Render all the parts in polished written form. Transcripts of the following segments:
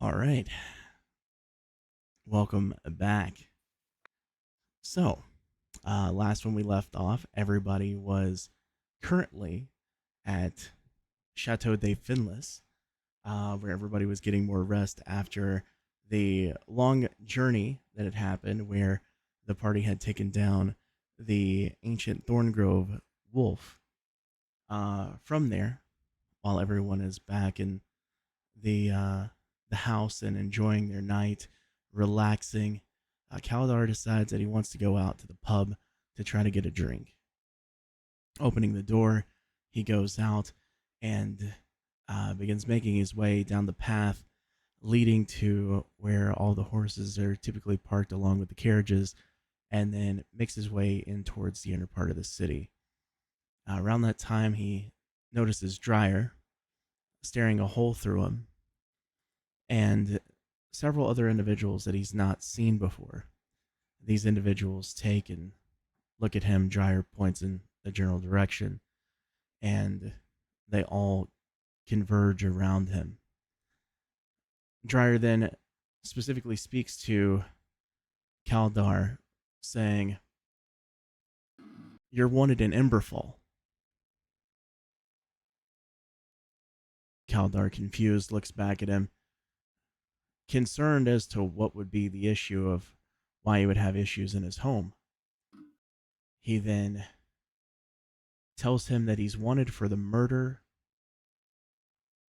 All right. Welcome back. So, last when we left off, everybody was currently at Chateau de Finless, where everybody was getting more rest after the long journey that had happened, where the party had taken down the ancient Thorngrove wolf. From there, while everyone is back in the house and enjoying their night, relaxing, Kaldar decides that he wants to go out to the pub to try to get a drink. Opening the door, he goes out and begins making his way down the path leading to where all the horses are typically parked along with the carriages, and then makes his way in towards the inner part of the city. Around that time, he notices Dryer staring a hole through him and several other individuals that he's not seen before. These individuals take and look at him. Dryer points in the general direction, and they all converge around him. Dryer then specifically speaks to Kaldar, saying, "You're wanted in Emberfall." Kaldar, confused, looks back at him, concerned as to what would be the issue of why he would have issues in his home. He then tells him that he's wanted for the murder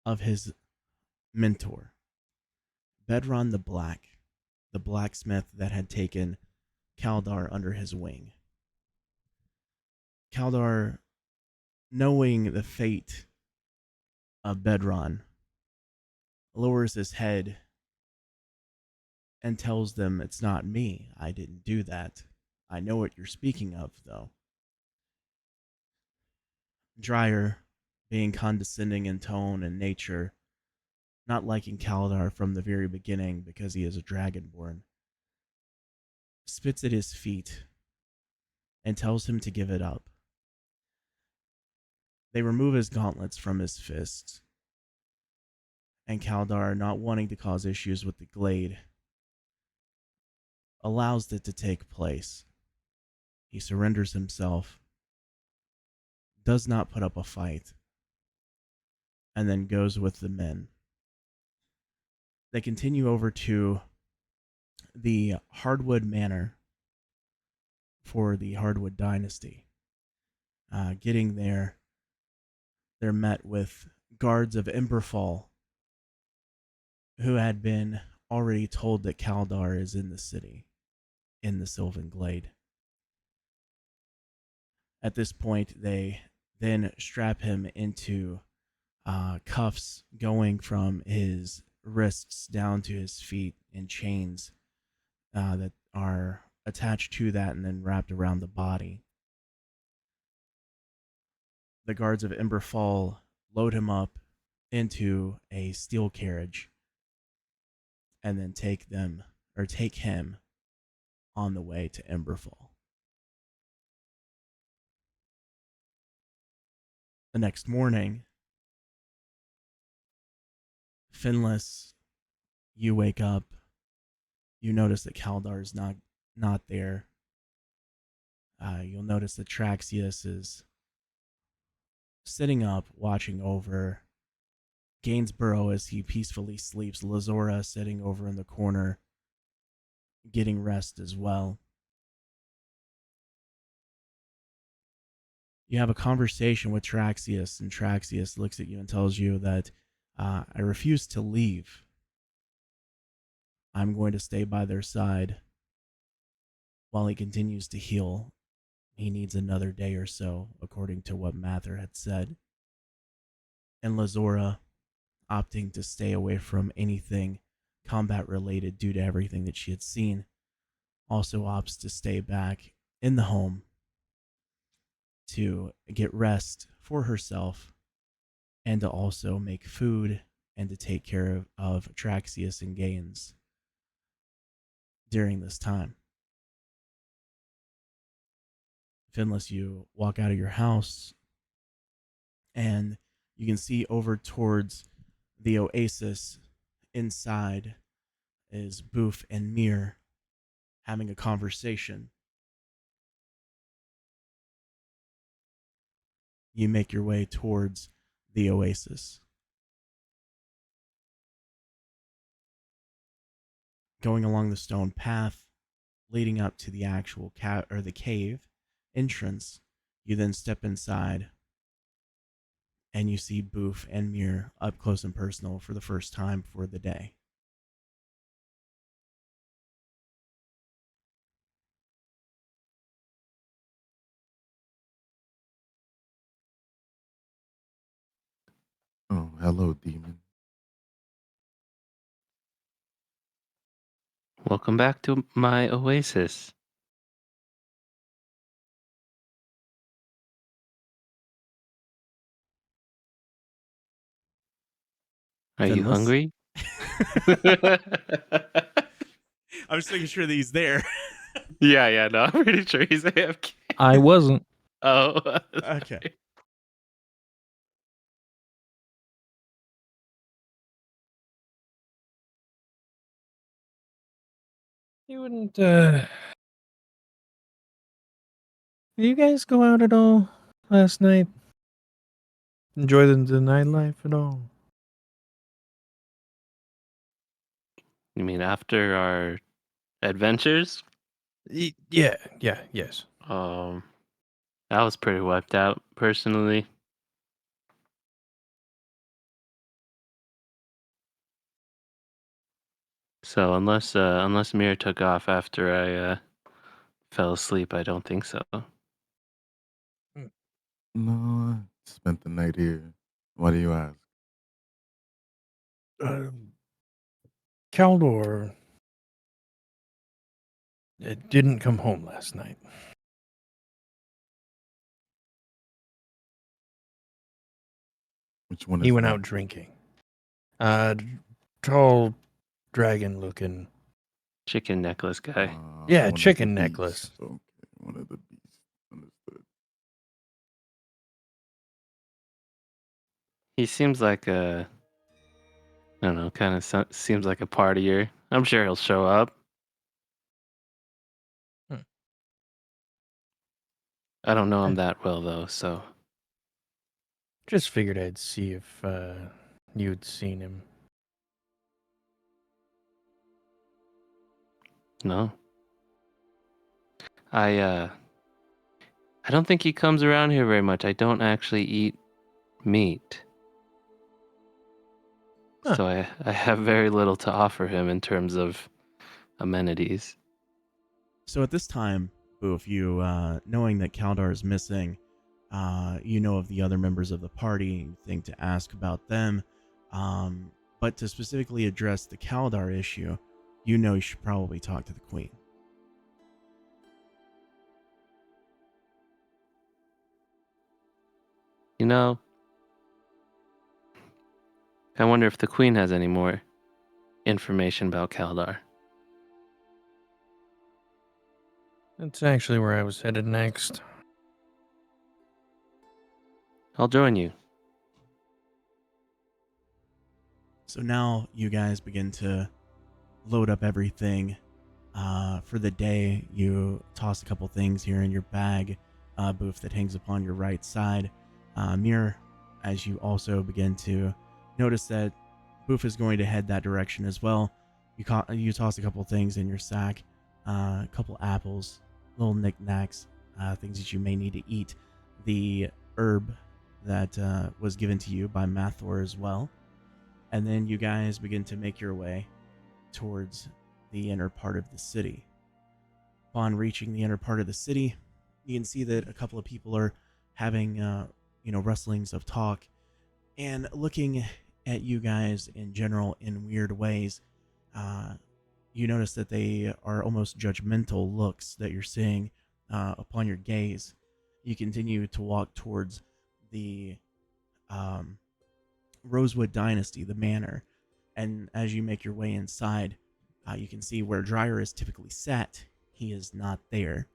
of his mentor, Bedron the Black, the blacksmith that had taken Kaldar under his wing. Kaldar, knowing the fate of Bedron, lowers his head and tells them, "It's not me. I didn't do that. I know what you're speaking of, though." Dryer, being condescending in tone and nature, not liking Kaldar from the very beginning because he is a dragonborn, spits at his feet and tells him to give it up. They remove his gauntlets from his fists, and Kaldar, not wanting to cause issues with the glade, allows it to take place. He surrenders himself, does not put up a fight, and then goes with the men. They continue over to the Hardwood Manor for the Hardwood Dynasty. Getting there, they're met with guards of Emberfall who had been already told that Kaldar is in the city, in the Sylvan Glade. At this point, they then strap him into cuffs going from his wrists down to his feet in chains that are attached to that and then wrapped around the body. The guards of Emberfall load him up into a steel carriage and then take him on the way to Emberfall. The next morning, Finless, you wake up. You notice that Kaldar is not there. You'll notice that Traxius is sitting up, watching over Gainsborough as he peacefully sleeps. Lazora sitting over in the corner, getting rest as well. You have a conversation with Traxius, and Traxius looks at you and tells you that I refuse to leave. I'm going to stay by their side while he continues to heal. He needs another day or so, according to what Mather had said. And Lazora, opting to stay away from anything combat related due to everything that she had seen, also opts to stay back in the home to get rest for herself and to also make food and to take care of Traxius and Gaines during this time. Finless, you walk out of your house and you can see over towards the oasis Inside is Boof and Mir having a conversation. You make your way towards the oasis. Going along the stone path leading up to the actual or the cave entrance, you then step inside and you see Boof and Mir up close and personal for the first time for the day. Oh, hello, demon. Welcome back to my oasis. Are you Finless? hungry? I was making sure that he's there. Yeah, no, I'm pretty sure he's AFK. I wasn't. Oh, Okay. You wouldn't, Did you guys go out at all last night? Enjoy the nightlife at all? You mean after our adventures? Yes. Um, I was pretty wiped out personally. So unless Mir took off after I fell asleep, I don't think so. No, I spent the night here. Why do you ask? Caldor didn't come home last night. Which one is He went that? out drinking. Tall, dragon-looking. Chicken necklace guy. Yeah, One of the chicken beasts. necklace. Okay, one of the beasts. Understood. He seems like I don't know, kind of seems like a partier. I'm sure he'll show up. Hmm. I don't know him that well though, so Just figured I'd see if you'd seen him. no. I don't think he comes around here very much. I don't actually eat meat. Huh. So I have very little to offer him in terms of amenities. So at this time, Boof, you knowing that Kaldar is missing, you know of the other members of the party. You think to ask about them, but to specifically address the Kaldar issue, you know you should probably talk to the Queen. You know, I wonder if the Queen has any more information about Kaldar. That's actually where I was headed next. I'll join you. So now you guys begin to load up everything for the day. You toss a couple things here in your bag, Boof, that hangs upon your right side. Mir, as you also begin to notice that Boof is going to head that direction as well. You toss a couple things in your sack, a couple apples, little knickknacks, things that you may need to eat. The herb that was given to you by Mathor as well. And then you guys begin to make your way towards the inner part of the city. Upon reaching the inner part of the city, you can see that a couple of people are having, rustlings of talk and looking at you guys in general in weird ways. You notice that they are almost judgmental looks that you're seeing upon your gaze. You continue to walk towards the Rosewood Dynasty, the manor, and as you make your way inside, you can see where Dryer is typically set. He is not there.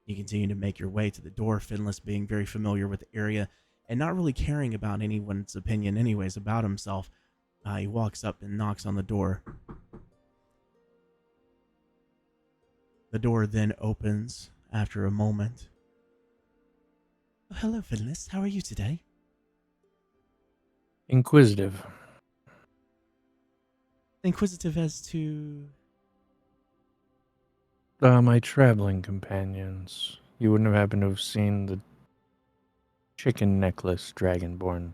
You continue to make your way to the door, Finless being very familiar with the area and not really caring about anyone's opinion anyways about himself. He walks up and knocks on the door. The door then opens after a moment. Oh, hello, Finless. How are you today? Inquisitive. Inquisitive as to... My traveling companions. You wouldn't have happened to have seen the chicken necklace dragonborn.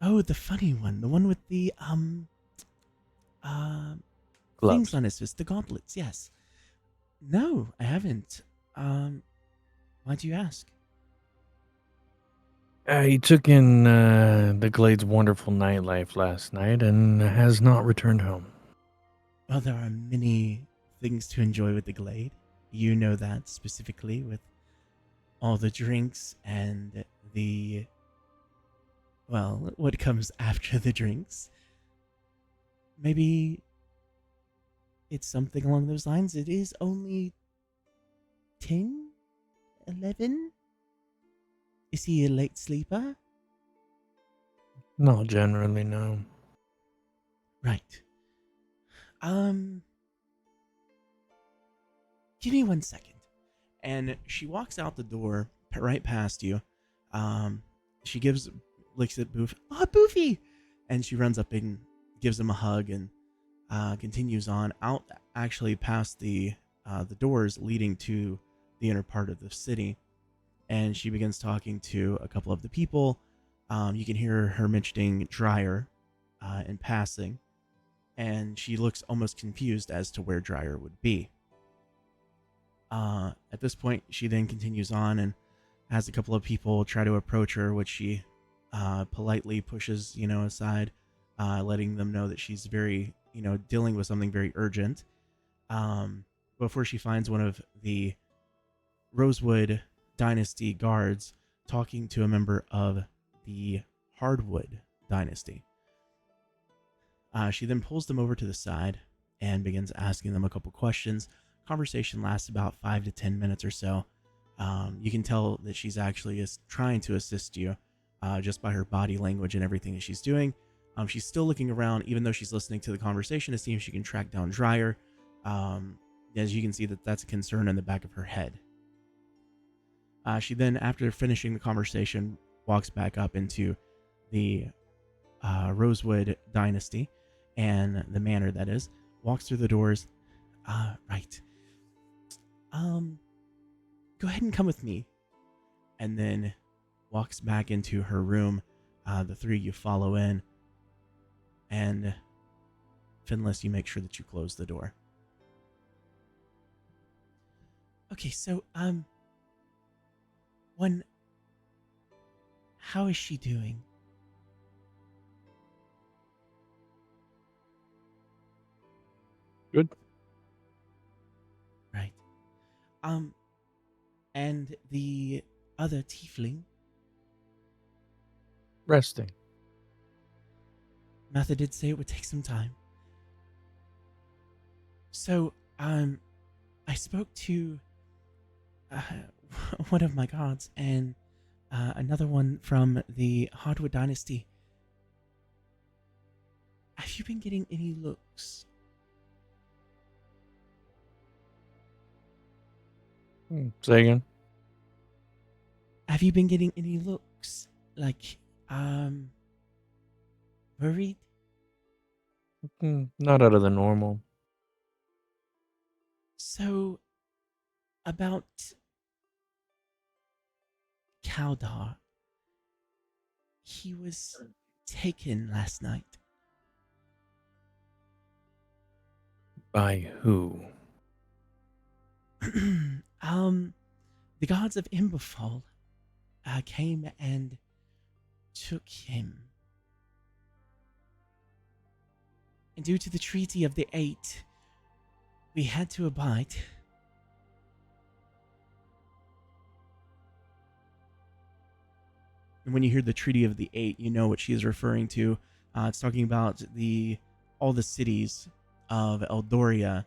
Oh, the funny one. The one with the, uh, things Gloves. on his fist. The gauntlets, yes. No, I haven't. Why do you ask? He took in the Glade's wonderful nightlife last night and has not returned home. Well, there are many things to enjoy with the Glade. You know that specifically with all the drinks and the... Well, what comes after the drinks. Maybe it's something along those lines. It is only 10? 11? Is he a late sleeper? Not generally, no. Right. Give me 1 second. And she walks out the door right past you. She looks at Boof. Oh, Boofy! And she runs up and gives him a hug and continues on out, actually past the doors leading to the inner part of the city. And she begins talking to a couple of the people. You can hear her mentioning Dryer in passing, and she looks almost confused as to where Dryer would be. At this point, she then continues on and has a couple of people try to approach her, which she politely pushes, aside, letting them know that she's very, dealing with something very urgent. Before she finds one of the Rosewood Dynasty guards talking to a member of the Hardwood Dynasty. She then pulls them over to the side and begins asking them a couple questions. Conversation lasts about 5 to 10 minutes or so. You can tell that she's actually trying to assist you just by her body language and everything that she's doing. She's still looking around, even though she's listening to the conversation, to see if she can track down Dryer. As you can see, that's a concern in the back of her head. She then, after finishing the conversation, walks back up into the Rosewood Dynasty and the manor, that is, walks through the doors. Right. Go ahead and come with me. And then walks back into her room. The three of you follow in. And Finless, you make sure that you close the door. Okay, so, how is she doing? Good. Right. And the other tiefling? Resting. Martha did say it would take some time. So, I spoke to one of my gods and another one from the Hardwood Dynasty. Have you been getting any looks? Say again? Have you been getting any looks? Like, worried? Not out of the normal. So, about Kaldar. He was taken last night. By who? The gods of Imberfall came and took him. And due to the Treaty of the Eight, we had to abide. And when you hear the Treaty of the Eight, you know what she is referring to. It's talking about all the cities of Eldoria,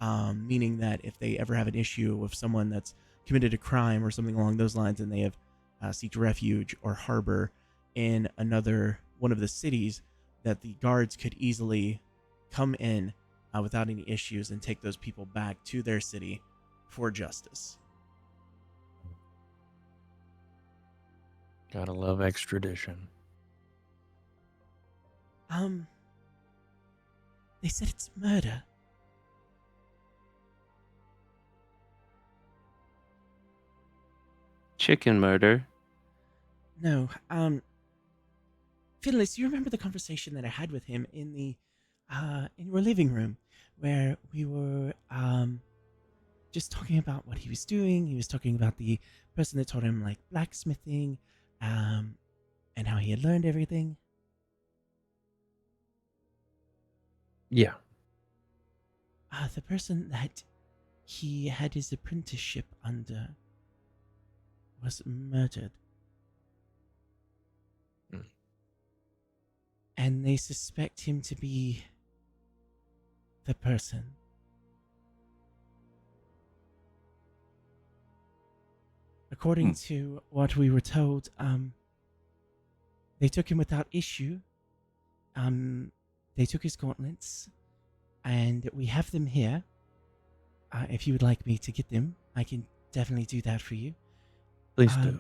meaning that if they ever have an issue with someone that's committed a crime or something along those lines, and they have seeked refuge or harbor in another one of the cities that the guards could easily come in without any issues and take those people back to their city for justice. Gotta love extradition. They said it's murder. Chicken murder. No, Finless, you remember the conversation that I had with him in your living room, where we were just talking about what he was doing. He was talking about the person that taught him like blacksmithing, and how he had learned everything. Yeah. The person that he had his apprenticeship under was murdered. And they suspect him to be the person. According to what we were told, they took him without issue. They took his gauntlets, and we have them here. If you would like me to get them, I can definitely do that for you. Please do.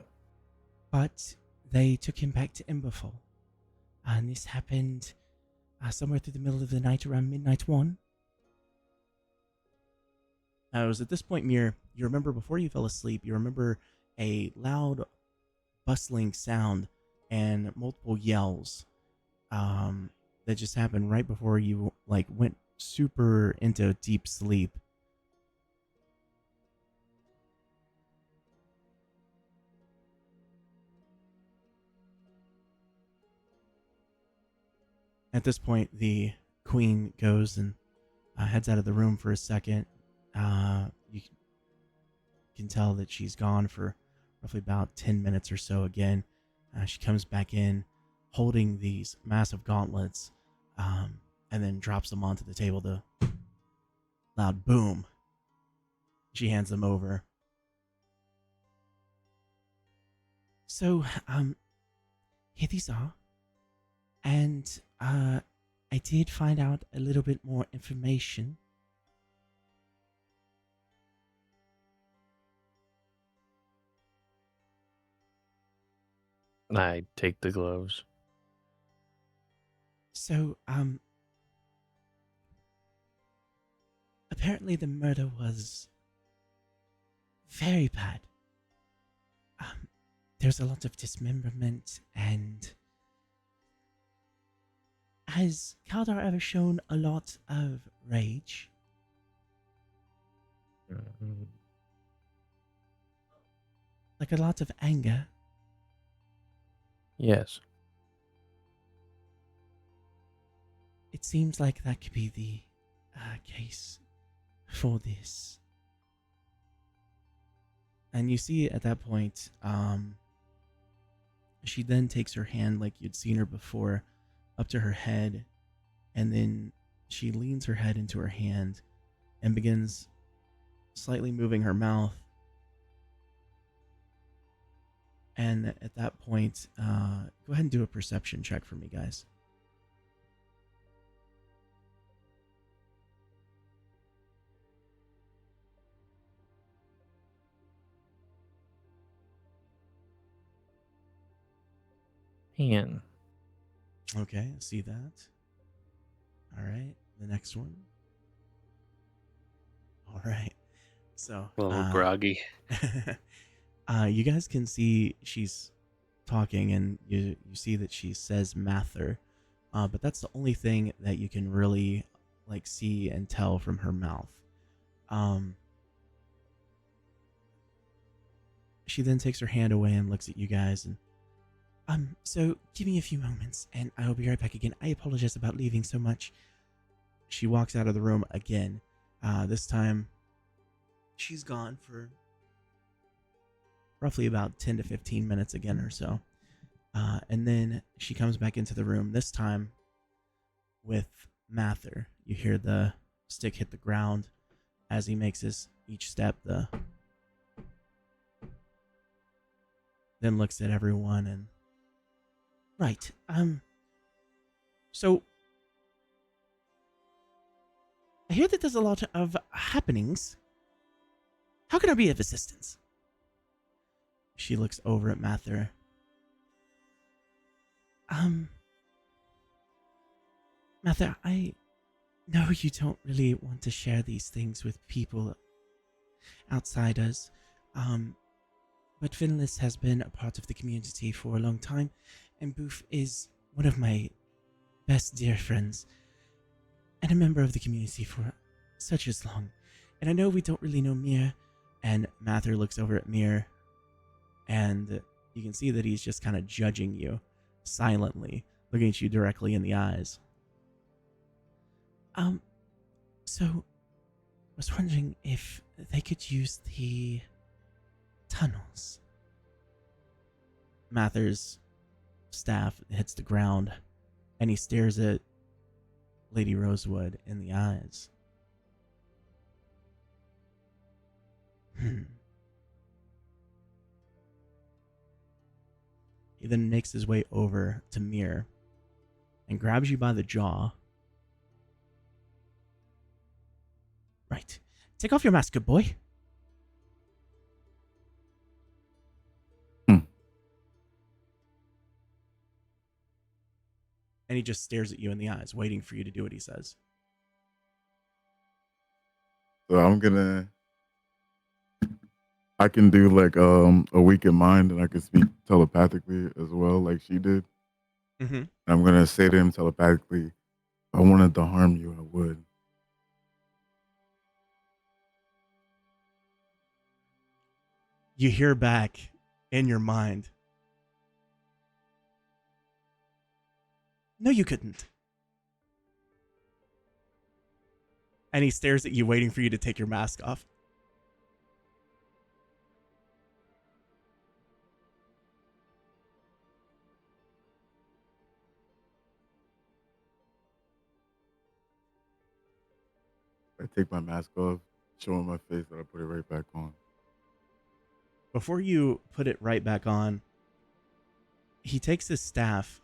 But they took him back to Emberfall. And this happened somewhere through the middle of the night, around midnight 1. It was at this point, Mir, you remember before you fell asleep, you remember a loud, bustling sound and multiple yells that just happened right before you went super into deep sleep. At this point, the queen goes and heads out of the room for a second. You can tell that she's gone for roughly about 10 minutes or so again. She comes back in holding these massive gauntlets, and then drops them onto the table. The loud boom. She hands them over. So, here these are. And I did find out a little bit more information. I take the gloves. So, apparently the murder was very bad. There's a lot of dismemberment, and has Kaldar ever shown a lot of rage? Like a lot of anger? Yes. It seems like that could be the case for this. And you see at that point, she then takes her hand, like you'd seen her before, up to her head, and then she leans her head into her hand and begins slightly moving her mouth. And at that point, go ahead and do a perception check for me, guys. Man. Okay, I see that. All right, the next one. All right, so A little groggy. you guys can see she's talking, and you see that she says Mather, but that's the only thing that you can really see and tell from her mouth. She then takes her hand away and looks at you guys, and so give me a few moments and I will be right back again. I apologize about leaving so much. She walks out of the room again. This time she's gone for roughly about 10 to 15 minutes again or so. And then she comes back into the room, this time with Mather. You hear the stick hit the ground as he makes each step. Then looks at everyone and... Right, So, I hear that there's a lot of happenings. How can I be of assistance? She looks over at Mather. Mather, I know you don't really want to share these things with people outsiders, but Finless has been a part of the community for a long time, and Boof is one of my best dear friends, and a member of the community for such as long. And I know we don't really know Mir, and Mather looks over at Mir, and you can see that he's just kind of judging you silently, looking at you directly in the eyes. So I was wondering if they could use the tunnels. Mather's staff hits the ground, and he stares at Lady Rosewood in the eyes. He then makes his way over to Mir and grabs you by the jaw. Right. Take off your mask, good boy. Hmm. And he just stares at you in the eyes, waiting for you to do what he says. So I can do like a weakened mind, and I can speak telepathically as well, like she did. Mm-hmm. And I'm gonna say to him telepathically, if I wanted to harm you, I would. You hear back in your mind, no, you couldn't. And he stares at you, waiting for you to take your mask off. I take my mask off, show him my face, and I put it right back on. Before you put it right back on, he takes his staff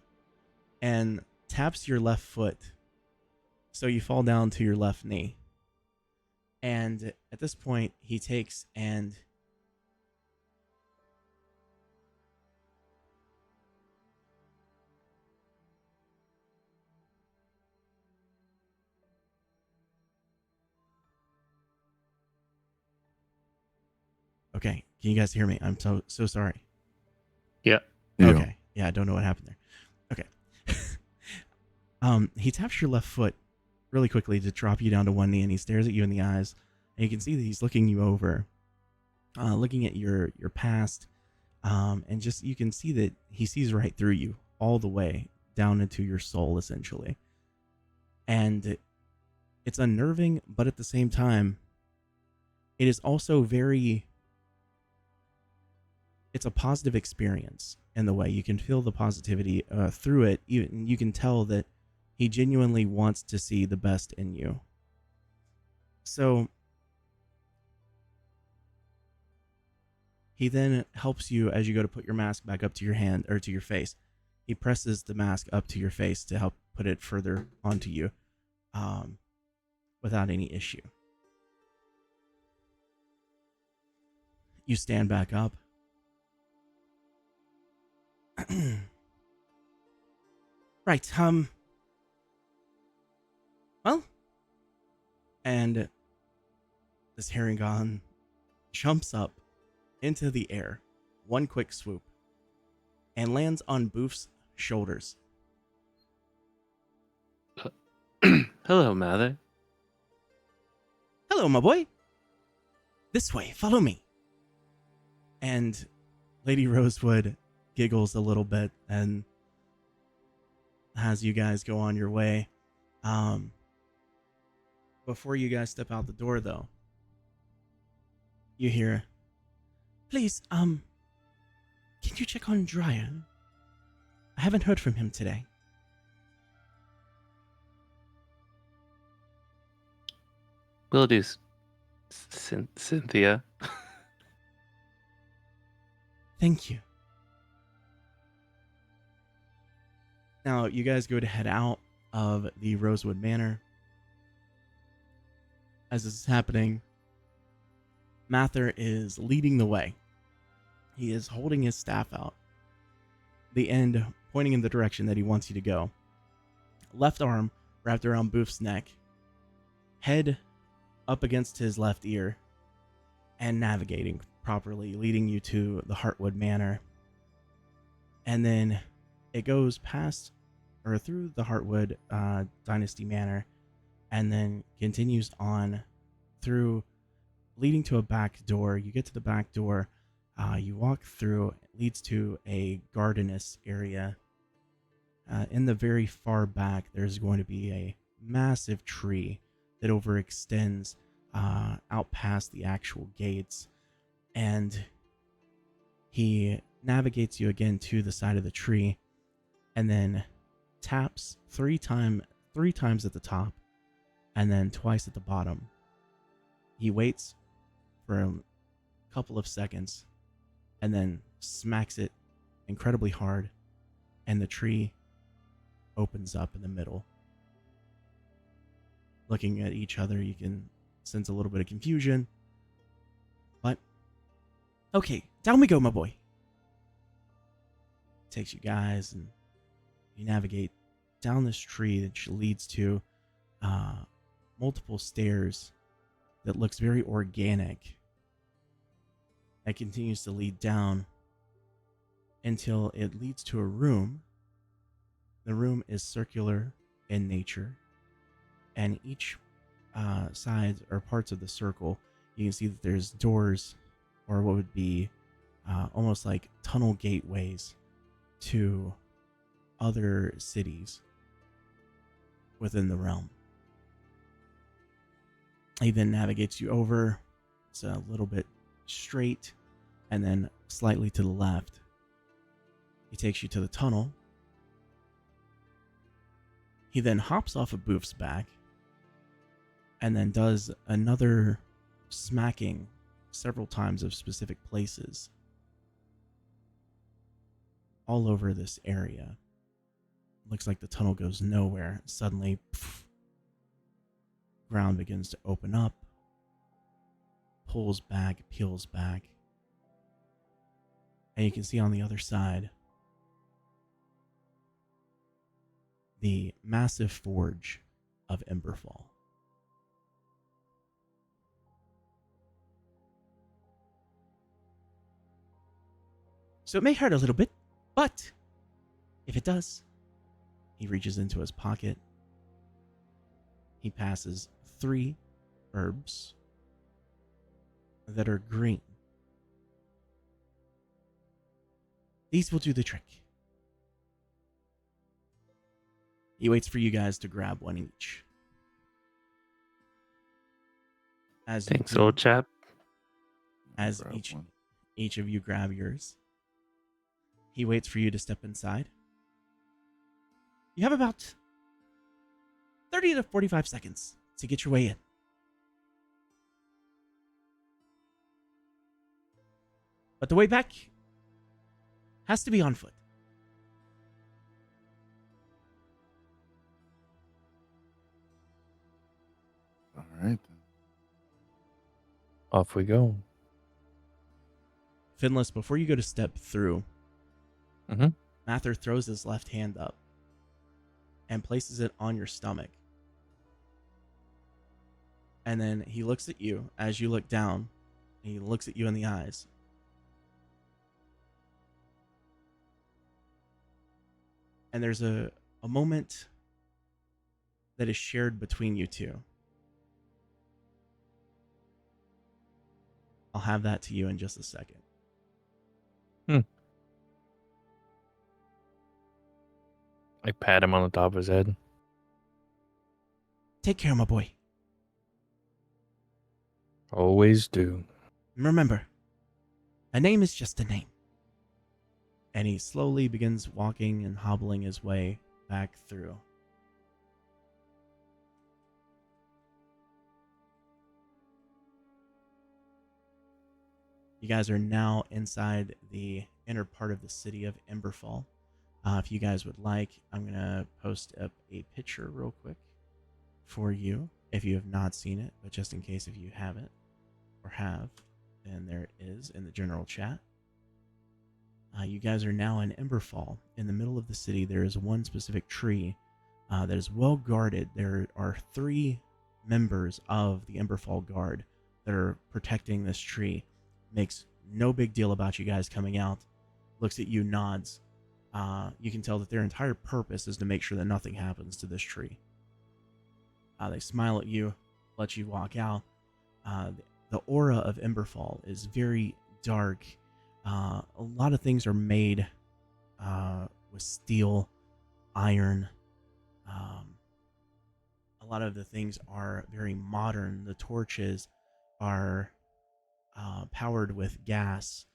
and taps your left foot so you fall down to your left knee. And at this point, he takes and okay, can you guys hear me? I'm so sorry. Yeah. Yeah. Okay. Yeah, I don't know what happened there. Okay. He taps your left foot really quickly to drop you down to one knee, and he stares at you in the eyes, and you can see that he's looking you over, looking at your past, and just you can see that he sees right through you all the way down into your soul, essentially. And it's unnerving, but at the same time, it is also it's a positive experience in the way you can feel the positivity through it. You can tell that he genuinely wants to see the best in you. So he then helps you as you go to put your mask back up to your hand or to your face. He presses the mask up to your face to help put it further onto you without any issue. You stand back up. Right, well, and this Herringon jumps up into the air, one quick swoop, and lands on Boof's shoulders. Hello, Mather. Hello, my boy. This way, follow me. And Lady Rosewood giggles a little bit and has you guys go on your way. Before you guys step out the door, though, you hear, please, can you check on Dryer? I haven't heard from him today. Will do, Cynthia. Thank you. Now, you guys go to head out, of the Rosewood Manor. As this is happening, Mather is leading the way. He is holding his staff out, the end pointing in the direction that he wants you to go. Left arm wrapped around Boof's neck, head up against his left ear, and navigating properly, leading you to the Heartwood Manor. And then it goes past or through the Heartwood Dynasty Manor, and then continues on through, leading to a back door. You get to the back door, you walk through, it leads to a gardenous area. In the very far back, there's going to be a massive tree that overextends out past the actual gates, and he navigates you again to the side of the tree, and then taps three times at the top, and then twice at the bottom. He waits for a couple of seconds, and then smacks it incredibly hard, and the tree opens up in the middle. Looking at each other, you can sense a little bit of confusion. But, okay, down we go, my boy. Takes you guys, and you navigate down this tree that leads to multiple stairs that looks very organic. That continues to lead down until it leads to a room. The room is circular in nature, and each sides or parts of the circle, you can see that there's doors, or what would be almost like tunnel gateways to other cities within the realm. He then navigates you over. It's a little bit straight and then slightly to the left. He takes you to the tunnel. He then hops off of Boof's back and then does another smacking several times of specific places all over this area. Looks like the tunnel goes nowhere. Suddenly, ground begins to open up, pulls back, peels back, and you can see on the other side the massive forge of Emberfall. So it may hurt a little bit, but if it does, he reaches into his pocket. He passes 3 herbs that are green. These will do the trick. He waits for you guys to grab one each. As you Thanks, do, old chap. as Grab one. each of you grab yours, he waits for you to step inside. You have about 30 to 45 seconds to get your way in. But the way back has to be on foot. All right. Then. Off we go. Finless, before you go to step through, Mhm. Mather throws his left hand up and places it on your stomach. And then he looks at you as you look down. And he looks at you in the eyes. And there's a moment that is shared between you two. I'll have that to you in just a second. I pat him on the top of his head. Take care, my boy. Always do. And remember, a name is just a name. And he slowly begins walking and hobbling his way back through. You guys are now inside the inner part of the city of Emberfall. If you guys would like, I'm going to post up a picture real quick for you if you have not seen it, but just in case if you haven't or have, then there it is in the general chat. You guys are now in Emberfall. In the middle of the city, there is one specific tree that is well guarded. There are 3 members of the Emberfall Guard that are protecting this tree. Makes no big deal about you guys coming out. Looks at you, nods. You can tell that their entire purpose is to make sure that nothing happens to this tree. They smile at you, let you walk out. The aura of Emberfall is very dark. A lot of things are made with steel, iron. A lot of the things are very modern. The torches are powered with gas,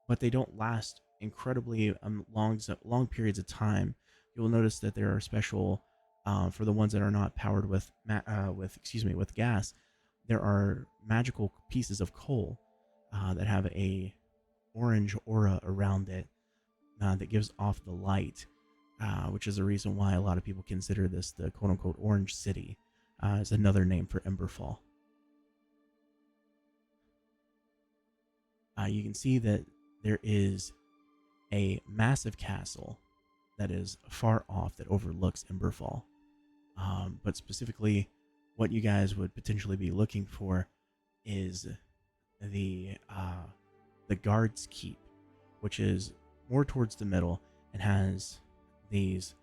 but they don't last incredibly long periods of time. You'll notice that there are special for the ones that are not powered with gas. There are magical pieces of coal that have a orange aura around it that gives off the light, which is the reason why a lot of people consider this the quote-unquote Orange City. It's another name for Emberfall. You can see that there is a massive castle that is far off that overlooks Emberfall. But specifically, what you guys would potentially be looking for is the guard's keep, which is more towards the middle and has these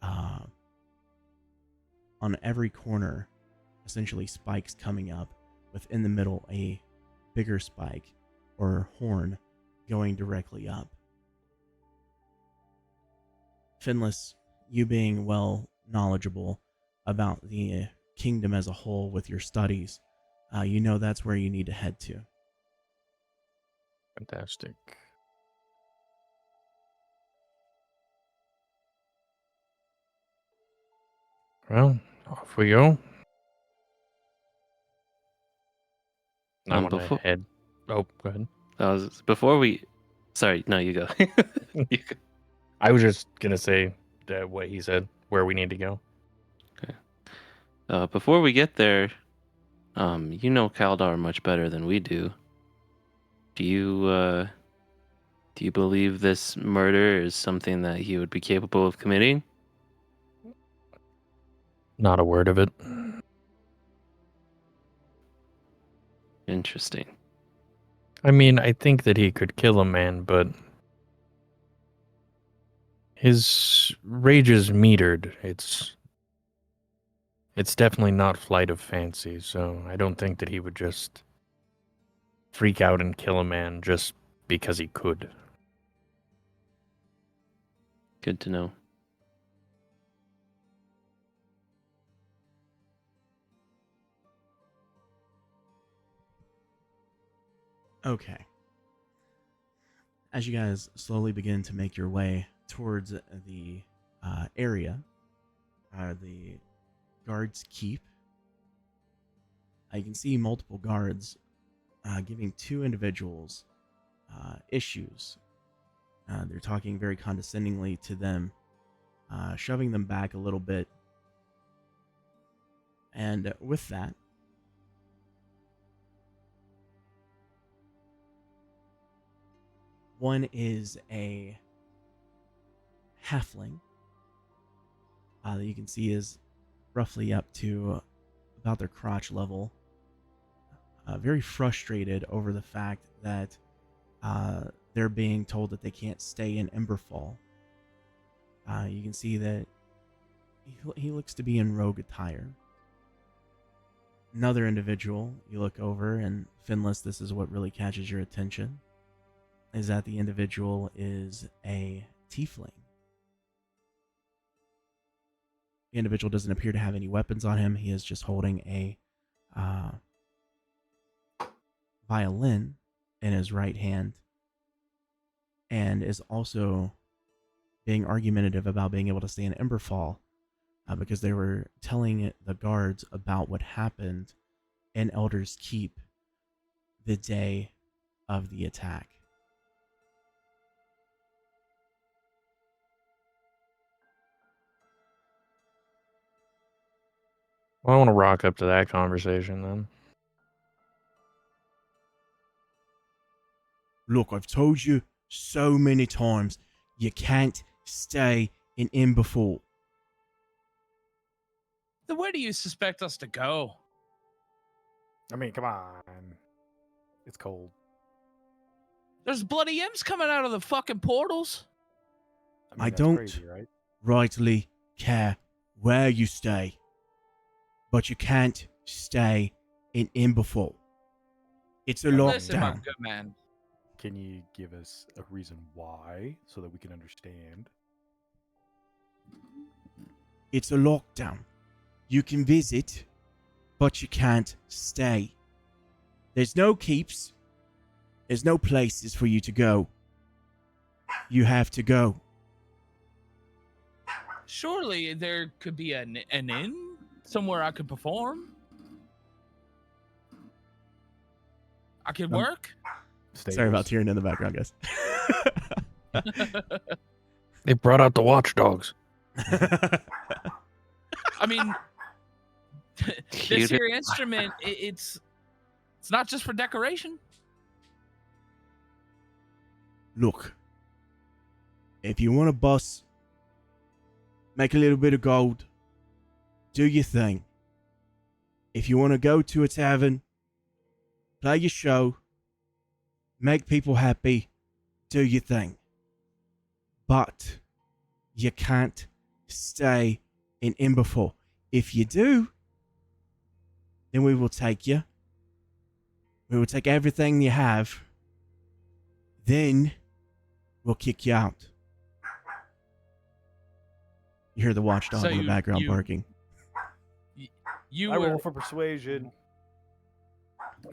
on every corner, essentially spikes coming up, within the middle a bigger spike or horn going directly up. Finless, you being well knowledgeable about the kingdom as a whole with your studies, you know that's where you need to head to. Fantastic. Well, off we go. I'm gonna Before head. Oh, go ahead. before we, sorry, no, you go. You go. I was just gonna say what he said, where we need to go. Before we get there, you know Kaldar much better than we do. Do you believe this murder is something that he would be capable of committing? Not a word of it. Interesting. I mean, I think that he could kill a man, but his rage is metered. It's definitely not flight of fancy, so I don't think that he would just freak out and kill a man just because he could. Good to know. Okay. As you guys slowly begin to make your way towards the area, the guards keep, you can see multiple guards giving 2 individuals issues. They're talking very condescendingly to them, shoving them back a little bit. And with that, one is a halfling that you can see is roughly up to about their crotch level. Very frustrated over the fact that they're being told that they can't stay in Emberfall. You can see that he looks to be in rogue attire. Another individual, you look over, and Finless, this is what really catches your attention, is that the individual is a tiefling. The individual doesn't appear to have any weapons on him. He is just holding a violin in his right hand, and is also being argumentative about being able to stay in Emberfall because they were telling the guards about what happened in Elder's Keep the day of the attack. Well, I want to rock up to that conversation then. Look, I've told you so many times, you can't stay in Imberfall. Then where do you suspect us to go? I mean, come on. It's cold. There's bloody imps coming out of the fucking portals. I mean, I that's don't crazy, right? rightly care where you stay, but you can't stay in Imberfall. It's a Listen, my lockdown. good man. Can you give us a reason why so that we can understand? It's a lockdown. You can visit, but you can't stay. There's no keeps. There's no places for you to go. You have to go. Surely there could be an inn somewhere I could perform. I could work. Sorry about Stables. tearing in the background, guys. They brought out the watchdogs. I mean, this Cute. here instrument, it's not just for decoration. Look, if you want to bust, make a little bit of gold, do your thing. If you want to go to a tavern, play your show, make people happy, do your thing. But you can't stay in Imberfall. If you do, then we will take you. We will take everything you have. Then we'll kick you out. You hear the watchdog So in the background you- barking. You I were roll for persuasion.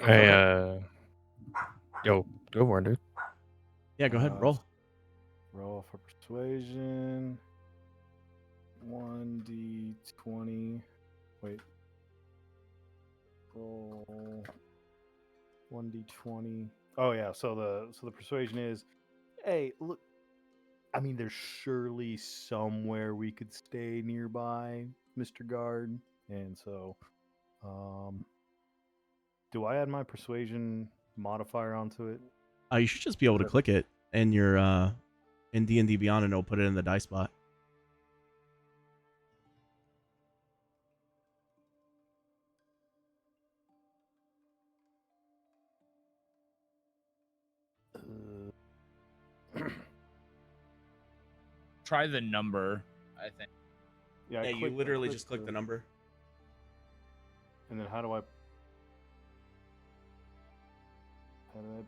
Yo, go for it, dude. Yeah, go ahead, roll. Roll for persuasion. 1d20. Wait. Roll 1d20. Oh yeah, so the persuasion is, hey, look. I mean, there's surely somewhere we could stay nearby, Mr. Guard, and so, do I add my persuasion modifier onto it? You should just be able to click it in your in D&D Beyond, and it'll put it in the dice spot. try the number, I think. Yeah, I Yeah, you clicked- I literally clicked just click the number. And then how do I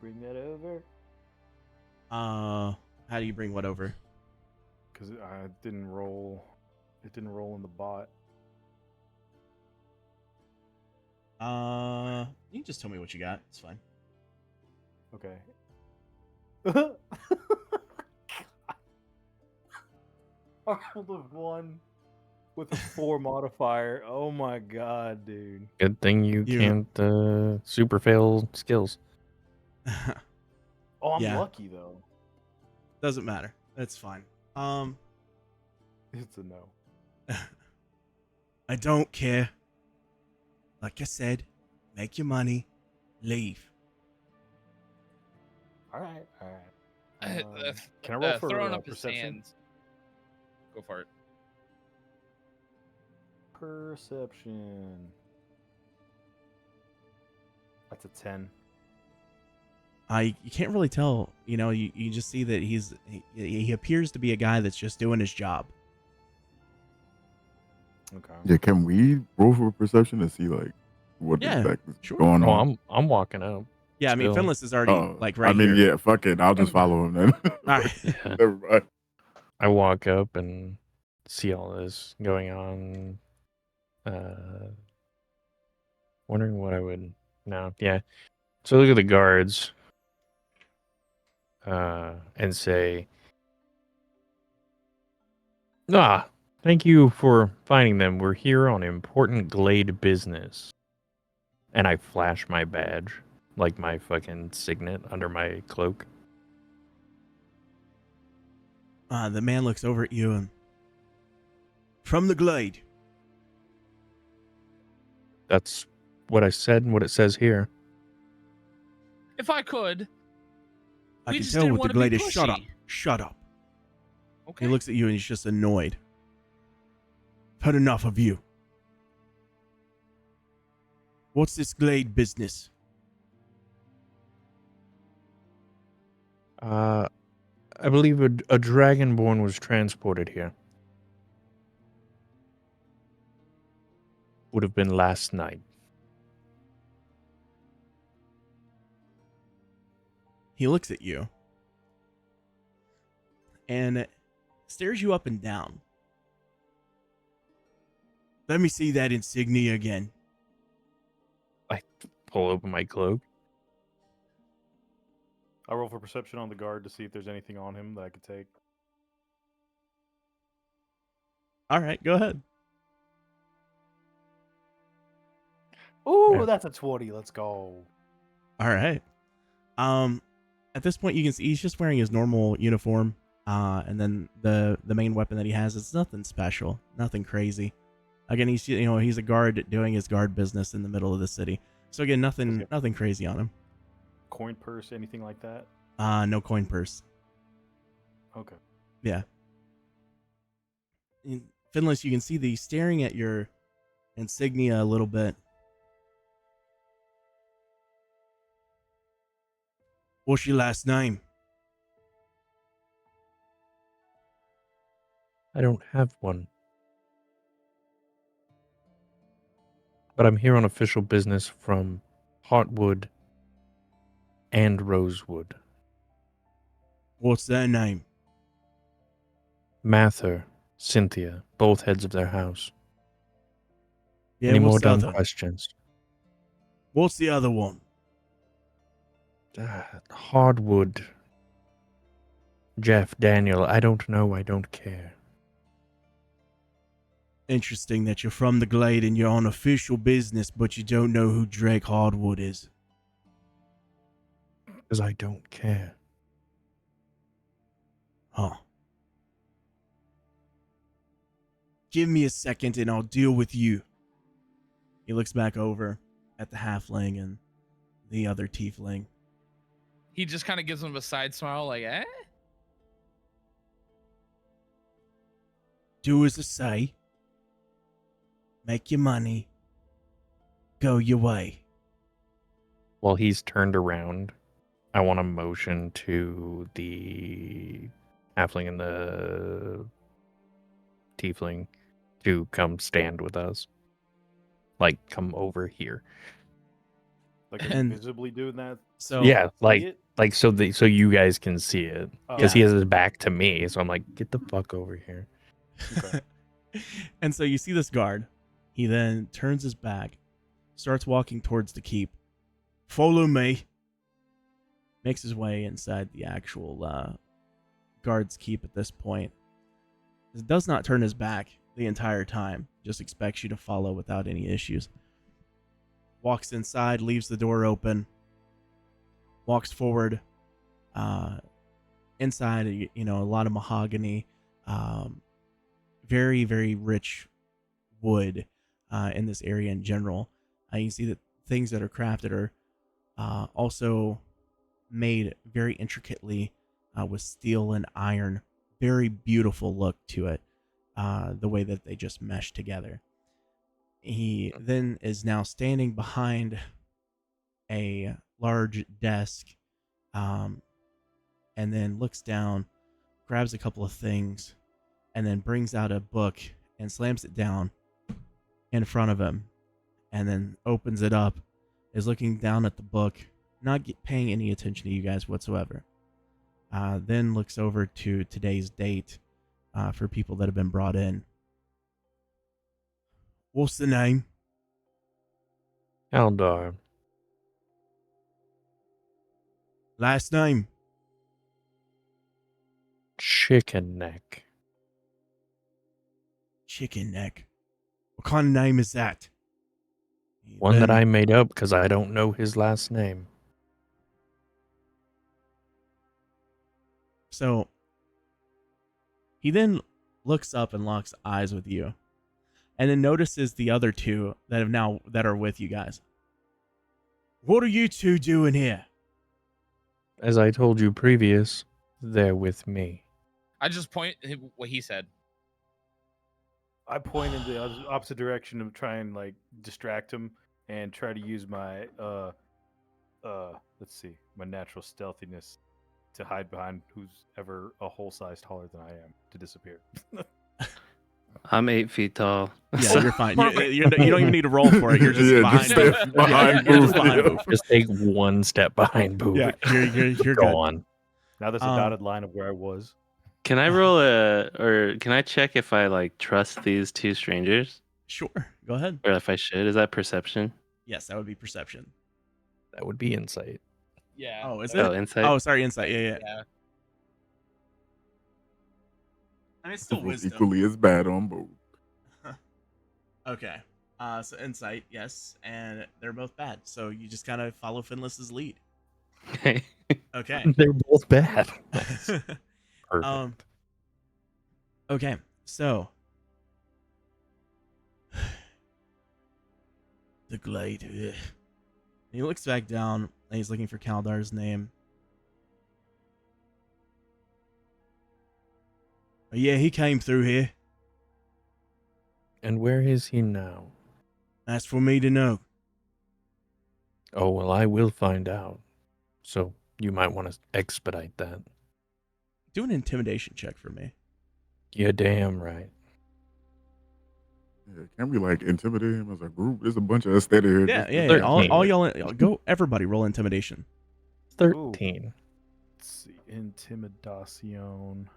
bring that over? How do you bring what over? Because I didn't roll. It didn't roll in the bot. You can just tell me what you got. It's fine. Okay. I rolled a 1 with a 4 modifier. Oh my god, dude. Good thing you You- can't super fail skills. Oh, I'm Yeah. lucky though. Doesn't matter. That's fine. It's a no. I don't care. Like I said, make your money, leave. All right, all right. Can I roll for throwing up his perception? hands. Go for it. Perception. That's a 10. You can't really tell. You know, you just see that he appears to be a guy that's just doing his job. Okay. Yeah, can we roll for perception to see like what Yeah, exactly is sure. going Oh, on? I'm walking up. Yeah, I mean, Still. Finless is already like right I mean, here. yeah, fuck it. I'll just follow him then. All right. Yeah. Never mind. I walk up and see all this going on. Wondering what I would. No, yeah. So look at the guards. And say, thank you for finding them. We're here on important glade business. And I flash my badge, like my fucking signet under my cloak. The man looks over at you and from the glade. That's what I said and what it says here. If I could, I we can just tell didn't what the want to be glade is. Shut up. pushy. Shut up. Okay. He looks at you and he's just annoyed. I've had enough of you. What's this glade business? I believe a dragonborn was transported here. Would have been last night. He looks at you and stares you up and down. Let me see that insignia again. I pull open my cloak. I roll for perception on the guard to see if there's anything on him that I could take. All right, go ahead. Ooh, Yeah. that's a 20. Let's go. All right. At this point, you can see he's just wearing his normal uniform. And then the main weapon that he has is nothing special, nothing crazy. Again, he's a guard doing his guard business in the middle of the city. So again, nothing crazy on him. Coin purse, anything like that? No coin purse. Okay. Yeah. Finless, you can see the staring at your insignia a little bit. What's your last name? I don't have one. But I'm here on official business from Heartwood and Rosewood. What's their name? Mather, Cynthia, both heads of their house. Yeah, Any more what's the dumb other? questions? What's the other one? Hardwood. Jeff, Daniel, I don't know, I don't care. Interesting that you're from the Glade and you're on official business, but you don't know who Drake Hardwood is. Because I don't care. Huh. Give me a second and I'll deal with you. He looks back over at the halfling and the other tiefling. He just kind of gives him a side smile, like, eh? Do as I say. Make your money. Go your way. While he's turned around, I want to motion to the halfling and the tiefling to come stand with us. Like, come over here. Like And- visibly doing that? So yeah, See it? so you guys can see it. Because he Yeah. has his back to me, so I'm like, get the fuck over here. Okay. And so you see this guard. He then turns his back, starts walking towards the keep. Follow me. Makes his way inside the actual guard's keep at this point. He does not turn his back the entire time. Just expects you to follow without any issues. Walks inside, leaves the door open. Walks forward. Inside, a lot of mahogany. Very, very rich wood in this area in general. You see that things that are crafted are also made very intricately with steel and iron. Very beautiful look to it, the way that they just mesh together. He then is now standing behind a large desk, and then looks down, grabs a couple of things, and then brings out a book and slams it down in front of him, and then opens it up, is looking down at the book, not paying any attention to you guys whatsoever. Then looks over to today's date for people that have been brought in. What's the name? Eldor. Last name? Chicken neck. Chicken neck. What kind of name is that? One that Then- I made up because I don't know his last name. So he then looks up and locks eyes with you. and then notices the other two that are with you guys. What are you two doing here? As I told you previous, they're with me. I just point what he said. I point in the opposite direction to try and like distract him and try to use my let's see, my natural stealthiness to hide behind who's ever a whole size taller than I am to disappear. I'm 8 feet tall. Yeah, you're fine. You don't even need to roll for it. You're just Yeah, behind. just stay behind you're Booth, just behind yeah. Booth. Just take one step behind Boo. Yeah, you're Go good. on. Now there's a dotted line of where I was. Can I roll or can I check if I like trust these two strangers, Sure, go ahead. or if I should? Is that perception? Yes, that would be perception. That would be insight. Yeah. Oh, is Oh, it? insight. Oh, sorry, insight. Yeah. Yeah. I mean, it's still It was wisdom. equally as bad on both. Okay. So insight, yes, and they're both bad. So you just kind of follow Finless's lead. Okay. Okay. They're both bad. Perfect. Okay. So the glade. Ugh. He looks back down and he's looking for Kaldar's name. Oh, yeah, he came through here. And where is he now? That's for me to know. Oh, well, I will find out. So you might want to expedite that. Do an intimidation check for me. You're damn right. Yeah, can't we like intimidate him as a group? There's a bunch of us steady here. Yeah, just- yeah. 13. All y'all go. Everybody roll intimidation. 13. Let's see, intimidation.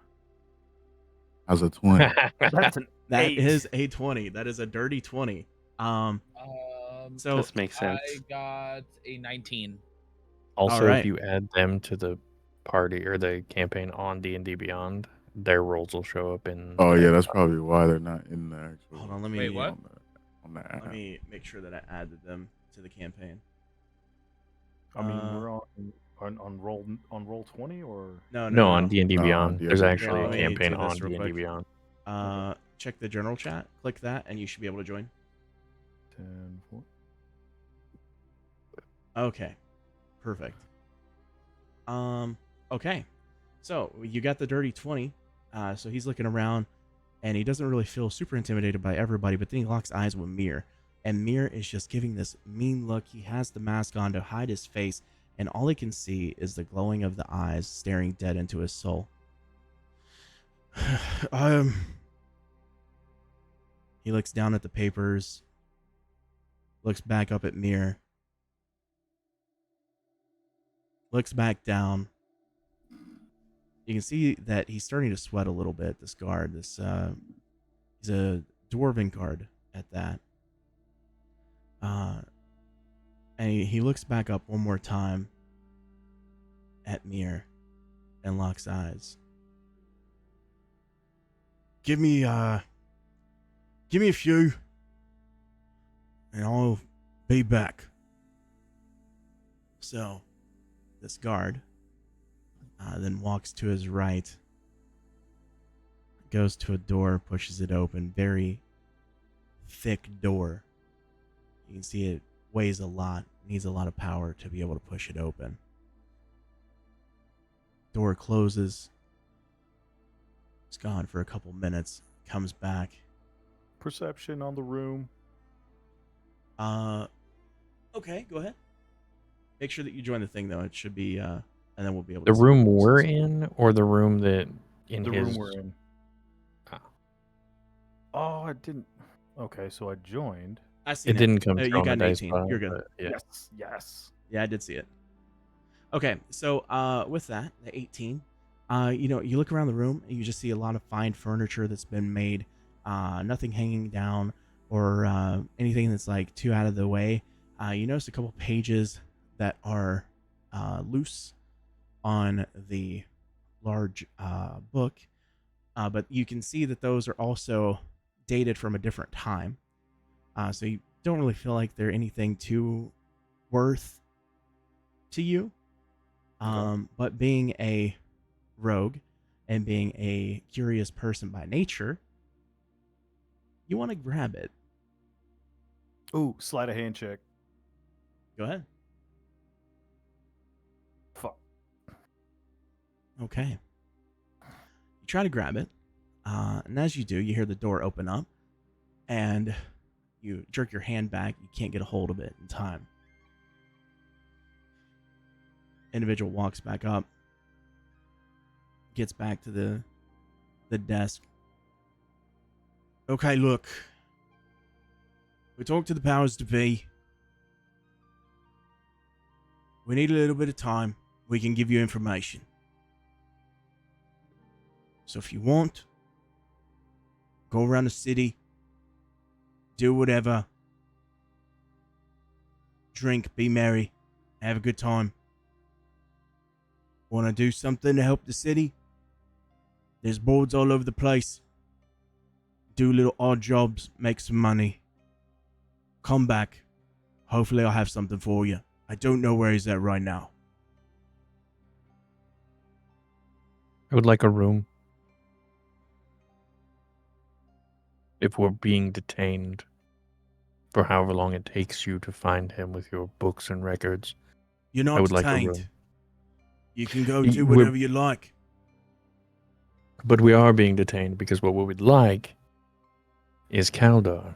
As a 20. That's an That 8. is a 20. That is a dirty 20. So This makes sense. I got a 19. Also, right. if you add them to the party or the campaign on D&D Beyond, their roles will show up in... Oh yeah, that's probably why they're not in the actual. Hold on, let me- Wait, what? On the app. let me make sure that I added them to the campaign. I mean, Uh, we're on roll 20 or No, No, on D&D No, Beyond. D&D There's Beyond. actually Yeah, a let me campaign do this on real D&D quick. Beyond. Check the general chat. Click that, and you should be able to join. 10, 4. Okay, perfect. Okay, so you got the dirty 20. So he's looking around, and he doesn't really feel super intimidated by everybody. But then he locks eyes with Mir, and Mir is just giving this mean look. He has the mask on to hide his face, and all he can see is the glowing of the eyes staring dead into his soul. He looks down at the papers, looks back up at Mir, looks back down. You can see that he's starting to sweat a little bit, this guard. He's a dwarven guard at that. And he looks back up one more time at Mir and locks eyes. Give me a few, and I'll be back. So, this guard then walks to his right, goes to a door, pushes it open. Very thick door. You can see it weighs a lot, needs a lot of power to be able to push it open. Door closes. It's gone for a couple minutes. Comes back. Perception on the room. Okay, go ahead. Make sure that you join the thing though. It should be and then we'll be able The to see room what this we're is. in, or the room that in The his... room we're in. Ah. Oh, I didn't. Okay, so I joined. I seen It didn't come You through on got the an dice 18. pile, You're good. but yeah. Yes. Yeah, I did see it. Okay, so with that, the 18, you look around the room and you just see a lot of fine furniture that's been made, nothing hanging down or anything that's like too out of the way. You notice a couple pages that are loose on the large book, but you can see that those are also dated from a different time. So you don't really feel like they're anything too worth to you. But being a rogue and being a curious person by nature, you want to grab it. Ooh, sleight of hand check. Go ahead. Fuck. Okay. You try to grab it, and as you do, you hear the door open up, and you jerk your hand back. You can't get a hold of it in time. Individual walks back up, gets back to the desk. Okay, look. We talked to the powers to be. We need a little bit of time. We can give you information. So if you want, go around the city, do whatever, drink, be merry, have a good time. Want to do something to help the city? There's boards all over the place. Do little odd jobs, make some money. Come back. Hopefully I'll have something for you. I don't know where he's at right now. I would like a room. If we're being detained for however long it takes you to find him with your books and records, You're I not would like a detained. room. You can go Y- do we're- whatever you like. But we are being detained because what we would like is Kaldor.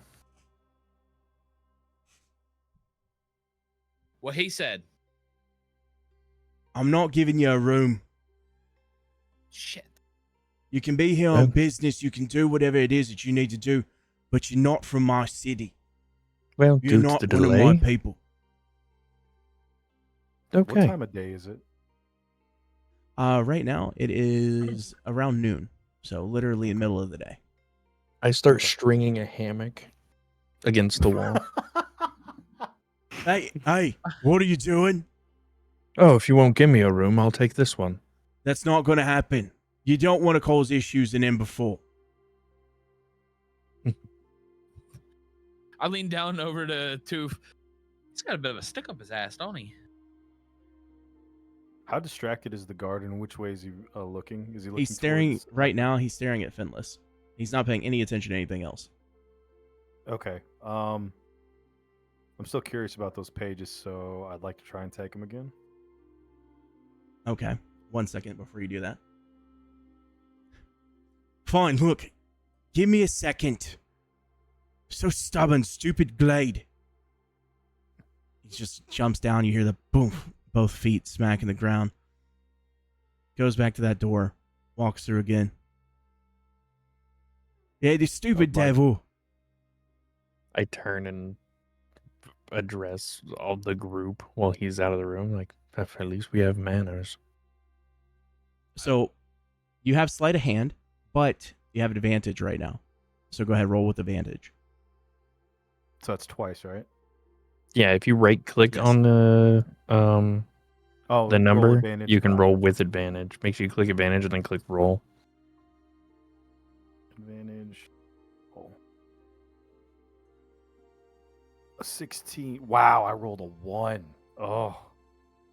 What he said. I'm not giving you a room. Shit. You can be here on business. You can do whatever it is that you need to do. But you're not from my city. Well, You're due to not the one of delay. my people. What Okay. time of day is it? Right now, it is around noon. So literally in the middle of the day. I start Okay. stringing a hammock against the wall. Hey, what are you doing? Oh, if you won't give me a room, I'll take this one. That's not going to happen. You don't want to cause issues in M4. I lean down over to Toof. He's got a bit of a stick up his ass, don't he? How distracted is the guard, and which way is he looking? Is he looking? He's staring towards- right now. He's staring at Finless. He's not paying any attention to anything else. Okay. I'm still curious about those pages, so I'd like to try and take them again. Okay. 1 second before you do that. Fine, look. Give me a second. So stubborn, stupid Glade. He just jumps down. You hear the boom, both feet smacking the ground. Goes back to that door. Walks through again. Yeah, this stupid Oh, my. devil. I turn and address all the group while he's out of the room. Like, at least we have manners. So, you have sleight of hand, but you have an advantage right now. So go ahead, roll with advantage. So that's twice, right? Yeah, if you right click Yes. on the Oh, roll number, advantage. you can Got it. roll with advantage. Make sure you click advantage and then click roll. Advantage. Oh. A 16. Wow, I rolled a 1. Oh.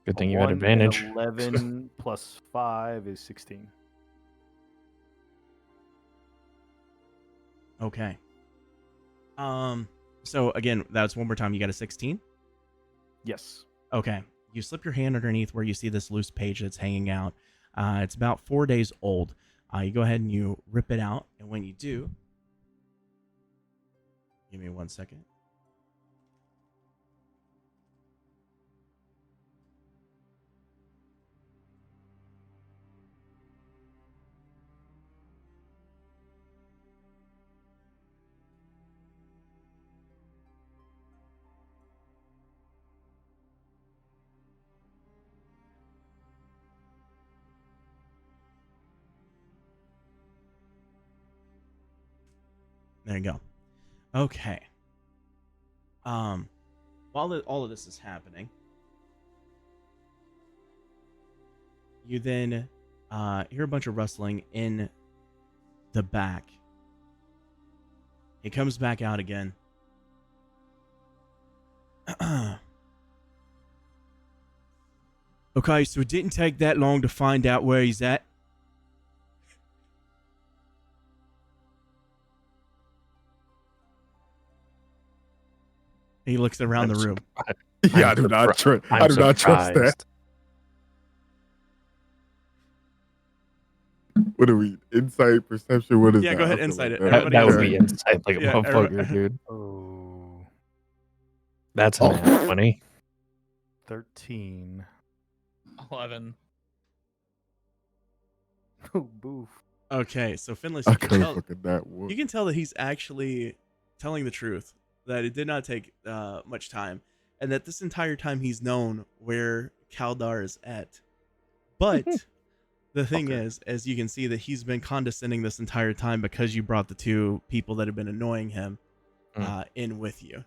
Good thing A you had 1 and advantage. 11 plus 5 is 16. Okay. So again, that's one more time. You got a 16? Yes. Okay. You slip your hand underneath where you see this loose page that's hanging out. It's about 4 days old. You go ahead and you rip it out. And when you do, give me 1 second. There you go. Okay. While all of this is happening, you then hear a bunch of rustling in the back. He comes back out again. Okay, so it didn't take that long to find out where he's at. He looks around the I'm room. Yeah, I I'm do not surpri- trust. I'm I do not trust that. surprised. What are we? Insight, perception. What is Yeah, that? go ahead, I feel insight it. that- Everybody That would insight be it. insight like a Yeah, motherfucker, dude. Oh, That's a Oh. nat 20. 13. 11. Oh, boof. Okay, so Finless, I you can could tell. have fucking that one. You can tell that he's actually telling the truth, that it did not take much time, and that this entire time he's known where Kaldar is at. But the thing Fucker. is, as you can see, that he's been condescending this entire time because you brought the two people that have been annoying him in with you.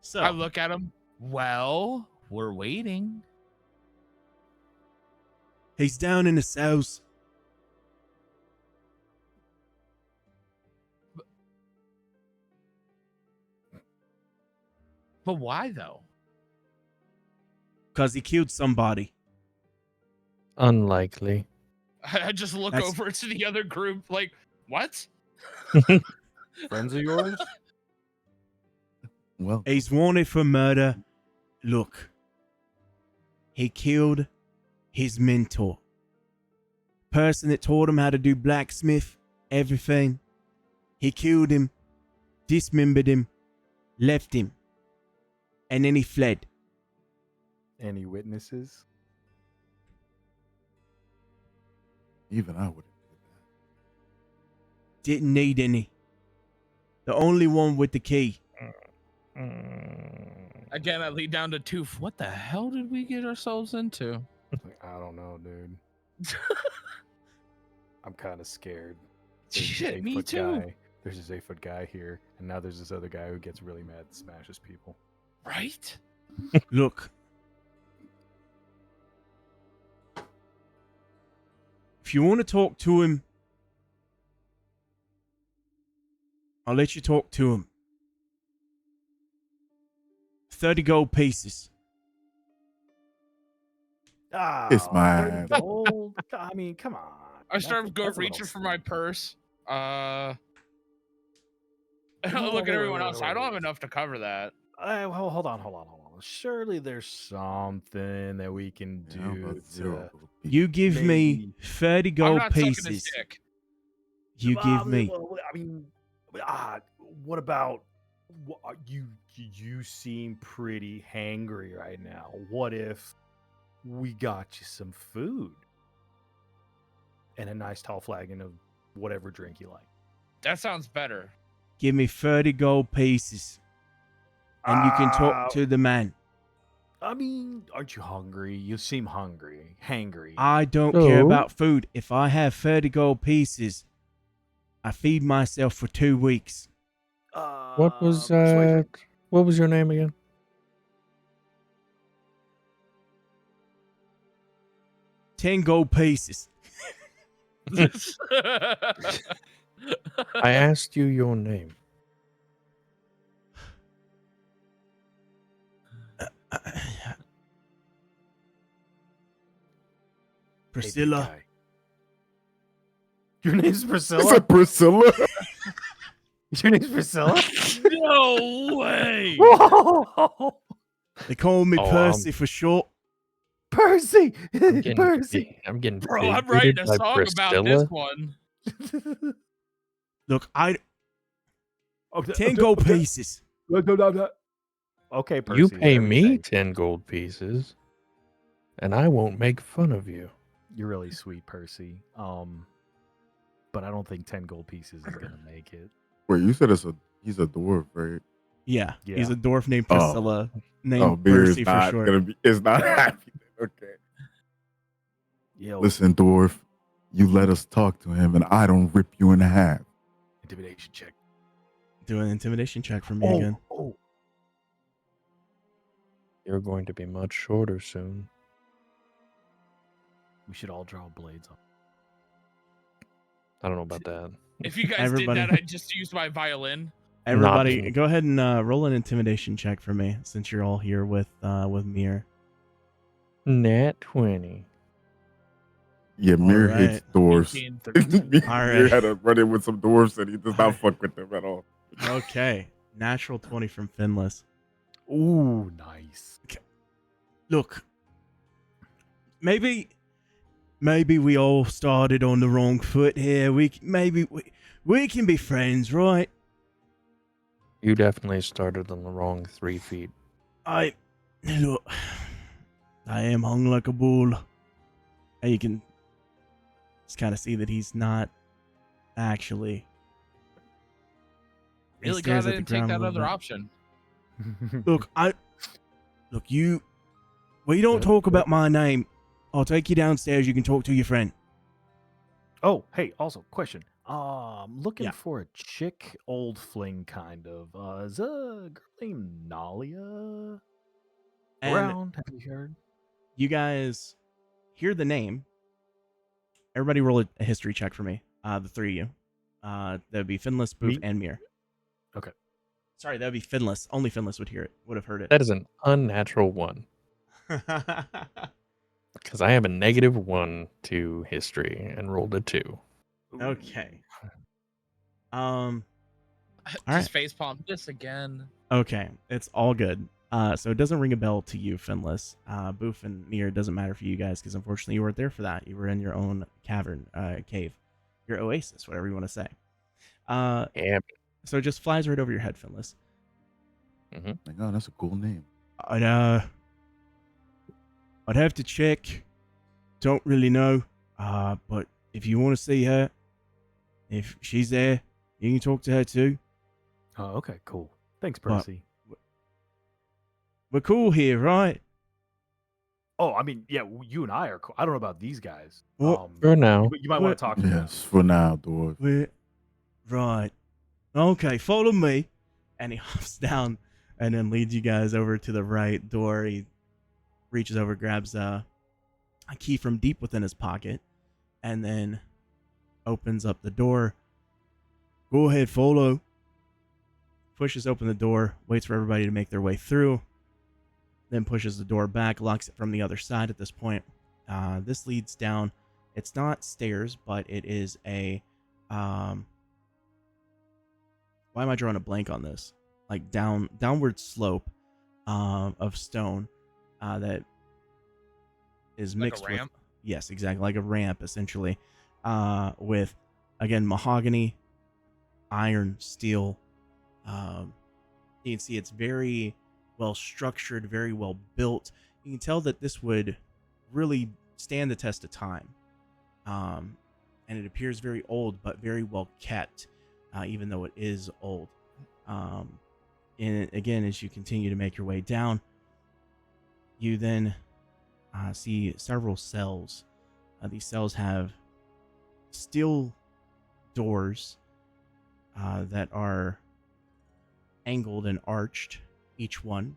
So I look at him. Well, we're waiting. he's down in the cells. But why though? Because he killed somebody. Unlikely. I just look That's- over to the other group like, what? Friends of yours? Well, He's wanted for murder. Look, he killed his mentor. Person that taught him how to do blacksmith, everything. He killed him, dismembered him, left him, and then he fled. Any witnesses? even I would have did Didn't need any. The only one with the key. Again, I lead down to Toof. What the hell did we get ourselves into? Like, I don't know, dude. I'm kind of scared. Shit, me 8-foot too. Guy. There's this 8-foot guy here, and now there's this other guy who gets really mad and smashes people. Right? Look. If you want to talk to him, I'll let you talk to him. 30 gold pieces. Ah, Kiss my ass. I mean, come on. I start That's- going that's a little reaching for my steep. purse. I Whoa, look at wait, everyone wait, else. wait, I don't have wait. enough to cover that. Well, hold on. Surely there's something that we can that. Yeah, do about zero. to... You give me Maybe. 30 I'm gold not sucking his pieces. dick. You give me. Well, I mean, what about you seem pretty hangry right now. What if we got you some food and a nice tall flagon of whatever drink you like? That sounds better. Give me 30 gold pieces. And you can talk to the man. I mean, aren't you hungry? You seem hangry. I don't care No. about food. If I have 30 gold pieces, I feed myself for 2 weeks. What was persuasion. what was your name again? 10 gold pieces. I asked you your name. Hey, big Priscilla. guy. Your name's Is Priscilla? it Priscilla? Your name's Priscilla? No way. Whoa! They call me Oh, Percy for short. Percy! I'm getting, Percy! I'm getting Bro, I'm big-booted writing a by song about this one. Look, I Okay, 10 gold pieces. Okay, Percy. You pay whatever me say. 10 gold pieces, and I won't make fun of you. You're really sweet, Percy. But I don't think 10 gold pieces is gonna make it. Wait, you said he's a dwarf, right? Yeah, he's Yeah. a dwarf named Oh. Priscilla, named Oh, beer is Percy for not short. gonna be. It's not happy. Okay. Yo, Listen, dwarf, you let us talk to him, and I don't rip you in half. intimidation check. Do an intimidation check for me again. Oh, You're going to be much shorter soon. we should all draw blades on. I don't know about that. If you guys Everybody- did that, I'd just use my violin. Everybody, Not- go ahead and roll an intimidation check for me, since you're all here with Mir. Nat 20. Yeah, Mir All hates dwarves. 18, 13. Mir All right. had a run in with some dwarves, and he does not fuck with them at all. Okay, Natural 20 from Finless. Ooh, nice. Look, maybe we all started on the wrong foot here. We can be friends, right? You definitely started on the wrong 3 feet. Look, I am hung like a bull. And you can just kind of see that he's not actually. He Really stares glad I at the didn't take ground a that little other bit. option. Look, we don't talk about my name. I'll take you downstairs. You can talk to your friend. Oh, hey, also, question. Looking Yeah. for a chick, old fling kind of. Is a girl named Nalia And around? Have you heard? you guys hear the name. Everybody roll a history check for me. The three of you. That would be Finless, Boof, Me? and Mir. Okay. Sorry, that would be Finless. Only Finless would have heard it. That is an unnatural 1. Because I have a -1 to history and rolled a 2. Okay. All Just right. facepalm this again. Okay, it's all good. So it doesn't ring a bell to you, Finless. Boof and Mir, it doesn't matter for you guys because unfortunately you weren't there for that. You were in your own cavern, cave, your oasis, whatever you want to say. Yeah. So it just flies right over your head, Finless. Like, oh, that's a cool name. I'd have to check. Don't really know. But if you want to see her, if she's there, you can talk to her too. Oh, okay, cool. Thanks, But- Percy. We're cool here, right? Oh, I mean, yeah, you and I are cool. I don't know about these guys. Well, For now. You might want to talk to them. Yes, for now, dwarf. We're right. Okay, follow me. And he hops down and then leads you guys over to the right door. He reaches over, grabs a key from deep within his pocket, and then opens up the door. Go ahead, follow. Pushes open the door, waits for everybody to make their way through, then pushes the door back, locks it from the other side at this point. This leads down. It's not stairs, but it is a why am I drawing a blank on this? Like downward slope of stone that is Like a mixed ramp? with, yes, exactly, like a ramp essentially, with again mahogany, iron, steel. You can see it's very well structured, very well built. You can tell that this would really stand the test of time. And it appears very old, but very well kept, even though it is old. And again, as you continue to make your way down, you then see several cells. These cells have steel doors that are angled and arched, each one.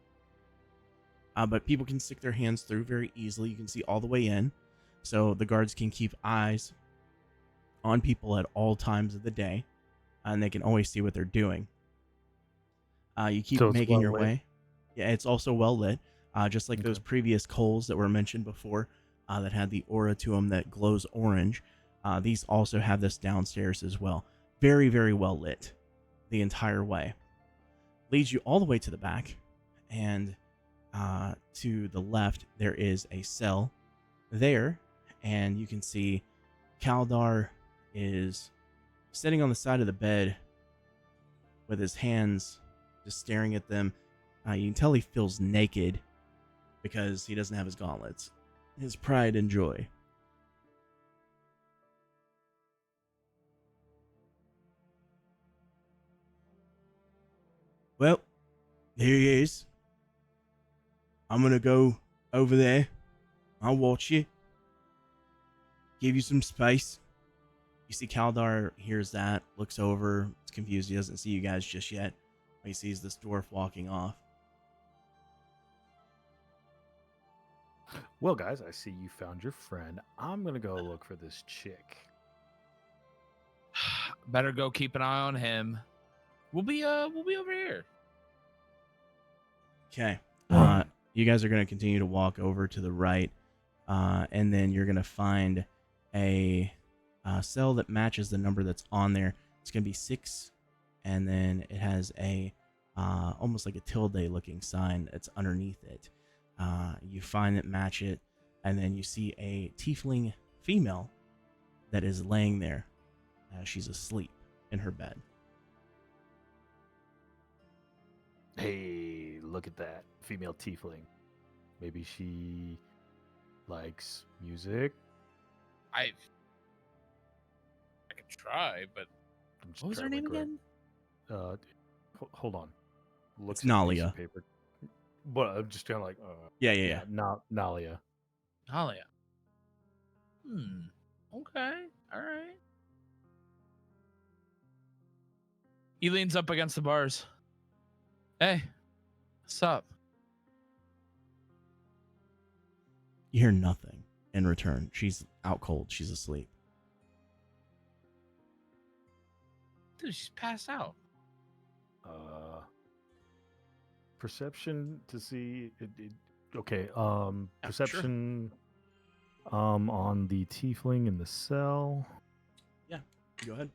But people can stick their hands through very easily. You can see all the way in. So the guards can keep eyes on people at all times of the day. And they can always see what they're doing. You keep So it's making your well lit? way. Yeah, it's also well lit. Just like those Okay. previous coals that were mentioned before that had the aura to them that glows orange. These also have this downstairs as well. Very, very well lit the entire way. Leads you all the way to the back. And to the left, there is a cell there. And you can see Kaldar is sitting on the side of the bed with his hands just staring at them. You can tell he feels naked because he doesn't have his gauntlets. His pride and joy. Well, here he is. I'm gonna go over there. I'll watch you. Give you some space. You see Kaldar hears that, looks over, is confused. He doesn't see you guys just yet. He sees this dwarf walking off. Well, guys, I see you found your friend. I'm gonna go look for this chick. Better go keep an eye on him. We'll be over here. Okay. Right. You guys are going to continue to walk over to the right, and then you're going to find a cell that matches the number that's on there. It's going to be 6, and then it has a almost like a tilde looking sign that's underneath it. You find it, match it, and then you see a tiefling female that is laying there. She's asleep in her bed. Hey, look at that female tiefling. Maybe she likes music. I can try, but I'm just what was her trying to name grab- again? Hold on. Looks It's at a piece of Nalia. paper. But I'm just kind of like, Yeah. Nalia. Talia. Okay. All right. He leans up against the bars. Hey, what's up? You hear nothing in return. She's out cold. She's asleep. Dude, she's passed out. Perception to see it. Okay. sure. Perception. On the tiefling in the cell. Go ahead.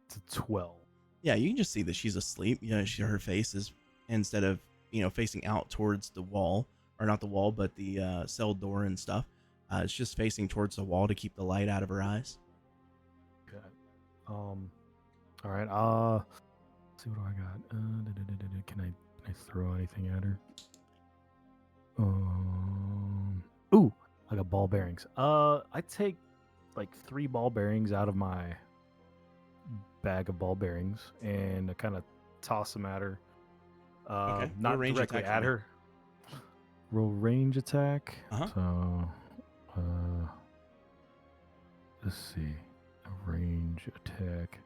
It's a 12. Yeah, you can just see that she's asleep. Her face is, instead of facing out towards the wall, or not the wall, but the cell door and stuff. It's just facing towards the wall to keep the light out of her eyes. Okay. All right. Let's see what do I got. Can I throw anything at her? Ooh, I got ball bearings. I take like 3 ball bearings out of my bag of ball bearings and I kind of toss them at her. Okay, Not roll range directly attack at for me. her. Roll range attack. Uh-huh. So, let's see. A range attack.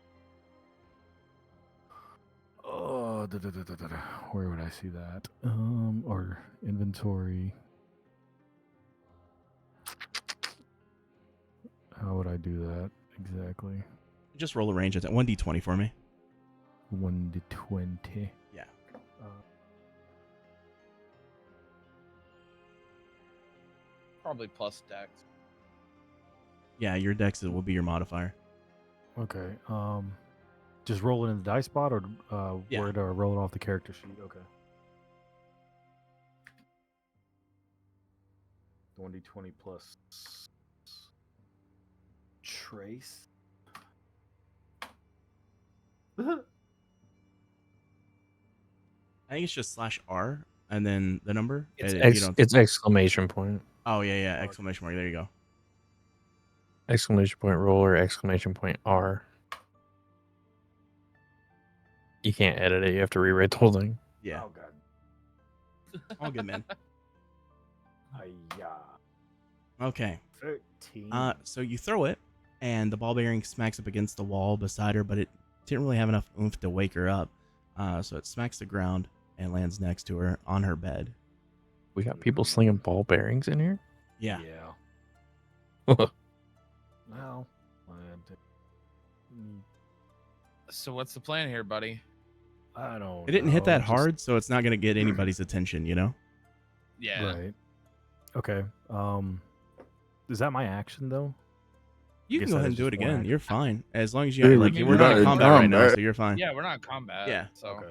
Oh, where would I see that? Or inventory. How would I do that exactly? Just roll a range attack. 1d20 for me. 1 to 20. Yeah. Probably plus dex. Yeah, your dex will be your modifier. Okay. Just roll it in the dice spot, or Yeah. where do I roll it off the character sheet? Okay. 1d20 plus trace. I think it's just /R and then the number. It's, You don't- it's exclamation point. Oh, yeah. Exclamation mark. There you go. Exclamation point roll or exclamation point R. You can't edit it. You have to rewrite the whole thing. Yeah. Oh god. All good, man. Hiya. Okay. 13. So you throw it, and the ball bearing smacks up against the wall beside her, but it didn't really have enough oomph to wake her up. So it smacks the ground and lands next to her on her bed. We got people slinging ball bearings in here. Yeah. Well, So what's the plan here, buddy? I don't. It didn't hit that know, hard, so it's not going to get anybody's attention, Yeah. Right. Okay. Is that my action though? You can Guess go that ahead is and do it just one again. action. You're fine. As long as Yeah, you we're we're not in in combat right now, combat. so you're fine. Yeah, we're not in combat. Yeah. So Okay.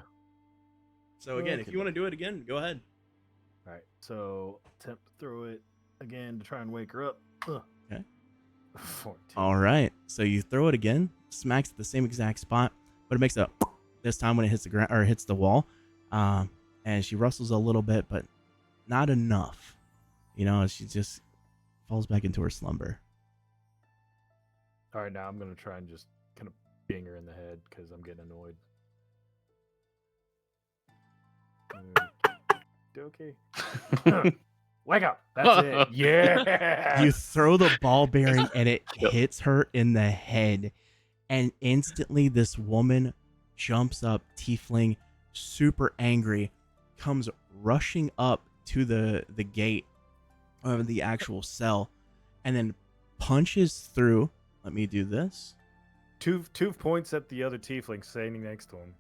So again, if Okay. you want to do it again, go ahead. All right. So attempt to throw it again to try and wake her up. Ugh. Okay. 14. All right. So you throw it again, smacks at the same exact spot, but it makes a this time when it hits the ground or hits the wall. And she rustles a little bit, but not enough. She just falls back into her slumber. All right. Now I'm gonna try and just kind of bang her in the head because I'm getting annoyed. Okay. Wake up. That's it. Yeah. You throw the ball bearing and it hits her in the head. And instantly this woman jumps up, tiefling, super angry, comes rushing up to the gate of the actual cell, and then punches through. Let me do this. Toof points at the other tiefling standing next to him.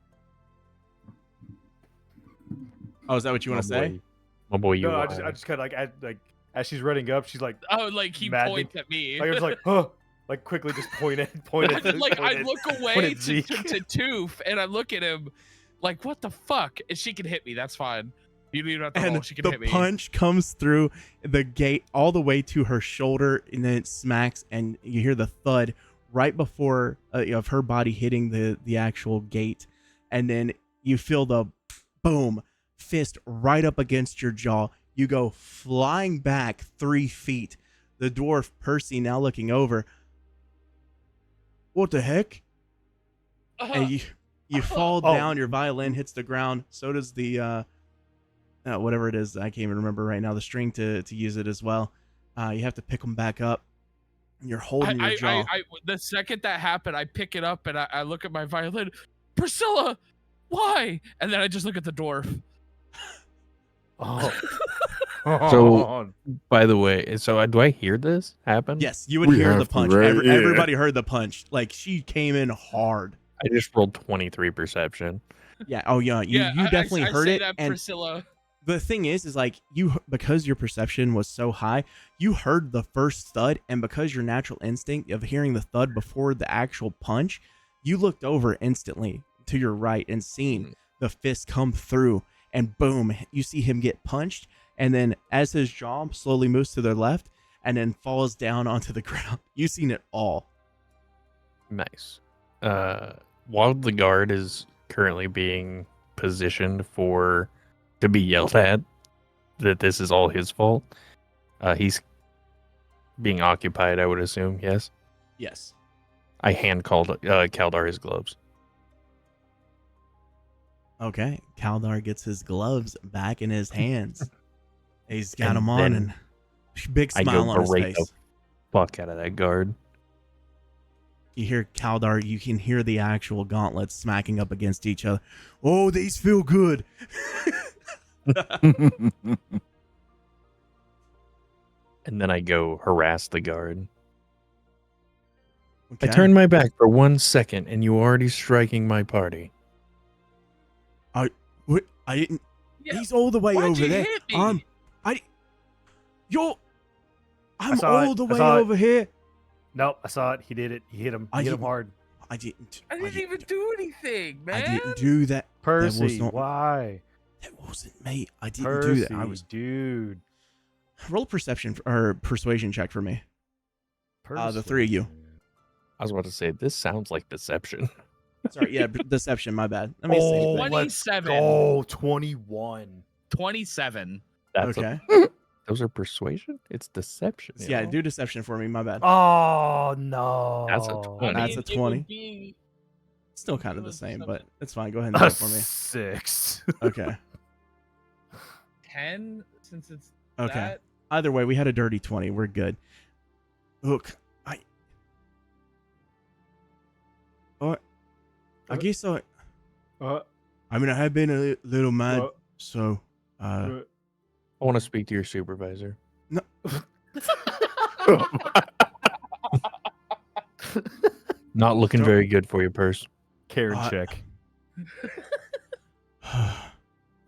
Oh, is that what you want to say? My boy, you No, I lied. just kind of like as she's running up, she's like, oh, like he Mad points at me. I was like, huh, like quickly just point at like I look away point at to Zeke. Toof, and I look at him Like, what the fuck? And she can hit me. That's fine. You don't even have to roll. And She can the hit me. punch comes through the gate all the way to her shoulder, and then it smacks, and you hear the thud right before of her body hitting the actual gate, and then you feel the boom fist right up against your jaw. You go flying back 3 feet. The dwarf Percy now looking over. What the heck? And you fall down. Your violin hits the ground. So does the whatever it is. I can't even remember right now. The string to use it as well. You have to pick them back up. You're holding your jaw. The second that happened, I pick it up and I look at my violin. Priscilla, why? And then I just look at the dwarf. Oh. So, by the way, so do I hear this happen? Yes, you would We hear the have to, punch. right? Yeah. Everybody heard the punch. Like, she came in hard. I just rolled 23 perception. Yeah. Oh yeah. You definitely heard say it. That, And Priscilla. the thing is like because your perception was so high, you heard the first thud, and because your natural instinct of hearing the thud before the actual punch, you looked over instantly to your right and seen the fist come through, and boom, you see him get punched, and then as his jaw slowly moves to the left and then falls down onto the ground. You've seen it all. Nice. While the guard is currently being positioned to be yelled at that this is all his fault, he's being occupied, I would assume. Yes. Yes. I hand called Kaldar his gloves. Okay. Kaldar gets his gloves back in his hands. He's got And them on, then and big I smile go on his berate the face. fuck out of that guard. You hear Kaldar, you can hear the actual gauntlets smacking up against each other. Oh, these feel good. And then I go harass the guard. Okay. I turned my back for 1 second, and you already striking my party. What? I didn't. Yeah, He's all the way why'd over you there. hit me? I'm saw it. all the I way saw it. over here. Nope, I saw it. He did it. He hit him. I He hit him didn't- hard. I didn't. I didn't even do anything, man. I didn't do that. Percy, not- why? That wasn't me. I didn't Percy, do that. I was. dude. Roll a perception or persuasion check for me. The three of you. I was about to say, this sounds like deception. Sorry, yeah, deception. My bad. Let me see. Oh, that. 27. Oh, 21. 27. That's Okay. Those are persuasion? It's deception. you Yeah, know? do deception for me. My bad. Oh, no. That's a 20. That's a It would 20. be- Still kind of it the was same, deception. but it's fine. Go ahead and do A it for me. 6. Okay. 10 since it's Okay. that. Either way, we had a dirty 20. We're good. Look, I guess I mean, I have been a little mad, so I want to speak to your supervisor. Not looking Don't- very good for you, Purse. Karen Uh, check.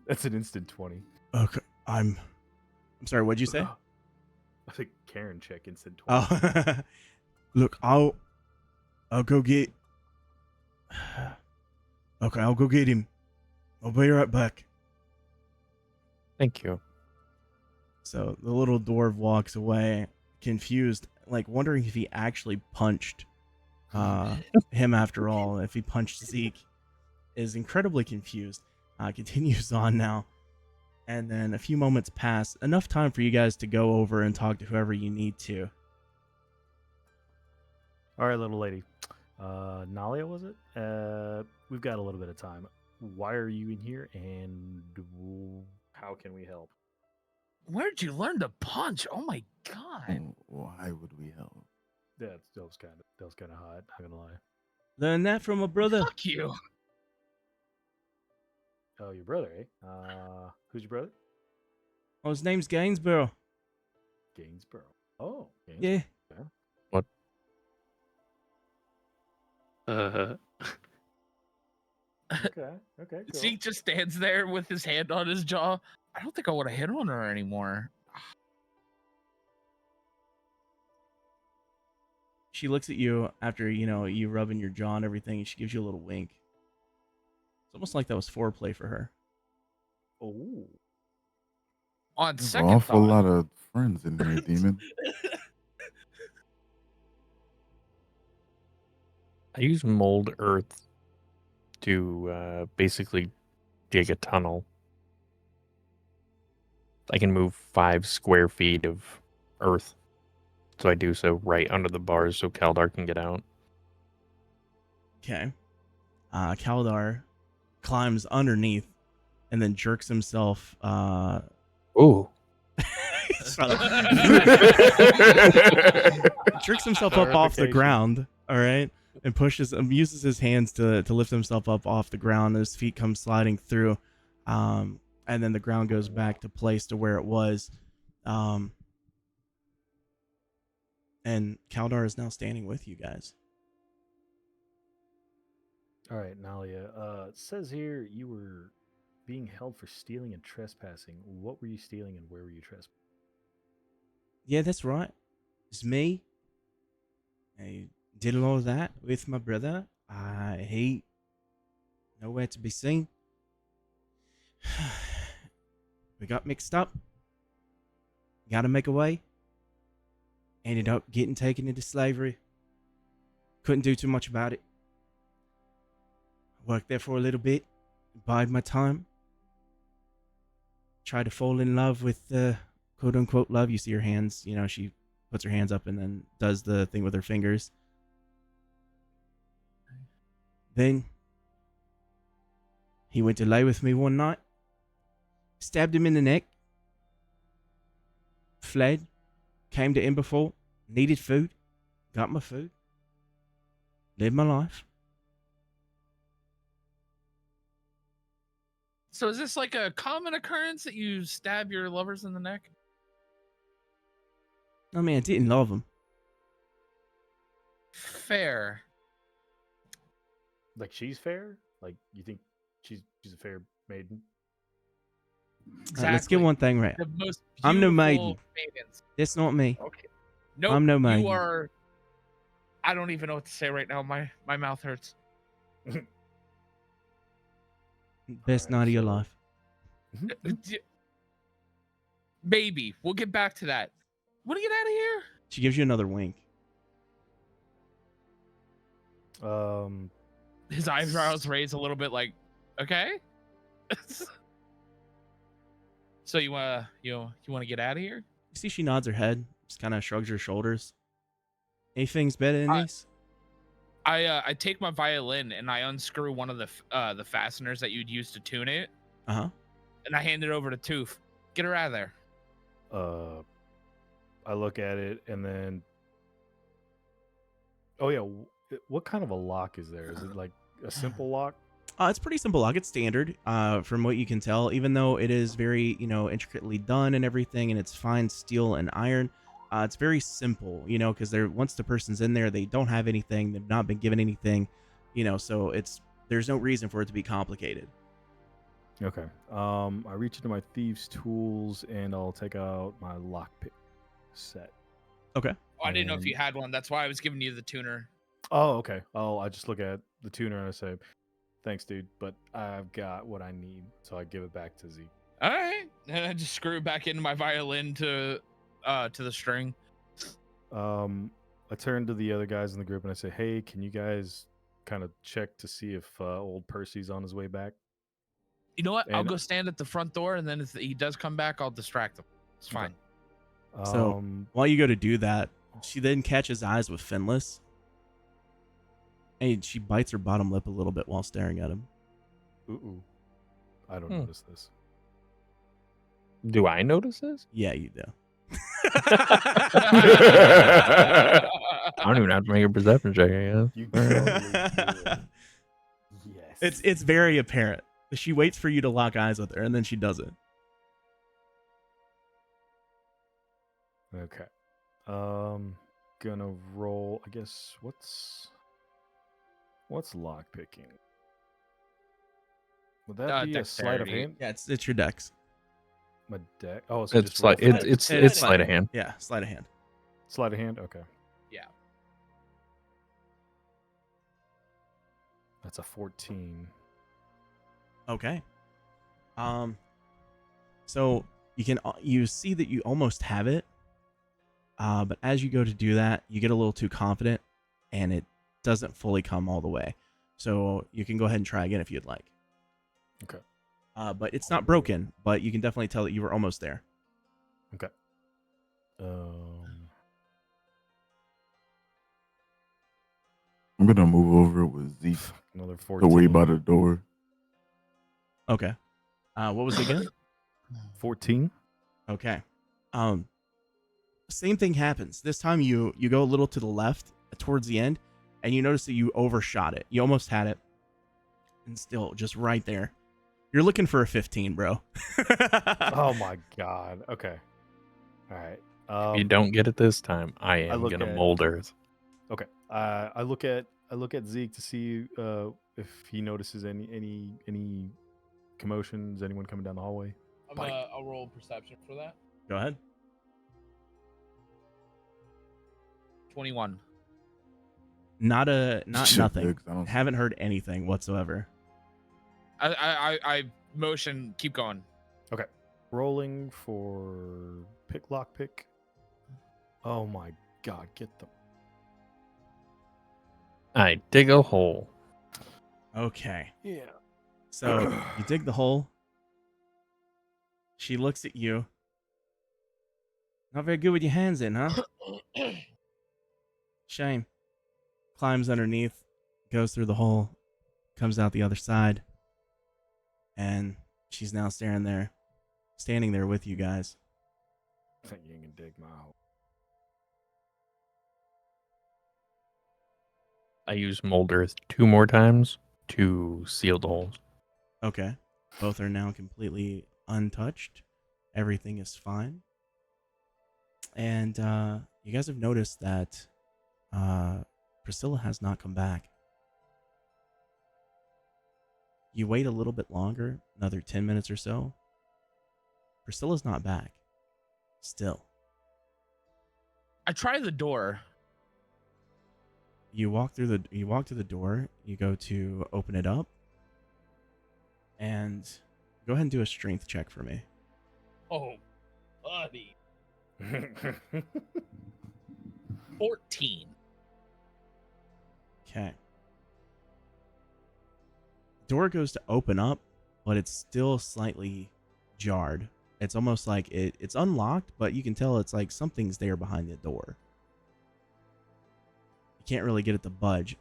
That's an instant 20. okay. I'm sorry. What'd you say? I think Karen check instant 20. Oh, look, I'll go get. Okay, I'll go get him. I'll be right back. Thank you. So the little dwarf walks away, confused, like wondering if he actually punched him after all. If he punched Zeke, is incredibly confused. Continues on now, and then a few moments pass. Enough time for you guys to go over and talk to whoever you need to. All right, little lady. Nalia, was it? We've got a little bit of time. Why are you in here, and how can we help? Where'd you learn to punch? Oh my god. Why would we help? That was kind of hot. Not gonna lie. Learn that from a brother. Fuck you. Oh, your brother, eh? Who's your brother? Oh, his name's Gainsborough. Gainsborough. Oh, Yeah. Okay. Okay. Cool. Zeke just stands there with his hand on his jaw. I don't think I want to hit on her anymore. She looks at you after, you rubbing your jaw and everything, and she gives you a little wink. almost like that was foreplay for her. Oh. On There's an second awful thought, lot of friends in here, demon. I use mold earth to basically dig a tunnel. I can move 5 square feet of earth. So I do so right under the bars so Kaldar can get out. Okay. Kaldar climbs underneath and then jerks himself. Ooh. Shut up. Jerks himself up off the Clarification. ground. All right. And uses his hands to lift himself up off the ground. His feet come sliding through. And then the ground goes back to place to where it was. And Kaldar is now standing with you guys. All right, Nalia. It says here you were being held for stealing and trespassing. What were you stealing and where were you trespassing? Yeah, that's right. It's me. I did a lot of that with my brother. He nowhere to be seen. We got mixed up. Got to make a way. Ended up getting taken into slavery. Couldn't do too much about it. Worked there for a little bit. Bided my time. Tried to fall in love with quote unquote love. You see her hands, she puts her hands up and then does the thing with her fingers. Then he went to lay with me one night. Stabbed him in the neck. Fled. Came to Emberfall. Needed food. Got my food. Lived my life. so is this like a common occurrence that you stab your lovers in the neck? I mean, I didn't love him. Fair. Like she's fair? Like you think she's a fair maiden? Let's get one thing right. The most I'm no beautiful maiden. maidens. That's not me. Okay. Nope. I'm no maiden. You are. I don't even know what to say right now. My mouth hurts. Best Alright, night of your so- life. Maybe we'll get back to that. Want to get out of here? She gives you another wink. His eyebrows raise a little bit, like, okay. So you wanna get out of here? You see she nods her head, just kind of shrugs her shoulders. Anything's better than this? I take my violin and I unscrew one of the fasteners that you'd use to tune it, Uh-huh. and I hand it over to Toof. Get her out of there. I look at it and then. Oh yeah, what kind of a lock is there? Is it like a simple lock? It's pretty simple lock. It's standard, from what you can tell, even though it is very, intricately done and everything, and it's fine steel and iron. It's very simple, because once the person's in there, they don't have anything. They've not been given anything, so there's no reason for it to be complicated. Okay. I reach into my thieves' tools and I'll take out my lockpick set. Okay. Oh, I didn't know if And- you had one. That's why I was giving you the tuner. Oh, okay. I just look at the tuner and I say, "Thanks, dude, but I've got what I need." So I give it back to Zeke. All right, and I just screw it back into my violin to the string. I turn to the other guys in the group and I say, "Hey, can you guys kind of check to see if old Percy's on his way back?" You know what? I'll And- go stand at the front door, and then if he does come back, I'll distract him. It's fine. So- While you go to do that, she then catches eyes with Finless. And she bites her bottom lip a little bit while staring at him. Ooh. I don't Hmm. notice this. Do I notice this? Yeah, you do. I don't even have to make a perception check, I guess. You Alright. totally do. Yes. It's very apparent. She waits for you to lock eyes with her, and then she does it. Okay. Gonna roll. I guess what's lock picking? Would that be a sleight of dexterity. hand? Yeah, it's your dex. My deck. Oh, so It's just roll like for that? it's sleight of hand. Yeah, sleight of hand. Sleight of hand. Okay. Yeah. That's a 14. Okay. So you see that you almost have it, but as you go to do that, you get a little too confident, and it doesn't fully come all the way. So you can go ahead and try again if you'd like. Okay. But it's not broken, but you can definitely tell that you were almost there. Okay. I'm gonna move over with Zeke Another to 14. wait by the door. Okay. What was it again? 14. Okay. Same thing happens. This time you go a little to the left towards the end, and you notice that you overshot it. You almost had it, and still just right there. You're looking for a 15, bro. Oh my god. Okay. All right. If you don't get it this time, I am look gonna at- mold Earth. Okay. I look at Zeke to see if he notices any commotions, anyone coming down the hallway. I'll roll perception for that. Go ahead. 21. Not Shit, nothing. Diggs, I don't- Haven't heard anything whatsoever. I motion. Keep going. Rolling for lockpick. Oh my god, get the I dig a hole. Okay. yeah. So you dig the hole. She looks at you. Not very good with your hands in, huh? Shame. Climbs underneath, goes through the hole, comes out the other side, and she's now standing there with you guys. I think you can dig my hole. I use mold Earth 2 more times to seal the holes. Okay. Both are now completely untouched. Everything is fine. And you guys have noticed that Priscilla has not come back. You wait a little bit longer, another 10 minutes or so. Priscilla's not back. Still. I try the door. You walk to the door, you go to open it up, and go ahead and do a strength check for me. Oh, buddy. 14. Okay. Door goes to open up, but it's still slightly jarred. It's almost like it's unlocked, but you can tell it's like something's there behind the door. You can't really get it to budge.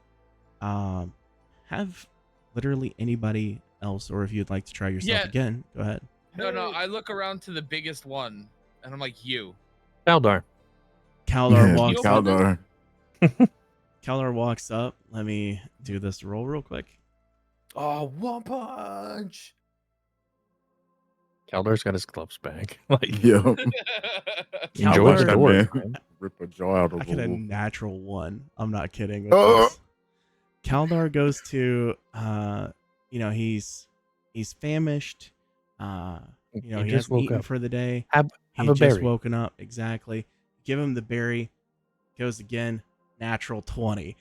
Have literally anybody else, or if you'd like to try yourself Yeah. again, go ahead. No, I look around to the biggest one, and I'm like, you. Eldor. Kaldar Yeah, walks open up. Kaldar. Kaldar walks up. Let me do this roll real quick. Oh, one punch. Eldor's got his gloves back. Like, Yeah. enjoy the Kaldar- door. Man. man. Rip a jaw out of I a get a wolf. natural 1. I'm not kidding with Oh. this. Kaldar goes to he's famished. He He hasn't just woke eaten up. for the day. Have He a just berry. woken up. Exactly. Give him the berry. Goes again. Natural 20.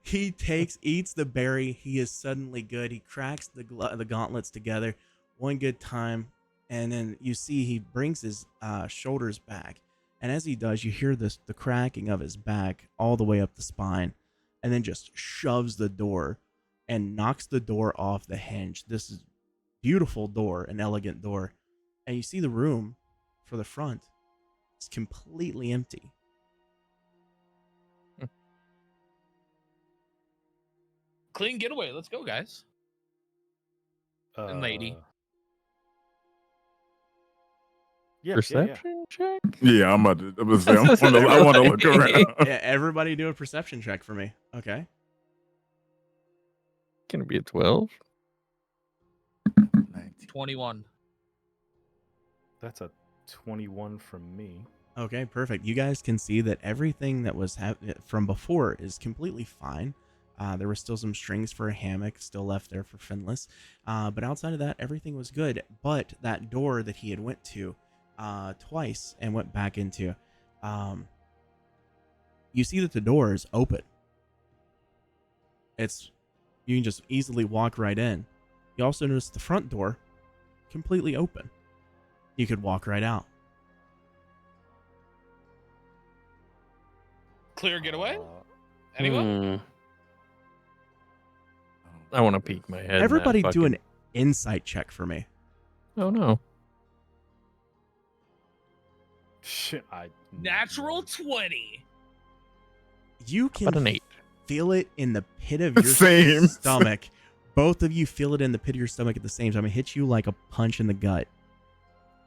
He eats the berry. He is suddenly good. He cracks the gauntlets together. One good time. And then you see he brings his shoulders back. And as he does, you hear the cracking of his back all the way up the spine. And then just shoves the door and knocks the door off the hinge. This is beautiful door, an elegant door. And you see the room for the front. It's completely empty. Clean getaway. Let's go, guys. And lady. Yeah, Perception check? Yeah, I'm about to say, I want to look around. Yeah, everybody do a perception check for me. Okay. Can it be a 12? 21. That's a 21 from me. Okay, perfect. You guys can see that everything that was from before is completely fine. There were still some strings for a hammock still left there for Finless. But outside of that, everything was good. But that door that he had went to twice and went back into, you see that the door is open. You can just easily walk right in. You also notice the front door completely open. You could walk right out. Clear getaway? Uh, Anyone? I want to peek my head. in that Everybody do fucking- an insight check for me. Oh no. Shit, Natural 20. You About an can 8. feel it in the pit of your Same. stomach. Both of you feel it in the pit of your stomach at the same time. It hits you like a punch in the gut.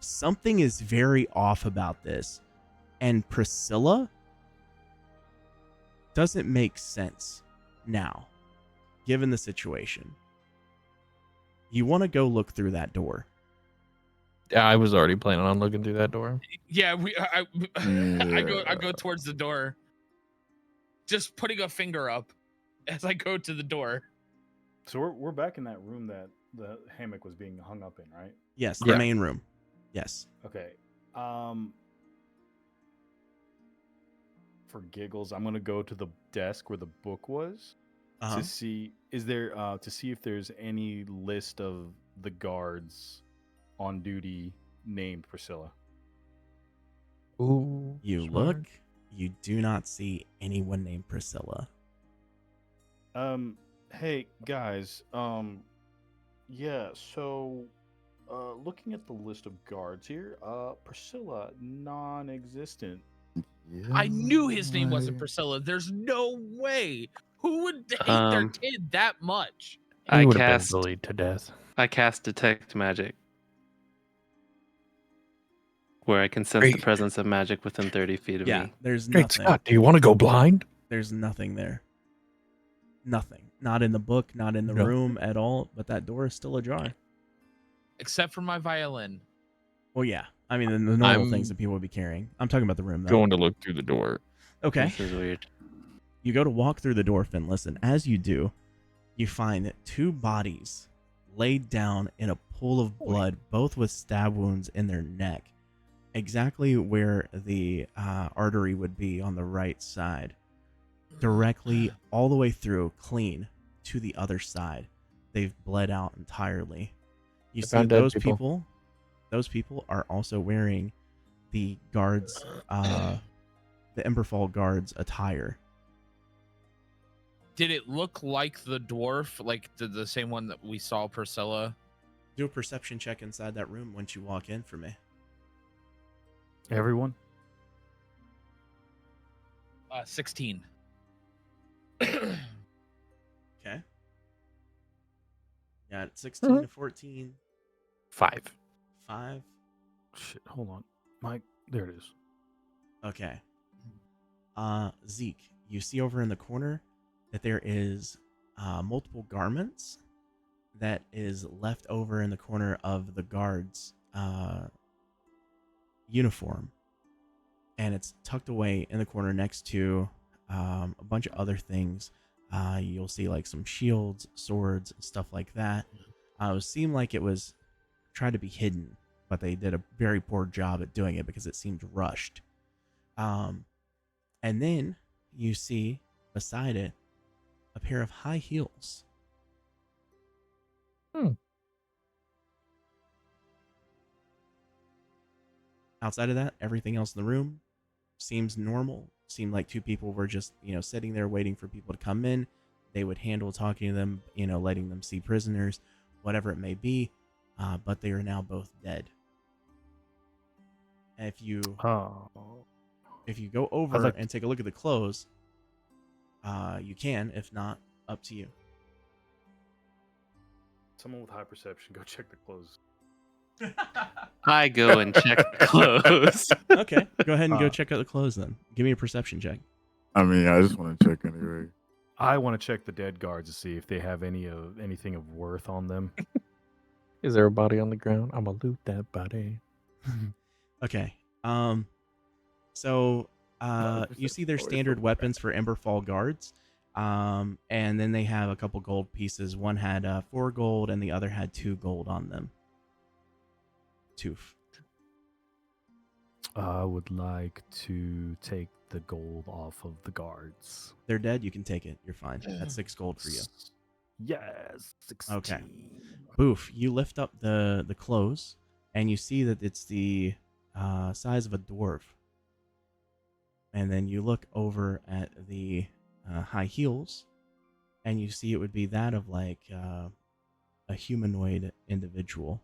Something is very off about this. And Priscilla doesn't make sense now, given the situation. You want to go look through that door. Yeah, I was already planning on looking through that door. Yeah, I go Yeah. towards the door. Just putting a finger up as I go to the door. So we're back in that room that the hammock was being hung up in, right? Yes, the Yeah. main room. Yes. Okay. For giggles, I'm gonna go to the desk where the book was Uh-huh. to see to see if there's any list of the guards on duty named Priscilla. Ooh. You smart. look, you do not see anyone named Priscilla. Hey guys, yeah, so looking at the list of guards here, Priscilla non-existent. Yeah, I knew his name wasn't right. Priscilla. There's no way. Who would hate their kid that much? He I would have been cast bullied to death. detect magic, where I can sense the Great. presence of magic within 30 feet of Yeah, me. there's Great nothing. Scott, do you want to go blind? There's nothing there. Nothing. Not in the book, not in the No. room at all, but that door is still ajar. Except for my violin. Well, yeah. I mean, the normal I'm things that people would be carrying. I'm talking about the room, though. Going to look through the door. Okay. This is weird. You go to walk through the door, Finless, and as you do, you find 2 bodies laid down in a pool of blood, both with stab wounds in their neck, exactly where the artery would be on the right side, directly all the way through, clean to the other side. They've bled out entirely. You I see found dead those people. people. Those people are also wearing the guards, the Emberfall guards attire. Did it look like the dwarf, like the same one that we saw Priscilla? Do a perception check inside that room once you walk in for me. Everyone? 16. Okay. Got 16 to 14, 5. 5. Shit, hold on. Mike, there it is. Okay. Zeke, you see over in the corner that there is multiple garments that is left over in the corner of the guard's uniform. And it's tucked away in the corner next to a bunch of other things. You'll see like some shields, swords, stuff like that. It seemed like it was tried to be hidden, but they did a very poor job at doing it because it seemed rushed. And then you see beside it a pair of high heels. Outside of that, everything else in the room seems normal. Seemed like 2 people were just, sitting there waiting for people to come in. They would handle talking to them, letting them see prisoners, whatever it may be. But they are now both dead. And if you go over and take a look at the clothes, you can. If not, up to you. Someone with high perception, go check the clothes. I go and check the clothes. Okay, go ahead and go check out the clothes then. Give me a perception check. I mean, I just want to check anyway. I want to check the dead guards to see if they have anything of worth on them. Is there a body on the ground? I'm gonna loot that body. Okay. So you see their standard weapons for Emberfall guards. And then they have a couple gold pieces. One had 4 gold and the other had 2 gold on them. 2. I would like to take the gold off of the guards. They're dead. You can take it. You're fine. That's 6 gold for you. Yes, 16. Boof, you lift up the clothes, and you see that it's the size of a dwarf. And then you look over at the high heels, and you see it would be that of like a humanoid individual,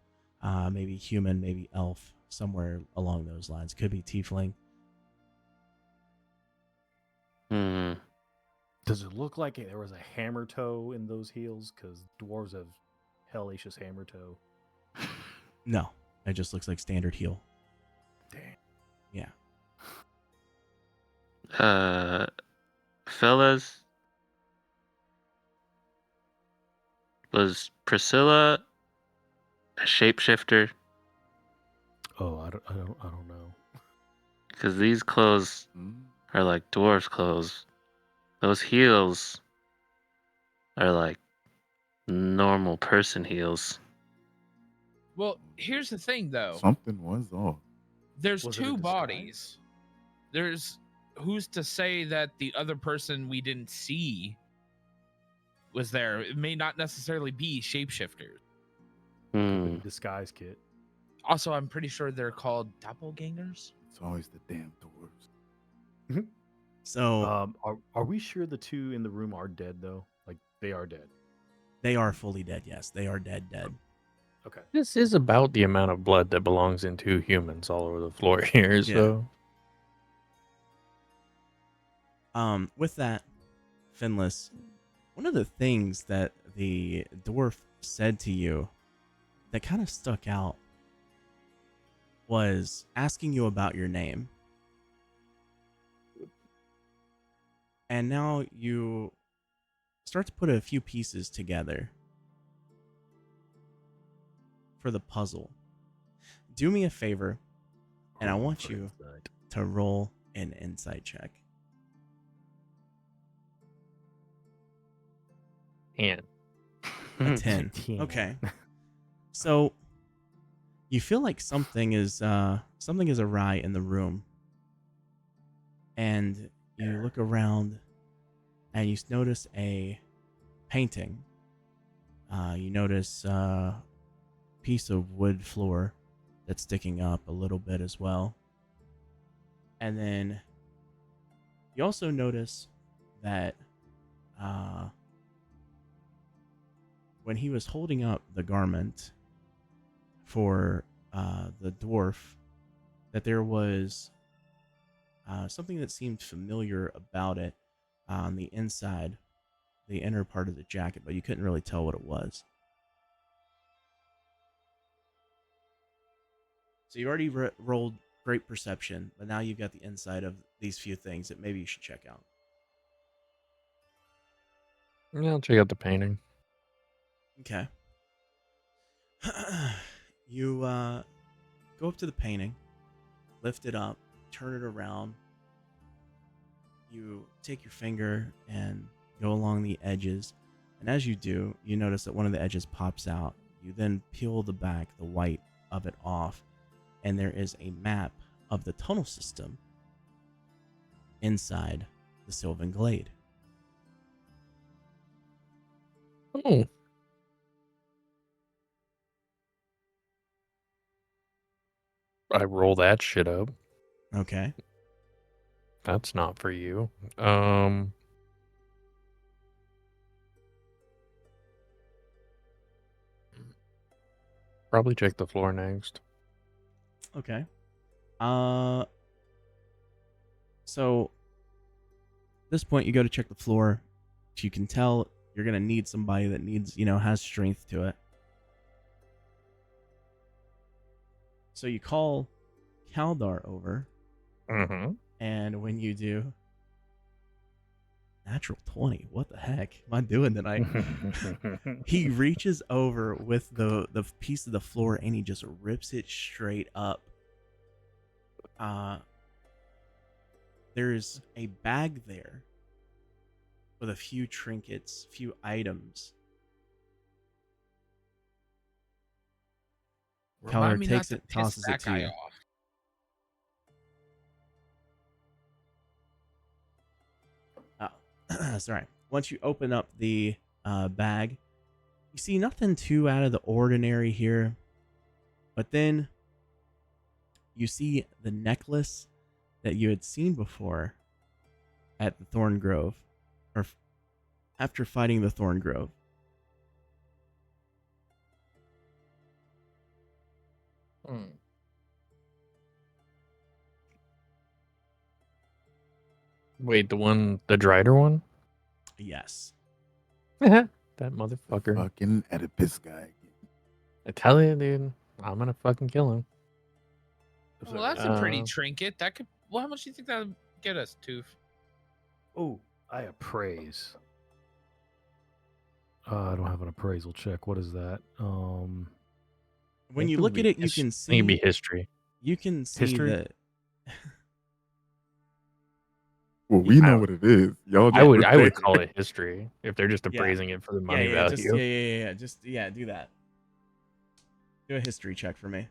maybe human, maybe elf, somewhere along those lines. Could be tiefling. Hmm. Does it look like there was a hammer toe in those heels? Because dwarves have hellacious hammer toe. No, it just looks like standard heel. Damn. Yeah. Fellas, was Priscilla a shapeshifter? Oh, I don't know. Because these clothes Mm. are like dwarves' clothes. Those heels are like normal person heels. Well, here's the thing, though. Something was off. There's Was it a two disguise? bodies. There's who's to say that the other person we didn't see was there? It may not necessarily be shapeshifters. Could have Hmm. been a disguise kit. Also, I'm pretty sure they're called doppelgangers. It's always the damn dwarves. So Are we sure the two in the room are dead though? Like they are dead. they are fully dead. Yes, they are dead. Okay. This is about the amount of blood that belongs in 2 humans all over the floor here, so. With that, Finless, one of the things that the dwarf said to you that kind of stuck out was asking you about your name. And now you start to put a few pieces together for the puzzle. Do me a favor, and I want For you insight. to roll an insight check. And A 10. 10. Okay. So you feel like something is awry in the room. And you look around and you notice a painting. You notice a piece of wood floor that's sticking up a little bit as well. And then you also notice that when he was holding up the garment for the dwarf, that there was something that seemed familiar about it on the inside, the inner part of the jacket, but you couldn't really tell what it was. So you already rolled great perception, but now you've got the inside of these few things that maybe you should check out. yeah, I'll check out the painting. Okay. You go up to the painting, lift it up, turn it around. You take your finger and go along the edges. And as you do, you notice that one of the edges pops out. You then peel the back, the white of it off, and there is a map of the tunnel system inside the Sylvan Glade. Oh. I roll that shit up. Okay. That's not for you. Probably check the floor next. Okay. So at this point, you go to check the floor. You can tell you're gonna need somebody that needs, has strength to it. So you call Kaldar over, Mm-hmm. and when you do, natural 20. What the heck am I doing tonight? He reaches over with the piece of the floor and he just rips it straight up. There's a bag there with a few trinkets, few items. Remind me takes not it, to piss tosses it that to guy you. off. Sorry. Once you open up the bag, You see nothing too out of the ordinary here, but then you see the necklace that you had seen before at the Thorn Grove, or after fighting the Thorn Grove. Wait, the Drider one? Yes. That motherfucker. Fucking Oedipus guy. I tell you, dude, I'm gonna fucking kill him. Well, that's a pretty Uh, trinket. That could. Well, how much do you think that would get us, Tooth? Oh, I appraise. I don't have an appraisal check. What is that? When It you could look be at it, you it's- can I think it'd be see history. History? that. Well, we I know would- what it is. Y'all just I would prepare. call it history if they're just Yeah. appraising it for the Yeah, money yeah, value. just do that. Do a history check for me.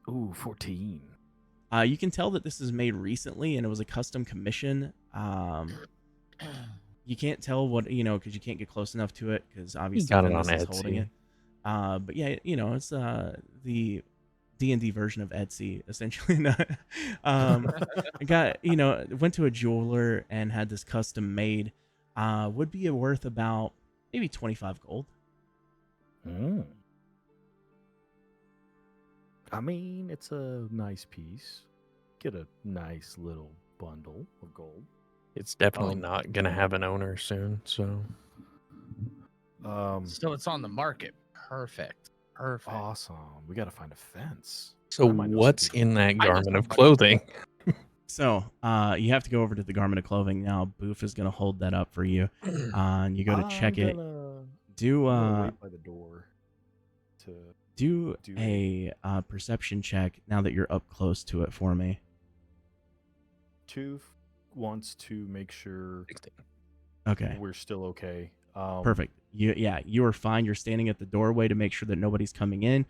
Ooh, 14. You can tell that this is made recently and it was a custom commission. You can't tell what, because you can't get close enough to it because obviously got it on Finless is holding Etsy. it. But yeah, it's the D&D version of Etsy, essentially. No. I got, went to a jeweler and had this custom made. Would be worth about maybe 25 gold. I mean, it's a nice piece. Get a nice little bundle of gold. It's definitely Um, not gonna have an owner soon. So So it's on the market. Perfect. Perfect. awesome. We got to find a fence. So I might know some what's people. in that I know garment of somebody. clothing? So, you have to go over to the garment of clothing now. Boof is gonna hold that up for you, and you go to check it. Do I'm gonna wait by the door to do do a perception check now that you're up close to it for me. Tooth wants to make sure 16. Okay, we're still okay. perfect. You are fine. You're standing at the doorway to make sure that nobody's coming in,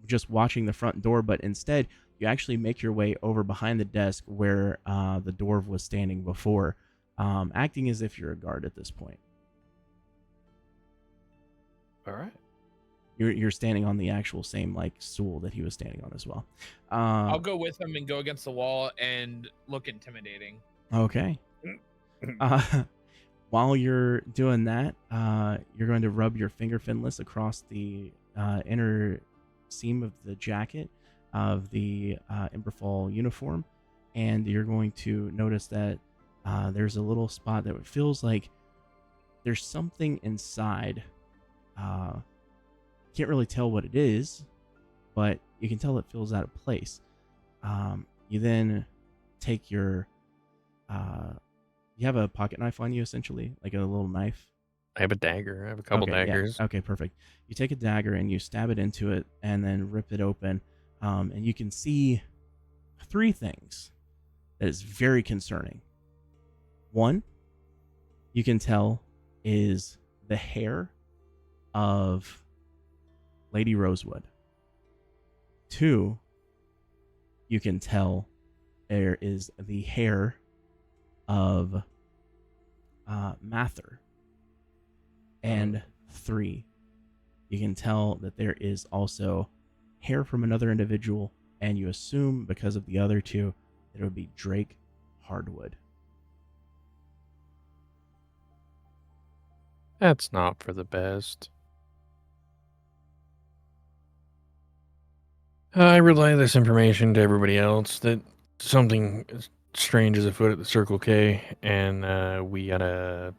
just watching the front door. But instead, you actually make your way over behind the desk where the dwarf was standing before, acting as if you're a guard at this point. All right. You're standing on the actual same stool that he was standing on as well. I'll go with him and go against the wall and look intimidating. Okay. While you're doing that, you're going to rub your finger finless across the inner seam of the jacket of the Emberfall uniform, and you're going to notice that there's a little spot that feels like there's something inside. Can't really tell what it is, but you can tell it feels out of place. You then take your you have a pocket knife on you, essentially, like a little knife. I have a dagger. I have a couple Okay, yeah. daggers. Okay, perfect. You take a dagger and you stab it into it and then rip it open. And you can see three things that is very concerning. One, you can tell is the hair of Lady Rosewood. Two, you can tell there is the hair of Mather. And three, you can tell that there is also hair from another individual, and you assume because of the other two that it would be Drake Hardwood. That's not for the best. I relay this information to everybody else that something strange is afoot at the Circle K, and we gotta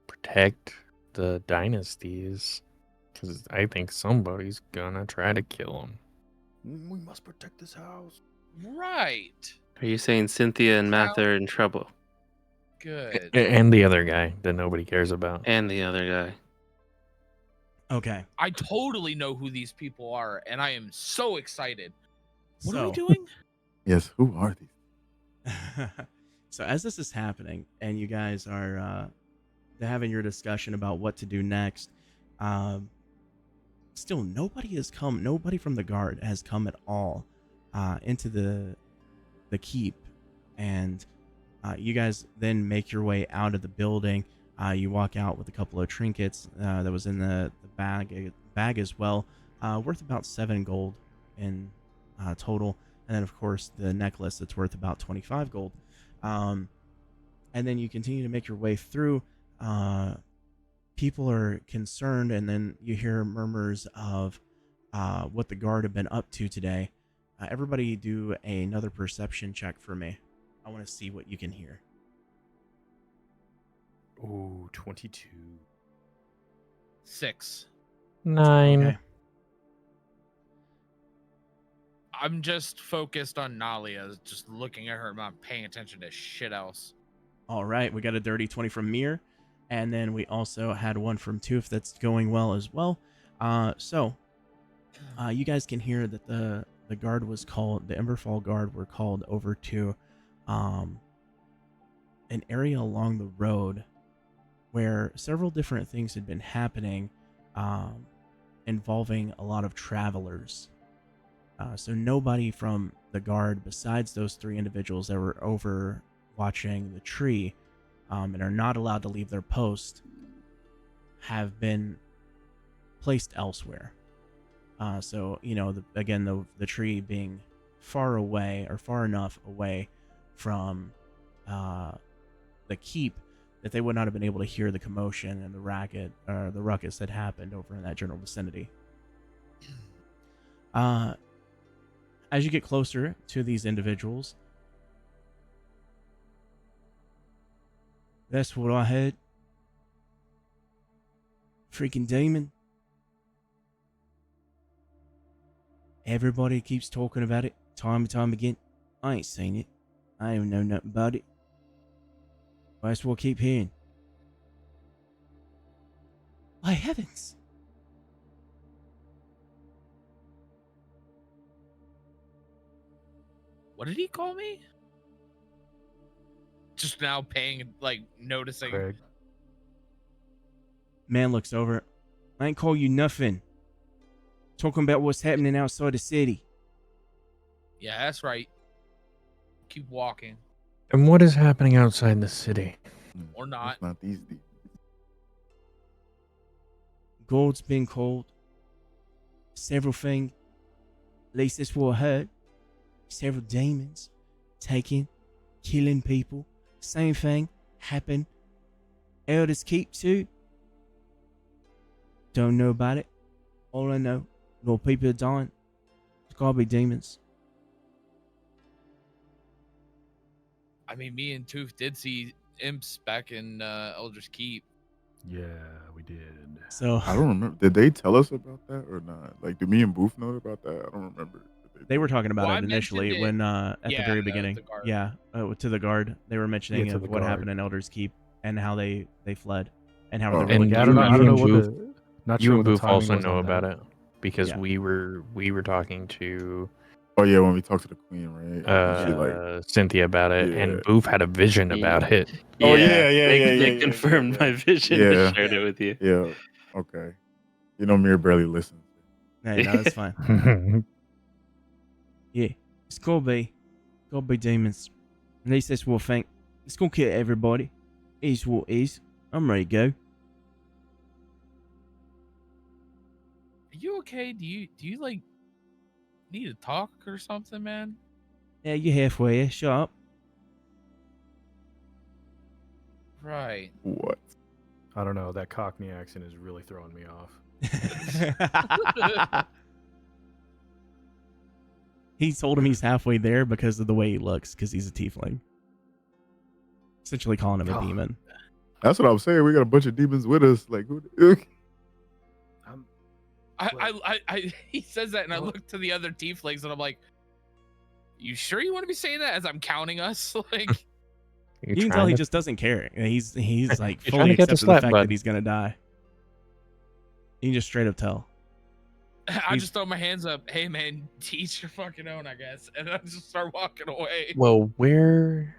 protect the dynasties because I think somebody's gonna try to kill them. We must protect this house. Right. Are you saying Cynthia and Matt are in trouble? Good. And the other guy that nobody cares about. And the other guy. Okay. I totally know who these people are, and I am so excited. What are we So- doing? Yes, who are these? So as this is happening and you guys are having your discussion about what to do next, still nobody from the guard has come at all into the keep, and you guys then make your way out of the building, You walk out with a couple of trinkets that was in the bag as well, worth about 7 gold in total, and then of course the necklace that's worth about 25 gold. And then you continue to make your way through. People are concerned, and then you hear murmurs of what the guard have been up to today. Everybody do another perception check for me. I want to see what you can hear. Ooh, 22. 6. 9. Okay. I'm just focused on Nalia, just looking at her. I'm not paying attention to shit else. All right, we got a dirty 20 from Mir, and then we also had one from Toof that's going well as well. So you guys can hear that the guard was called, the Emberfall guard were called over to an area along the road where several different things had been happening involving a lot of travelers. So nobody from the guard besides those 3 individuals that were over watching the tree and are not allowed to leave their post have been placed elsewhere. So, you know, the tree being far away or far enough away from the keep that they would not have been able to hear the commotion and the racket or the ruckus that happened over in that general vicinity. As you get closer to these individuals, that's what I heard. Freaking demon. Everybody keeps talking about it time and time again. I ain't seen it. I don't know nothing about it. But that's what I keep hearing. My heavens. What did he call me? Just now noticing. Craig. Man looks over. I ain't call you nothing. Talking about what's happening outside the city. Yeah, that's right. Keep walking. And what is happening outside the city? Or not. It's not these deep. Gold's been called. Several things. At least that's what I heard. Several demons. Taking. Killing people. Same thing. Happened. Elders keep too. Don't know about it. All I know. More people are dying. It's gotta be demons. I mean, me and Tooth did see imps back in Eldor's Keep. Yeah, we did. So I don't remember. Did they tell us about that or not? Like, do me and Booth know about that? I don't remember. they were talking about Well, I it initially mentioned when it- at the yeah, very the beginning. guard. Yeah, to the guard. They were mentioning to of the what guard. happened in Elder's Keep and how they fled and how Oh. they were And looking Yeah, I for don't know. them. I don't know and what Booth- the. Not You sure and what the Booth timing also was know on about that. it because Yeah. we were talking to Oh yeah, when we talked to the queen, right? And she like, Cynthia about it, Yeah. and Booth had a vision about it. Oh, yeah, They confirmed yeah. my vision. Yeah. They shared it with you. yeah, okay. You know, Mir barely listens. Hey, no, that's fine. Yeah, it's gotta be demons. At least that's what I think. It's gonna kill everybody. Is what is. I'm ready to go. Are you okay? Do you like need to talk or something, man? Yeah, you're halfway here. Shut up. Right. What? I don't know. That Cockney accent is really throwing me off. He told him he's halfway there because of the way he looks, because he's a tiefling. Essentially calling him a Oh. demon. That's what I'm saying. We got a bunch of demons with us. Like, who? He says that, and I Well- look to the other tieflings, and I'm like, "You sure you want to be saying that?" As I'm counting us, like, You can tell he just doesn't care. He's like You're trying fully to get the accepted the slap, fact bud. that he's gonna die. You can just straight up tell. I He's- just throw my hands up. Hey, man, teach your fucking own, I guess, and I just start walking away. Well, where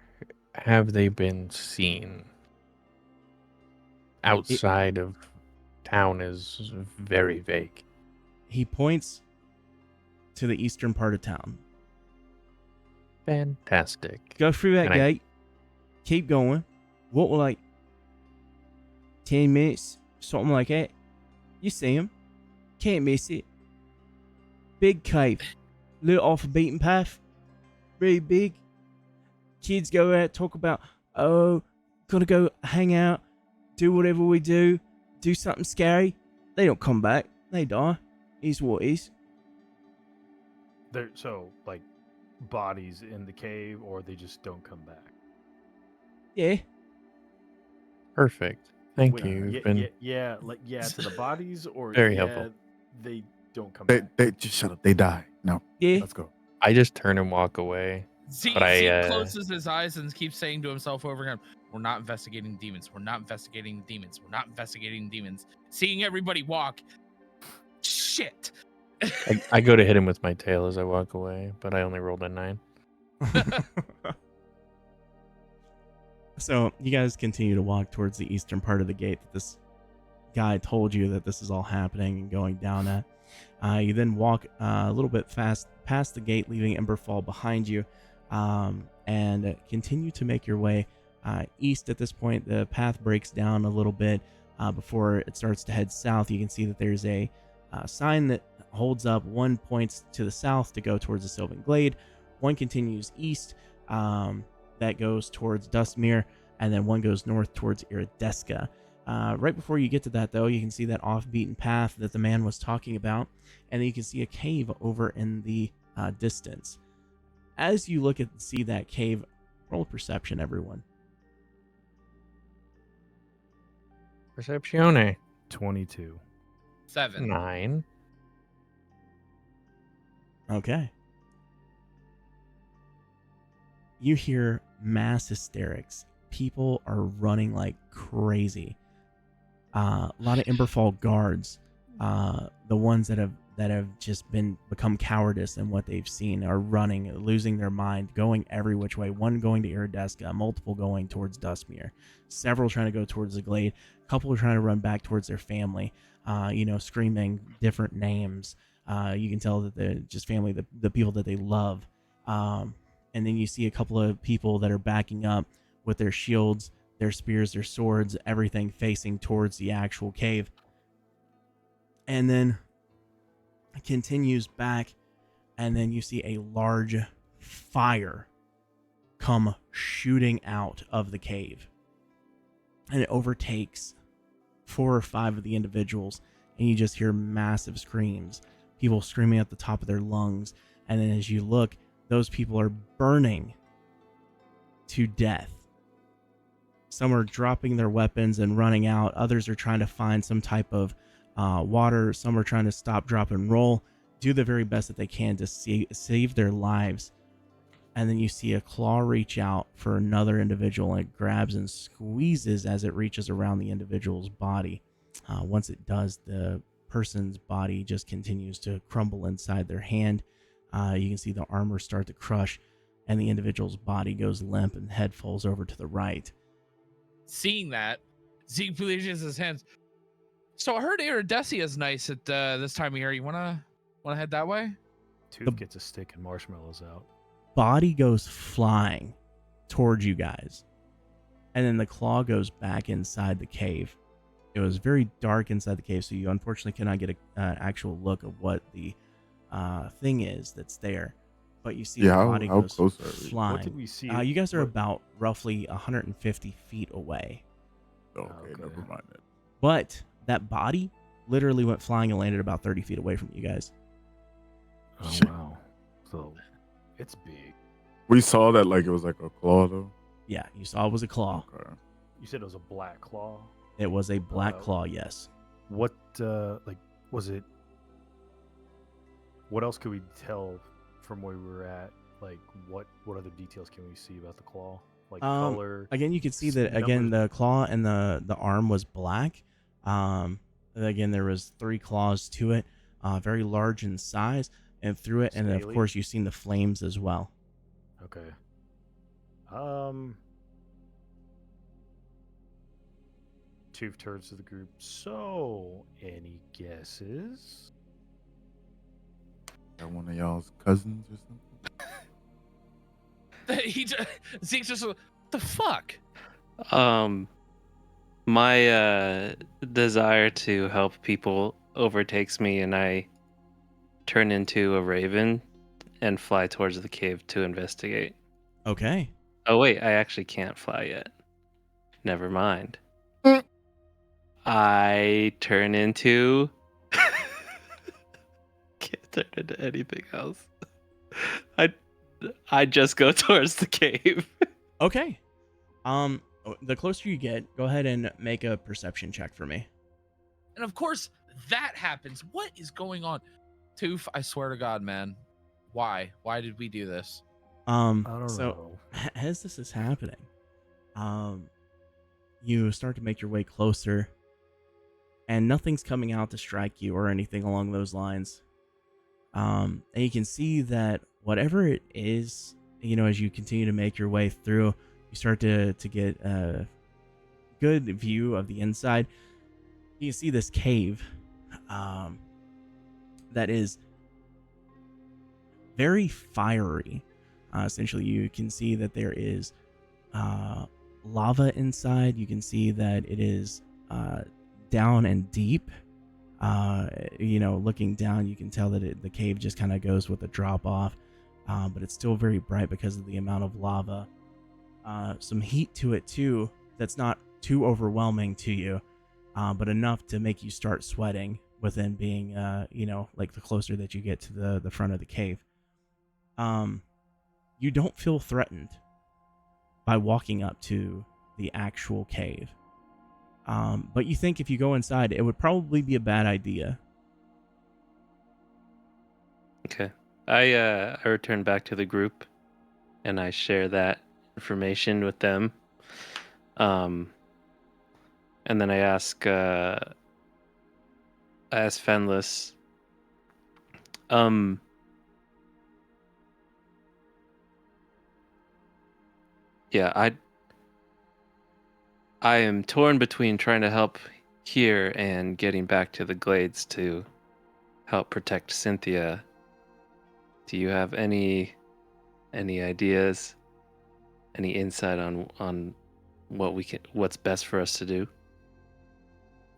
have they been seen? Outside of town is very vague. He points to the eastern part of town. Fantastic. Go through that Can I- gate. Keep going. What will 10 minutes, something like that. You see him. Can't miss it. Big cave. Little off a beaten path. Really big. Kids go out, talk about, oh, gotta go hang out, do whatever we do something scary. They don't come back. They die. Is what is. There, so like bodies in the cave, or they just don't come back. Yeah. Perfect. Thank Wait, you. Yeah, You've been to the bodies, or Very helpful. they don't come They back. they just shut up. They die. No, Yeah. let's go. I just turn and walk away. Zeke, But I, Zeke closes his eyes and keeps saying to himself over again, "We're not investigating demons. We're not investigating demons. We're not investigating demons." Seeing everybody walk, shit. I go to hit him with my tail as I walk away, but I only rolled a 9. So you guys continue to walk towards the eastern part of the gate that this guy told you that this is all happening and going down at. You then walk a little bit fast past the gate, leaving Emberfall behind you, and continue to make your way east. At this point, the path breaks down a little bit before it starts to head south. You can see that there's a sign that holds up. One points to the south to go towards the Sylvan Glade. One continues east that goes towards Dustmere, and then one goes north towards Irideska. Right before you get to that, though, you can see that off-beaten path that the man was talking about, and then you can see a cave over in the distance. As you look at see that cave, roll perception, everyone. Perceptione. 22. 7. 9. Okay. You hear mass hysterics. People are running like crazy. A lot of Emberfall guards, the ones that have just become cowardice in what they've seen, are running, losing their mind, going every which way. One going to Irideska, multiple going towards Dustmere, several trying to go towards the glade. A couple are trying to run back towards their family, screaming different names. You can tell that they're just family, the people that they love. And then you see a couple of people that are backing up with their shields, their spears, their swords, everything facing towards the actual cave. And then it continues back, and then you see a large fire come shooting out of the cave. And it overtakes 4 or 5 of the individuals, and you just hear massive screams, people screaming at the top of their lungs. And then as you look, those people are burning to death. Some are dropping their weapons and running out. Others are trying to find some type of water. Some are trying to stop, drop, and roll, do the very best that they can to save their lives. And then you see a claw reach out for another individual, and it grabs and squeezes as it reaches around the individual's body. Once it does, the person's body just continues to crumble inside their hand. You can see the armor start to crush, and the individual's body goes limp and head falls over to the right. Seeing that, Zeke raises his hands. So I heard Iridesia is nice at this time of year. You wanna head that way? Tooth gets a stick and marshmallows out. Body goes flying towards you guys, and then the claw goes back inside the cave. It was very dark inside the cave, so you unfortunately cannot get an actual look of what the thing is that's there. But you see the body how goes close are we? flying. What did we see? You guys are What- about roughly 150 feet away. Okay, Okay. never mind that. But that body literally went flying and landed about 30 feet away from you guys. Oh Shit. wow! So it's big. We saw that like it was like a claw though. Yeah, you saw it was a claw. Okay. You said it was a black claw. It was a black claw, yes. What was it? What else could we tell from where we were at? Like what other details can we see about the claw? Like color. Again, you can see that again numbers? the claw and the arm was black. Again, there was 3 claws to it, very large in size, and through it, and then, of Scaly? course, you've seen the flames as well. Okay. Tooth turns to the group. So, any guesses? Got one of y'all's cousins or something? Zeke's just the fuck. My desire to help people overtakes me, and I turn into a raven and fly towards the cave to investigate. Okay. Oh wait, I actually can't fly yet. Never mind. Mm. I turn into can't turn into anything else. I I just go towards the cave. Okay. The closer you get, go ahead and make a perception check for me. And of course, that happens. What is going on? Toof, I swear to God, man. Why? Why did we do this? I don't So know. as this is happening, you start to make your way closer, and nothing's coming out to strike you or anything along those lines. And you can see that whatever it is, as you continue to make your way through, you start to get a good view of the inside. You see this cave that is very fiery. Essentially, you can see that there is lava inside. You can see that it is down and deep. Looking down, you can tell that the cave just kind of goes with a drop off, but it's still very bright because of the amount of lava. Some heat to it too. That's not too overwhelming to you, but enough to make you start sweating within being, like the closer that you get to the front of the cave. You don't feel threatened by walking up to the actual cave. But you think if you go inside, it would probably be a bad idea. Okay. I return back to the group and I share that information with them. And then I ask Fenless, yeah, I am torn between trying to help here and getting back to the glades to help protect Cynthia. Do you have any ideas, any insight on what's best for us to do?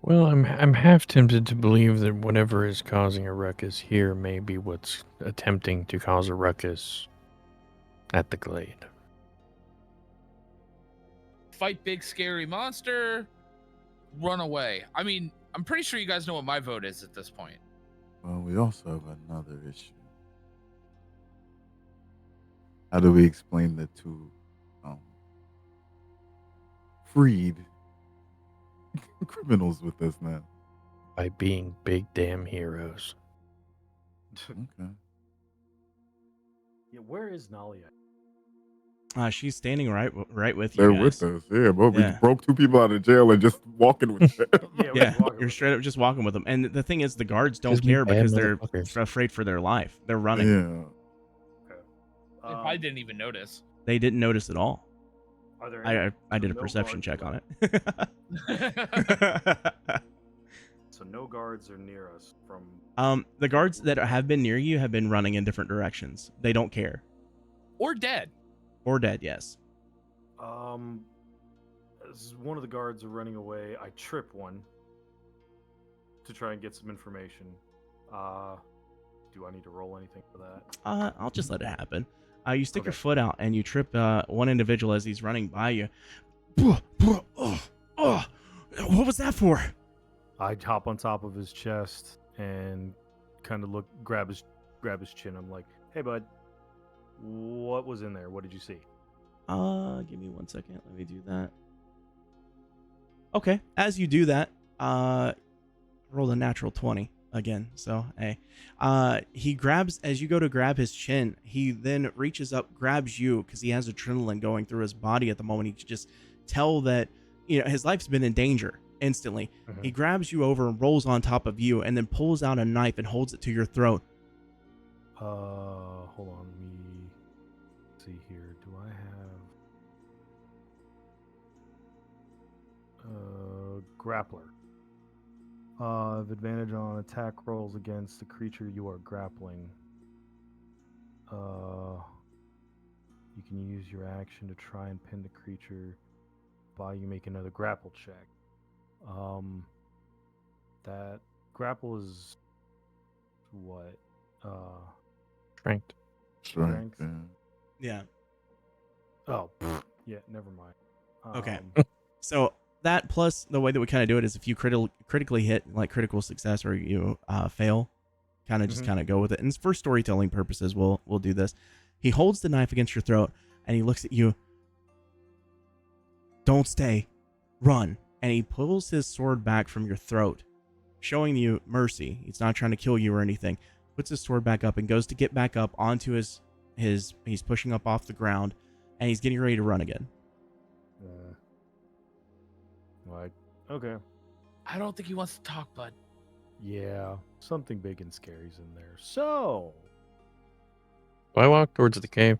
Well, I'm half tempted to believe that whatever is causing a ruckus here may be what's attempting to cause a ruckus at the glade. Fight big scary monster, run away. I mean, I'm pretty sure you guys know what my vote is at this point. Well, we also have another issue. How do we explain the two freed criminals with us now? By being big damn heroes. Okay. Yeah, where is Nalia? She's standing right with you They're guys. with us. Yeah, but Yeah. we broke 2 people out of jail and just walking with them. Yeah, Yeah, walking you're with straight up just walking with them. And the thing is, the guards don't Just be care bad because they're motherfuckers. afraid for their life. They're running. Yeah. Okay. They probably didn't even notice. They didn't notice at all. Are there any, I did a no perception guards check on left? it. So no guards are near us from. The guards that have been near you have been running in different directions. They don't care. Or dead. Or dead, yes. As one of the guards are running away, I trip one to try and get some information. Do I need to roll anything for that? I'll just let it happen. You stick your Okay. foot out and you trip one individual as he's running by you. What was that for? I hop on top of his chest and kind of grab his chin. I'm like, "Hey, bud, what was in there? What did you see?" Give me 1 second. Let me do that. Okay, as you do that, roll a natural 20 again. So, hey, he grabs, as you go to grab his chin, he then reaches up, grabs you because he has adrenaline going through his body at the moment. He can just tell that, his life's been in danger instantly. Mhm. He grabs you over and rolls on top of you and then pulls out a knife and holds it to your throat. Hold on. Let me see here. Do I have grappler? Have advantage on attack rolls against the creature you are grappling. You can use your action to try and pin the creature while you make another grapple check. That grapple is what? Strength. Strength. Strength. Yeah. Yeah. Oh, yeah. Never mind. Okay. So that plus the way that we kind of do it is if you critically hit like critical success or you fail, kind of just Mhm. kind of go with it. And for storytelling purposes, we'll do this. He holds the knife against your throat and he looks at you. Don't stay, run. And he pulls his sword back from your throat, showing you mercy. He's not trying to kill you or anything. Puts his sword back up and goes to get back up onto his he's pushing up off the ground and he's getting ready to run again. Like, okay. I don't think he wants to talk, bud. Yeah, something big and scary's in there. So, I walk towards the cave.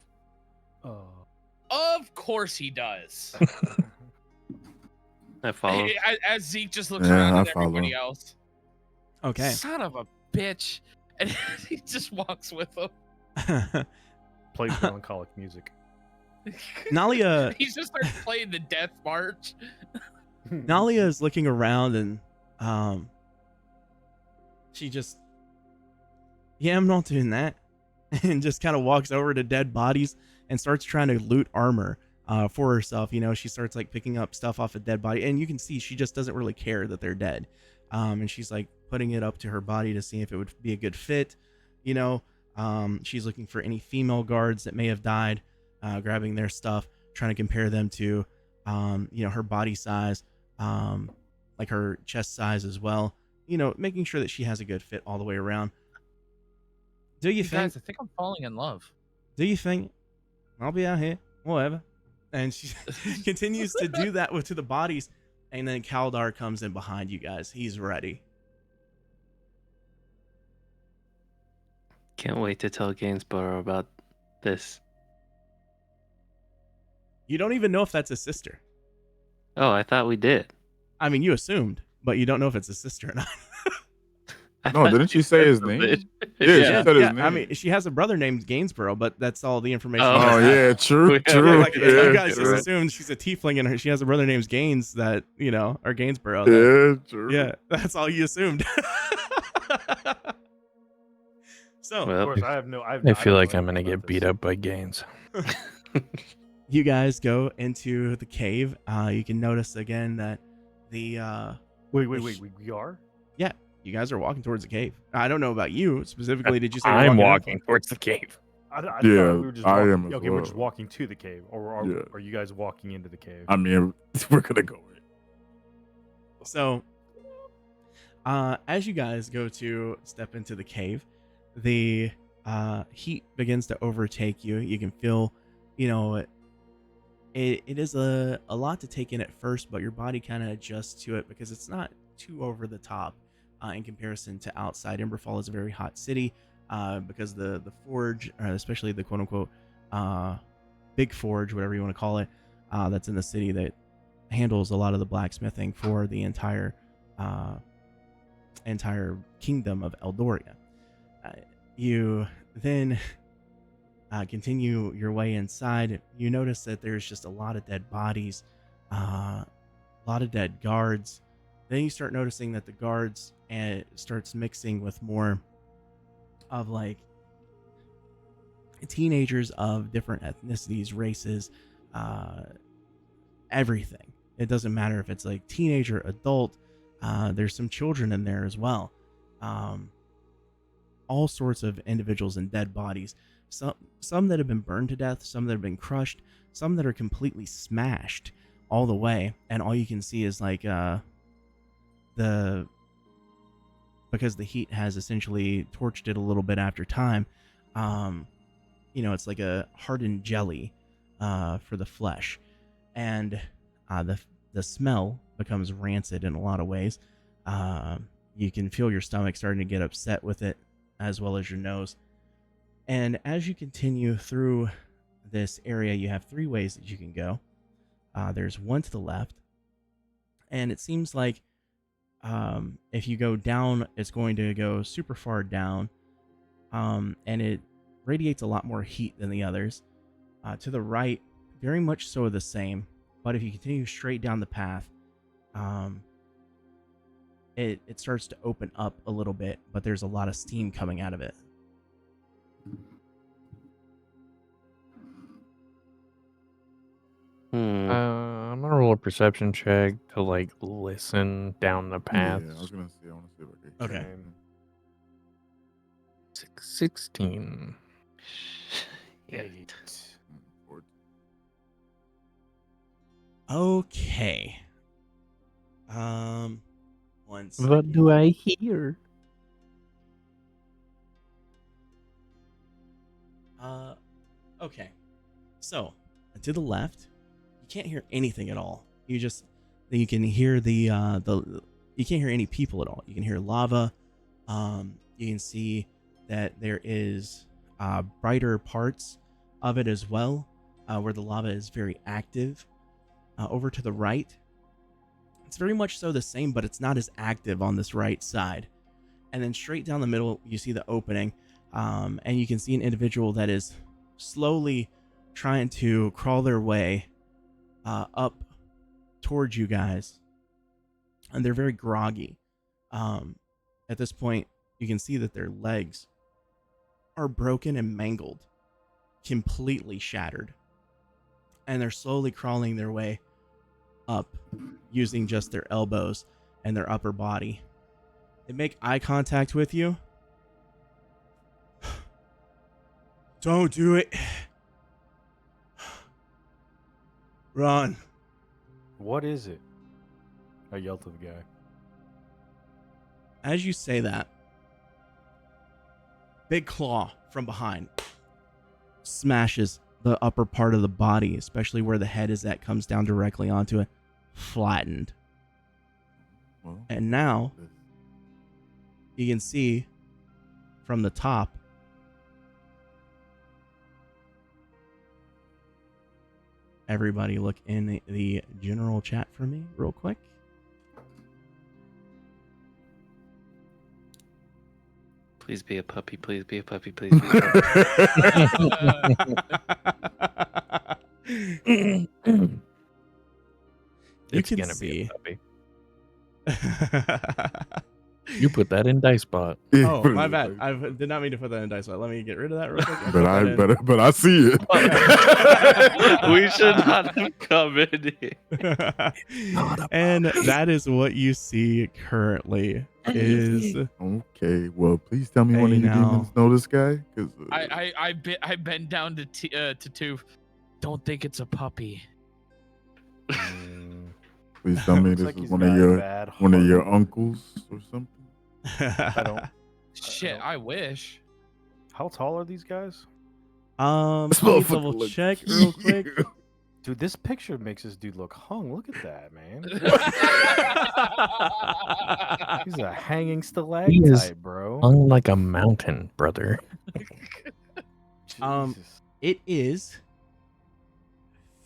Of course he does. I follow. As Zeke just looks Yeah, around I at everybody follow. else. Okay. Son of a bitch. And he just walks with him. plays melancholic music. Nalia He just starts playing the death march. Nalia is looking around and she just, yeah, I'm not doing that. And just kind of walks over to dead bodies and starts trying to loot armor for herself. You know, she starts like picking up stuff off a dead body and you can see she just doesn't really care that they're dead. And she's like putting it up to her body to see if it would be a good fit. You know, she's looking for any female guards that may have died, grabbing their stuff, trying to compare them to, you know, her body size, like her chest size as well. You know, making sure that she has a good fit all the way around. Do you think? Guys, I think I'm falling in love. Do you think I'll be out here? Whatever. And she continues to do that to the bodies. And then Kaldar comes in behind you guys. He's ready. Can't wait to tell Gainsborough about this. You don't even know if that's his sister. Oh, I thought we did. I mean, you assumed, but you don't know if it's his sister or not. I No, thought didn't she say said his something. name? Yeah, she said his name. I mean, she has a brother named Gainsborough, but that's all the information. Oh, you guys Oh have. yeah, true, Yeah, true. Like yeah, you guys true. just assumed she's a tiefling and she has a brother named Gaines that, you know, or Gainsborough. That, Yeah, true. yeah, that's all you assumed. So, Of Well, course, I have no. I feel like I'm gonna get beat up by Gaines. you guys go into the cave. You can notice again that the Wait, we are? you guys are walking towards the cave. I don't know about you specifically. Did you say I'm you're walking towards the cave. I thought Yeah, we were just I walking. am as Okay, we're just well. walking to the cave, or Yeah. are you guys walking into the cave? I mean, we're gonna go in. So, as you guys go to step into the cave, the heat begins to overtake you. You can feel, you know, it is a lot to take in at first, but your body kind of adjusts to it because it's not too over the top in comparison to outside. Emberfall is a very hot city because the forge, especially the quote unquote big forge, whatever you want to call it, that's in the city that handles a lot of the blacksmithing for the entire kingdom of Eldoria. You then continue your way inside. You notice that there's just a lot of dead bodies, a lot of dead guards. Then you start noticing that the guards starts mixing with more of like teenagers of different ethnicities, races, everything. It doesn't matter if it's like teenager, adult. There's some children in there as well. All sorts of individuals and dead bodies. Some that have been burned to death, some that have been crushed, some that are completely smashed all the way, and all you can see is like because the heat has essentially torched it a little bit after time. You know, it's like a hardened jelly for the flesh, and the smell becomes rancid in a lot of ways. You can feel your stomach starting to get upset with it, as well as your nose. And as you continue through this area, you have three ways that you can go. There's one to the left, and it seems like if you go down, it's going to go super far down, and it radiates a lot more heat than the others. To the right, very much so the same, but if you continue straight down the path, it starts to open up a little bit, but there's a lot of steam coming out of it. I'm gonna roll a perception check to like listen down the path. Yeah, I was gonna say. I want to see if I can. Okay. Same. 16. Yeah. 8. Okay. One second. What do I hear? Okay. So, to the left, you can't hear anything at all. You can hear you can't hear any people at all. You can hear lava. You can see that there is brighter parts of it as well, where the lava is very active. Over to the right, it's very much so the same, but it's not as active on this right side. And then straight down the middle, you see the opening, and you can see an individual that is slowly trying to crawl their way up towards you guys. And they're very groggy. At this point, you can see that their legs are broken and mangled, completely shattered. And they're slowly crawling their way up using just their elbows and their upper body. They make eye contact with you. Don't do it. Run. What is it? I yelled to the guy. As you say that, big claw from behind smashes the upper part of the body, especially where the head is at, comes down directly onto it, flattened. Well, And now you can see from the top everybody look in the general chat for me real quick. Please be a puppy. Please be a puppy. Please be a puppy. You It's can gonna be see. a puppy. You put that in dice bot. Oh, my bad. I did not mean to put that in dice. Let me get rid of that real quick. and put that in. but I see it. We should not have come in here. And that is what you see currently. Is Okay, well, please tell me one Hey, of you now. demons know this guy, because I bend down to Toof. Don't think it's a puppy. please tell me Looks this like is he's one got of a your bad heart. uncles or something. I don't. Shit, I wish. How tall are these guys? This let me motherfucker double look check real quick. huge. Dude, this picture makes this dude look hung. Look at that, man. He's a hanging He is stalactite, bro. hung like a mountain, brother. Jesus. It is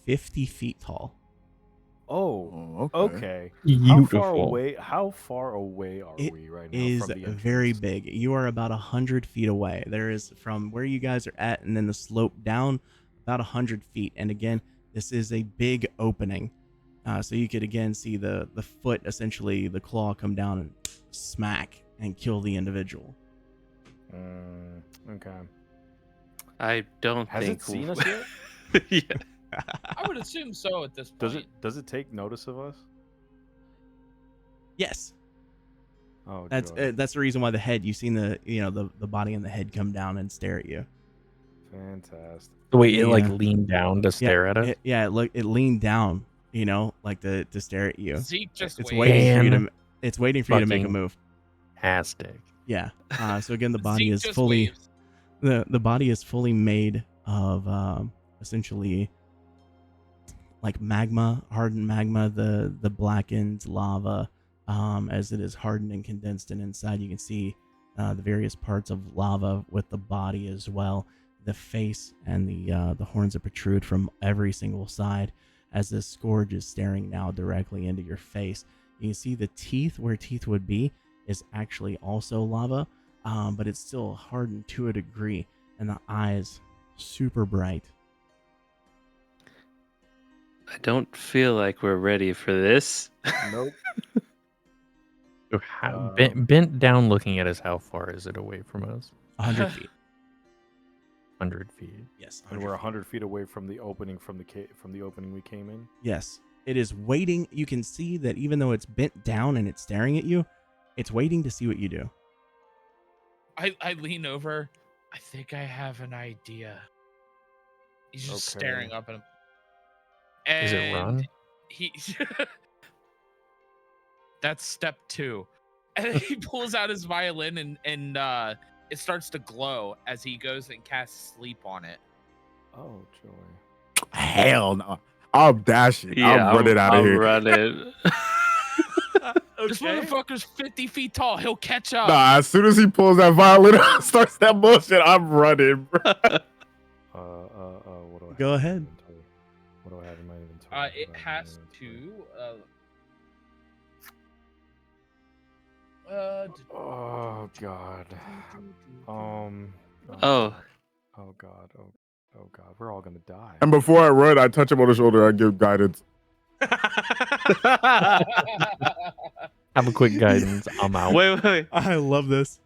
50 feet tall. Oh, Oh, okay. Beautiful. How far away are It we right now is from the very entrance? big. You are about 100 feet away. There is from where you guys are at, and then the slope down about 100 feet. And again, this is a big opening, so you could again see the foot, essentially the claw, come down and smack and kill the individual. Okay. I don't Has think. it seen us yet? Yeah. I would assume so at this point. Does it take notice of us? Yes, Oh, that's joy. that's the reason why the head. You've seen the body and the head come down and stare at you. Fantastic. Wait, it like Yeah. leaned down to stare at us? It leaned down, like to stare at you. Zeke just It's waves. waiting for you to. It's waiting for you to make a Fucking- move. Fantastic. Yeah. So again, the body Zeke is just fully waves. the body is fully made of essentially like magma, hardened magma, the blackened lava, as it is hardened and condensed, and inside you can see the various parts of lava with the body as well, the face and the horns that protrude from every single side, as this scourge is staring now directly into your face. You can see the teeth, where teeth would be, is actually also lava, but it's still hardened to a degree, and the eyes super bright. I don't feel like we're ready for this. Nope. So bent down looking at us, how far is it away from us? 100 feet. 100 feet. Yes. And 100 we're feet. 100 feet away from the opening from the opening we came in. Yes. It is waiting. You can see that even though it's bent down and it's staring at you, it's waiting to see what you do. I lean over. I think I have an idea. He's just staring up at him. Is it run? He That's step 2. And he pulls out his violin and it starts to glow as he goes and casts sleep on it. Oh joy! Hell no. I'm dashing. Yeah, I'm running out of here. running. This motherfucker's 50 feet tall. He'll catch up. Nah, as soon as he pulls that violin out, starts that bullshit, I'm running, bro. What do I Go have in ahead. my inventory? What do I have in my inventory? It has to. Oh god. Oh god. Oh god. We're all gonna die. And before I run, I touch him on the shoulder. I give guidance. Have a quick guidance. I'm out. Wait. I love this.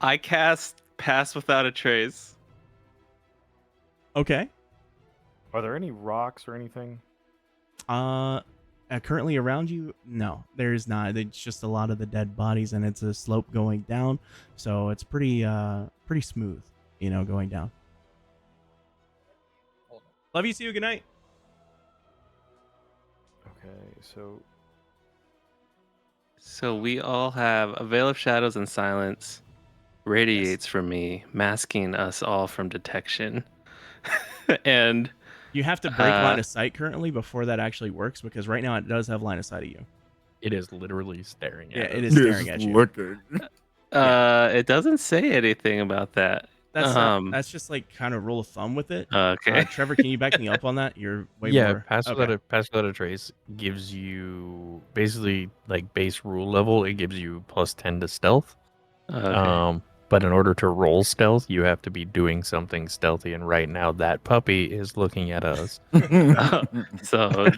I cast Pass Without a Trace. Okay. Are there any rocks or anything? Currently around you, no, there's not. It's just a lot of the dead bodies, and it's a slope going down, so it's pretty smooth, going down. Love you, see you. Good night. Okay, So we all have a veil of shadows and silence radiates from me, masking us all from detection. And You have to break line of sight currently before that actually works, because right now it does have line of sight of you. It is literally staring at us. It is staring at you. Looking. it doesn't say anything about that. That's just like kind of rule of thumb with it. Okay. Trevor, can you back me up on that? You're way more. Pass without a trace gives you basically like base rule level. It gives you +10 to stealth. Okay. But in order to roll stealth, you have to be doing something stealthy. And right now, that puppy is looking at us. So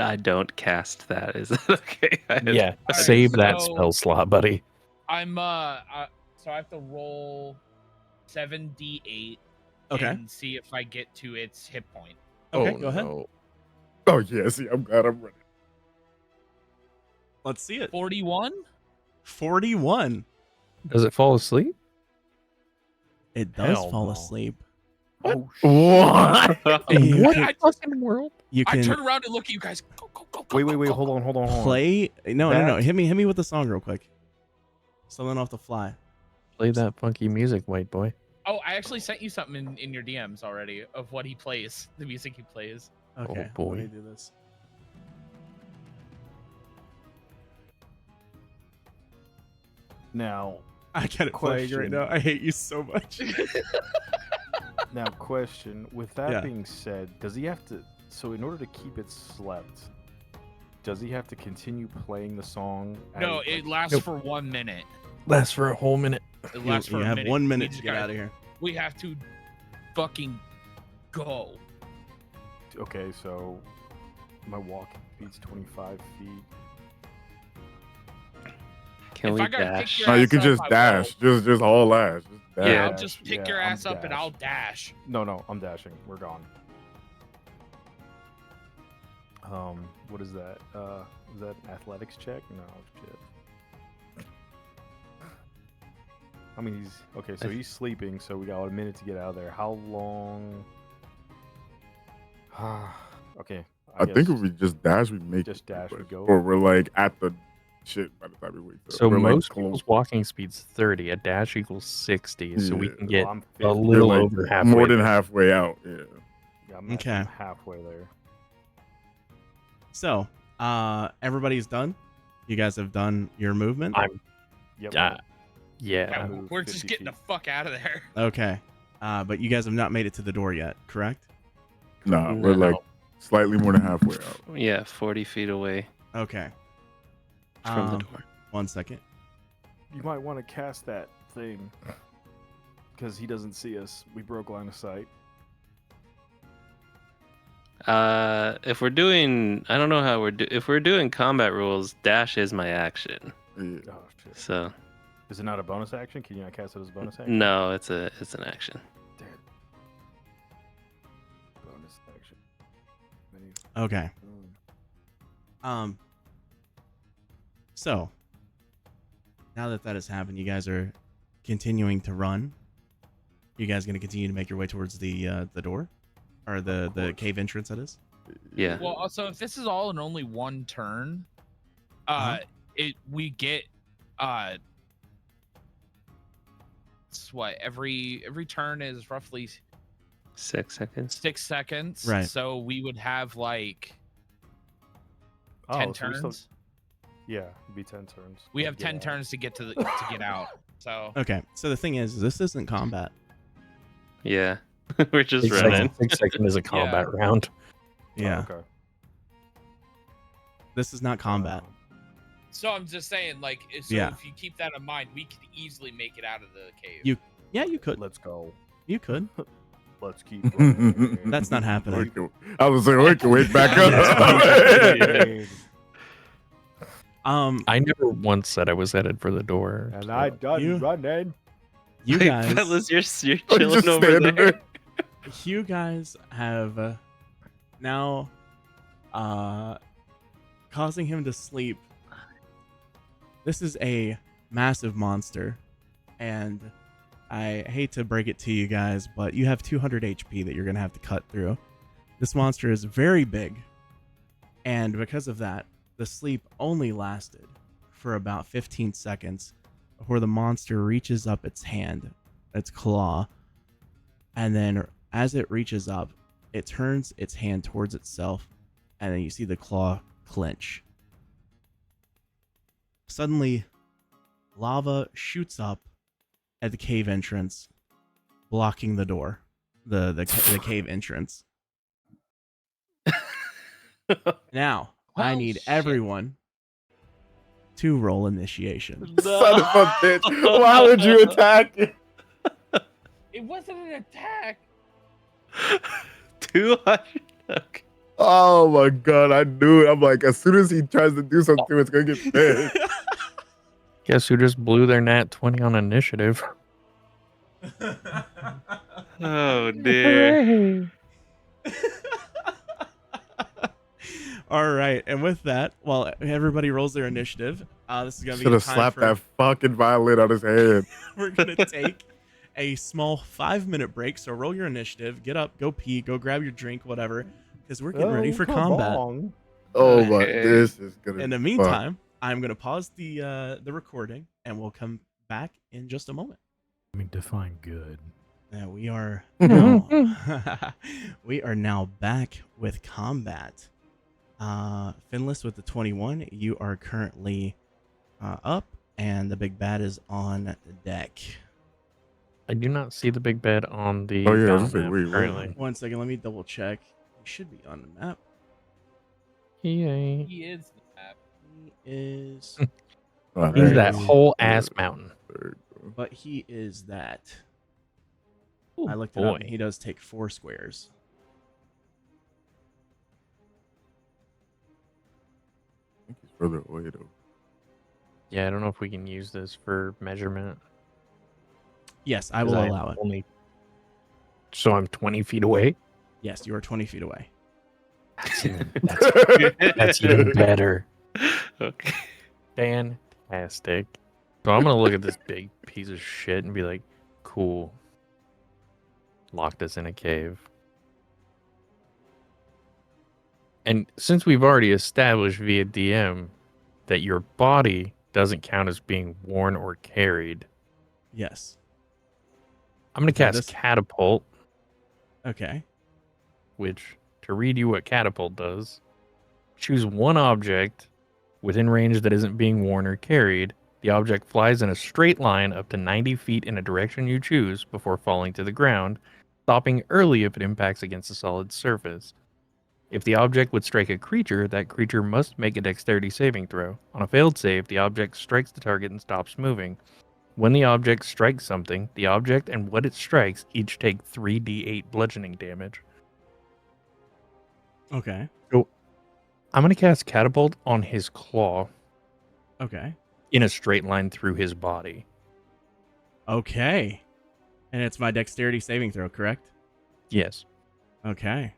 I don't cast that. Is that okay? Yeah, Alright, save that so- spell slot, buddy. I'm so I have to roll 7d8 Okay. and see if I get to its hit point. Okay, go ahead. No. Oh, yeah, see, I'm glad I'm running. Let's see it. 41? 41. Does it fall asleep? It does Hell fall no. asleep. Oh, What? You What can, fucking world? you I can turn around and look at you guys. Go, go, go, go, wait, go, go. hold on. play. No. That- Hit me with the song real quick. Something off the fly. Play that funky music, white boy. Oh, I actually sent you something in your DMs already of what he plays, the music he plays. Okay. boy. Let me do this. Now, I got it playing right Question. now. I hate you so much. question. With that Yeah. being said, does he have to? So, in order to keep it slept, does he have to continue playing the song? No, as- it lasts Nope. for 1 minute. Lasts for a whole minute. It You, lasts for you a have minute. 1 We minute to just get gotta- out of here. We have to fucking go. Okay, so my walking speed's 25 feet. Can If we I gotta dash? kick your No, you ass can up, just I dash. Just haul ass. Just dash. Yeah, I'll Dash, just pick yeah, your I'm ass up and dash. I'll dash. No, I'm dashing. We're gone. What is that? Is that an athletics check? No, shit. I mean, he's okay. So he's sleeping. So we got a minute to get out of there. How long? Okay. I think if we just dash, we make Just it, dash, we but- go. Or we're like at the shit by the time we wake up. So we're most like people's walking speed's 30. A dash equals 60. So we Yeah. can get I'm a 50. little like over halfway. more than there. halfway out. Yeah. Yeah, I'm Okay. I'm halfway there. So, everybody's done. You guys have done your movement. I'm Yep. yeah. Yeah, move we're just 50 getting the feet. fuck out of there. Okay. But you guys have not made it to the door yet, correct? Nah, we're No. like slightly more than halfway out. Yeah, 40 feet away Okay. from the door. 1 second. You might want to cast that thing because he doesn't see us. We broke line of sight. If we're doing, I don't know how if we're doing combat rules, dash is my action. Yeah. Oh shit! So Is it not a bonus action? Can you not cast it as a bonus action? no, it's an action. Damn. Bonus action. Okay. Mm. So now that has happened, you guys are continuing to run. You guys gonna continue to make your way towards the door, or the cave entrance? That is. Yeah. Well, also, if this is all in only one turn, we get it's what every turn is roughly 6 seconds. 6 seconds. Right. So we would have like 10 turns. Yeah, it'd be 10 turns. We have Get 10 out. turns to get to get out. So Okay. So the thing is, this isn't combat. Yeah. We're just 6 running. seconds, 6 seconds is a combat round. Yeah. Oh, okay. This is not combat. So I'm just saying, like, if you keep that in mind, we could easily make it out of the cave. Yeah, you could. Let's go. You could. Let's keep running. That's not happening. I was like, we can wake back up. I never once said I was headed for the door. And I done running. You Hey, guys, fellas, you're I'm chilling just over standing there. you guys have now causing him to sleep. This is a massive monster, and I hate to break it to you guys, but you have 200 HP that you're gonna have to cut through. This monster is very big, and because of that, the sleep only lasted for about 15 seconds before the monster reaches up its hand, its claw, and then as it reaches up, it turns its hand towards itself, and then you see the claw clench. Suddenly, lava shoots up at the cave entrance, blocking the door, the cave entrance. Now, I Well, need shit. everyone to roll initiation. Son of a bitch. Why would you attack it? It wasn't an attack. 200. Okay. Oh my god, I knew it. I'm like, as soon as he tries to do something, it's gonna get pissed. Guess who just blew their nat 20 on initiative? Oh dear. All right, and with that, while everybody rolls their initiative, this is gonna be Should a have time slapped for that fucking violin on his head. we're gonna take a small 5-minute break. So roll your initiative, get up, go pee, go grab your drink, whatever, because we're getting ready for combat. Oh my, Okay. this is gonna. In the be meantime, I'm gonna pause the recording, and we'll come back in just a moment. I mean, define good. And we are now, we are now back with combat. Finless with the 21, you are currently up, and the big bad is on deck. I do not see the big bed on the Oh, yeah, I was map gonna say, wait, currently. 1 second, let me double check. He should be on the map. Yay. He is the map. He is, Oh, He's there that you go. whole ass mountain. There you go. but he is that. Ooh, I looked it up. boy. And he does take 4 squares. I think he's further away though. Yeah, I don't know if we can use this for measurement. Yes, I 'cause will I'm allow it. So I'm 20 feet away? Yes, you are 20 feet away. That's even better. Okay. Fantastic. So I'm going to look at this big piece of shit and be like, cool. Locked us in a cave. And since we've already established via DM that your body doesn't count as being worn or carried, Yes. I'm going to Yeah, cast this- Catapult, Okay. which, to read you what Catapult does, choose one object within range that isn't being worn or carried. The object flies in a straight line up to 90 feet in a direction you choose before falling to the ground, stopping early if it impacts against a solid surface. If the object would strike a creature, that creature must make a dexterity saving throw. On a failed save, the object strikes the target and stops moving. When the object strikes something, the object and what it strikes each take 3d8 bludgeoning damage. Okay. So I'm gonna cast catapult on his claw Okay. in a straight line through his body. Okay. And it's my dexterity saving throw, correct? Yes. Okay.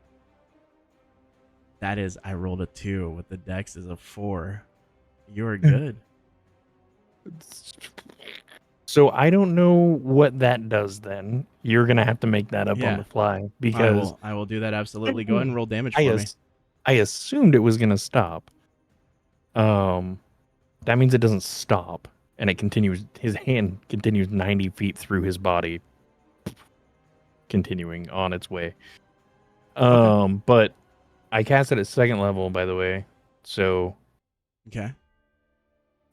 That is, I rolled a 2 with the dex is a 4. You're good. So I don't know what that does then. You're gonna have to make that up on Yeah. the fly because I will do that absolutely. Go ahead and roll damage I for me. I assumed it was gonna stop. That means it doesn't stop, and it continues. His hand continues 90 feet through his body, continuing on its way. But I cast it at second level, by the way, so Okay.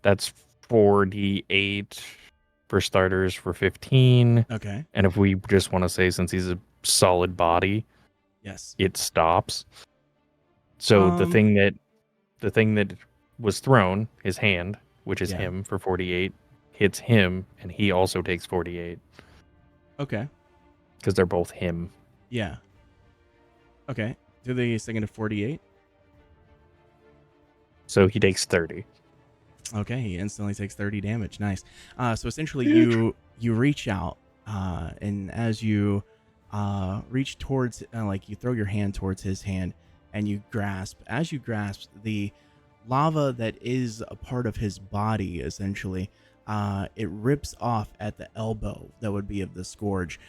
that's 4d8 for starters for 15. Okay. And if we just want to say, since he's a solid body, Yes. it stops. So the thing that was thrown, his hand, which is Yeah. him for 48, hits him, and he also takes 48 Okay. because they're both him. Yeah. Okay. Do the second to 48. So he takes 30. Okay, he instantly takes 30 damage. Nice. So essentially, you reach out, and as you reach towards, like you throw your hand towards his hand, and you grasp. As you grasp, the lava that is a part of his body, essentially, it rips off at the elbow that would be of the scourge,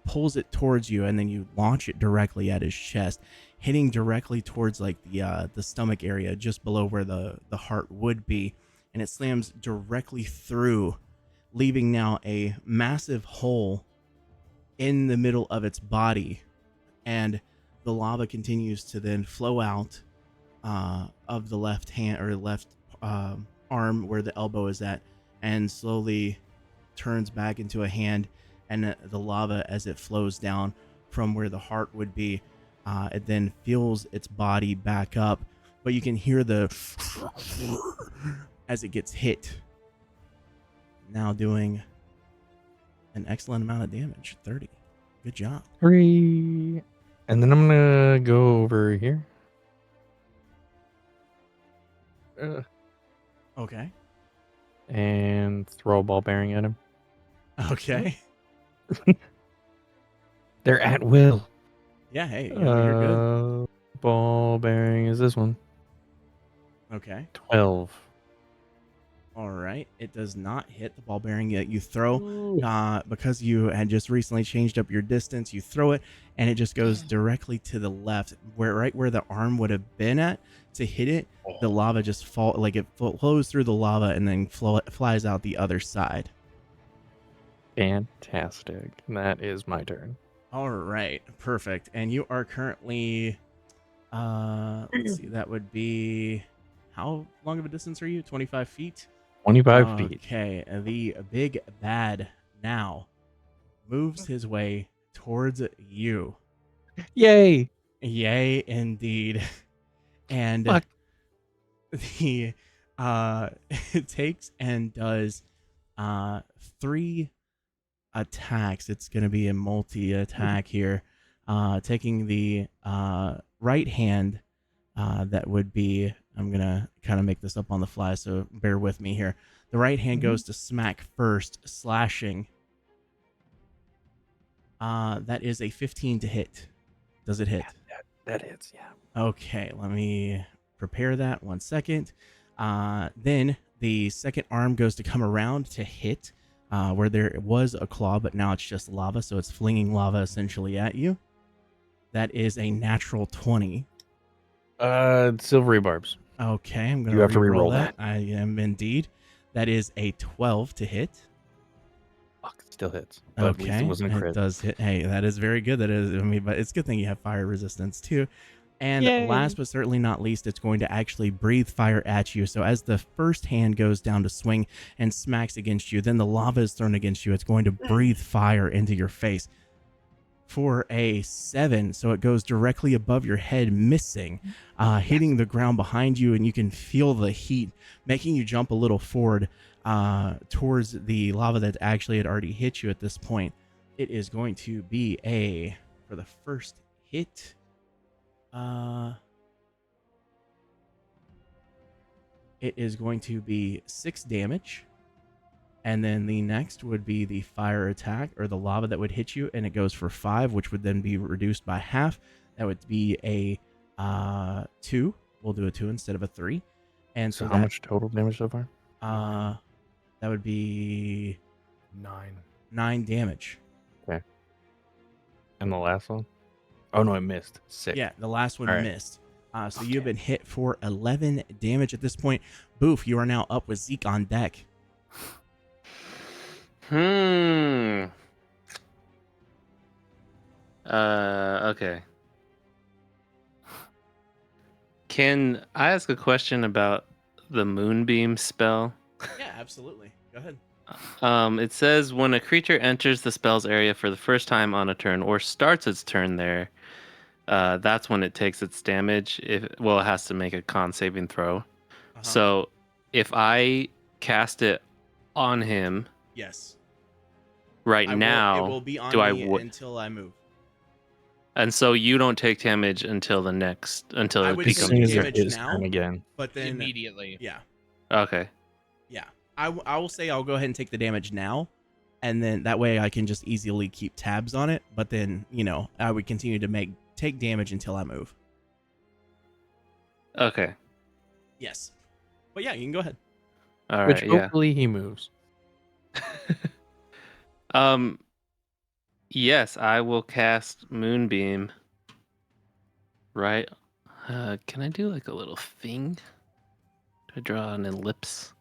pulls it towards you, and then you launch it directly at his chest, hitting directly towards like the stomach area, just below where the heart would be, and it slams directly through, leaving now a massive hole in the middle of its body, and the lava continues to then flow out of the left hand or left arm where the elbow is at, and slowly turns back into a hand, and the lava, as it flows down from where the heart would be, it then fills its body back up, but you can hear the as it gets hit, now doing an excellent amount of damage. 30. Good job. 3. And then I'm gonna go over here. Okay. And throw a ball bearing at him. Okay. They're at will. Yeah, hey, you're good. Ball bearing is this one. Okay. 12. All right. It does not hit the ball bearing that you throw. Because you had just recently changed up your distance, you throw it, and it just goes directly to the left, right where the arm would have been at to hit it. The lava just flows through the lava and then flies out the other side. Fantastic. That is my turn. All right. Perfect. And you are currently, let's see, that would be, how long of a distance are you? 25 feet? 25 feet. Okay, the big bad now moves his way towards you. Yay! Yay, indeed. And Fuck. the it takes and does 3 attacks. It's going to be a multi-attack here. Taking the right hand, that would be, I'm going to kind of make this up on the fly, so bear with me here. The right hand goes to smack first, slashing. That is a 15 to hit. Does it hit? That hits, yeah. Okay, let me prepare that 1 second. Then the second arm goes to come around to hit where there was a claw, but now it's just lava, so it's flinging lava essentially at you. That is a natural 20. Silvery barbs. Okay, I'm going You have to re-roll re-roll that. I am indeed. That is a 12 to hit. Fuck, it still hits. But at least Okay, it wasn't a it crit. does hit. Hey, that is very good. That is, I mean, but it's a good thing you have fire resistance too. And Yay. last but certainly not least, it's going to actually breathe fire at you. So as the first hand goes down to swing and smacks against you, then the lava is thrown against you. It's going to breathe fire into your face for a 7. So it goes directly above your head, missing, hitting the ground behind you, and you can feel the heat making you jump a little forward towards the lava that actually had already hit you at this point. It is going to be for the first hit, It is going to be 6 damage. And then the next would be the fire attack or the lava that would hit you, and it goes for 5, which would then be reduced by half. That would be a 2. We'll do a 2 instead of a 3. And So so how much total damage so far? that would be 9. 9 damage. Okay. And the last one? Oh no, it missed. 6. Yeah, the last one All right. missed. So you've been hit for 11 damage at this point. Boof, you are now up with Zeke on deck. Okay. Can I ask a question about the moonbeam spell? Yeah, absolutely. Go ahead. It says when a creature enters the spell's area for the first time on a turn or starts its turn there, that's when it takes its damage. It has to make a con saving throw. Uh-huh. So if I cast it on him Yes. right now, it will be on do I me would? until I move. And so you don't take damage until I it would As take becomes. soon as damage it is now. turn again. But then, Immediately. yeah, Okay. yeah. I will say I'll go ahead and take the damage now, and then that way I can just easily keep tabs on it. But then, I would continue to take damage until I move. Okay. Yes. But yeah, you can go ahead. All Which right. Yeah. hopefully he moves. Yes, I will cast Moonbeam. Right. Can I do like a little thing? Do I draw an ellipse?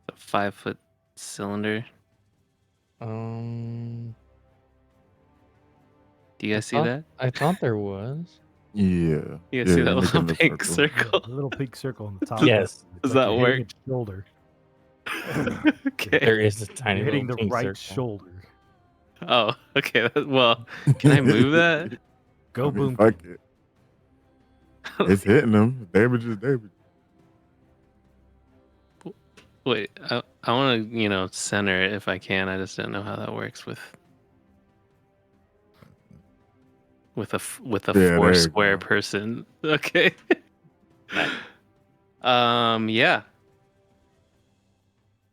A 5-foot cylinder. Um, Do you guys see that? I thought there was. Yeah. You Yeah, guys see that you're little making the pink Yeah, circle? the little pink circle on the top. Yes. It's Does like that you're work? hitting its shoulder. Okay. There is a tiny You're hitting the little pink right circle. shoulder. Oh, okay. Well, can I move that? Go boom. Fuck it. It's hitting them. Damage is damage. Wait, I want to, center it if I can. I just don't know how that works with a Yeah, there four you square go. person. Okay. Yeah.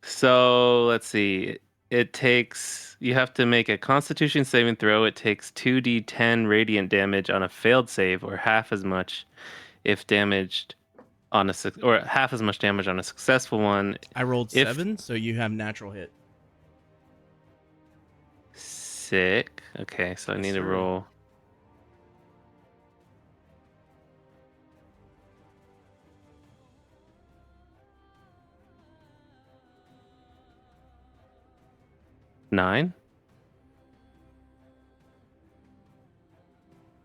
So let's see. You have to make a Constitution saving throw. It takes 2d10 radiant damage on a failed save, or half as much if damaged on or half as much damage on a successful one. I rolled If- 7, so you have natural hit. Sick. Okay, so I Yes, need to sir. roll. Nine?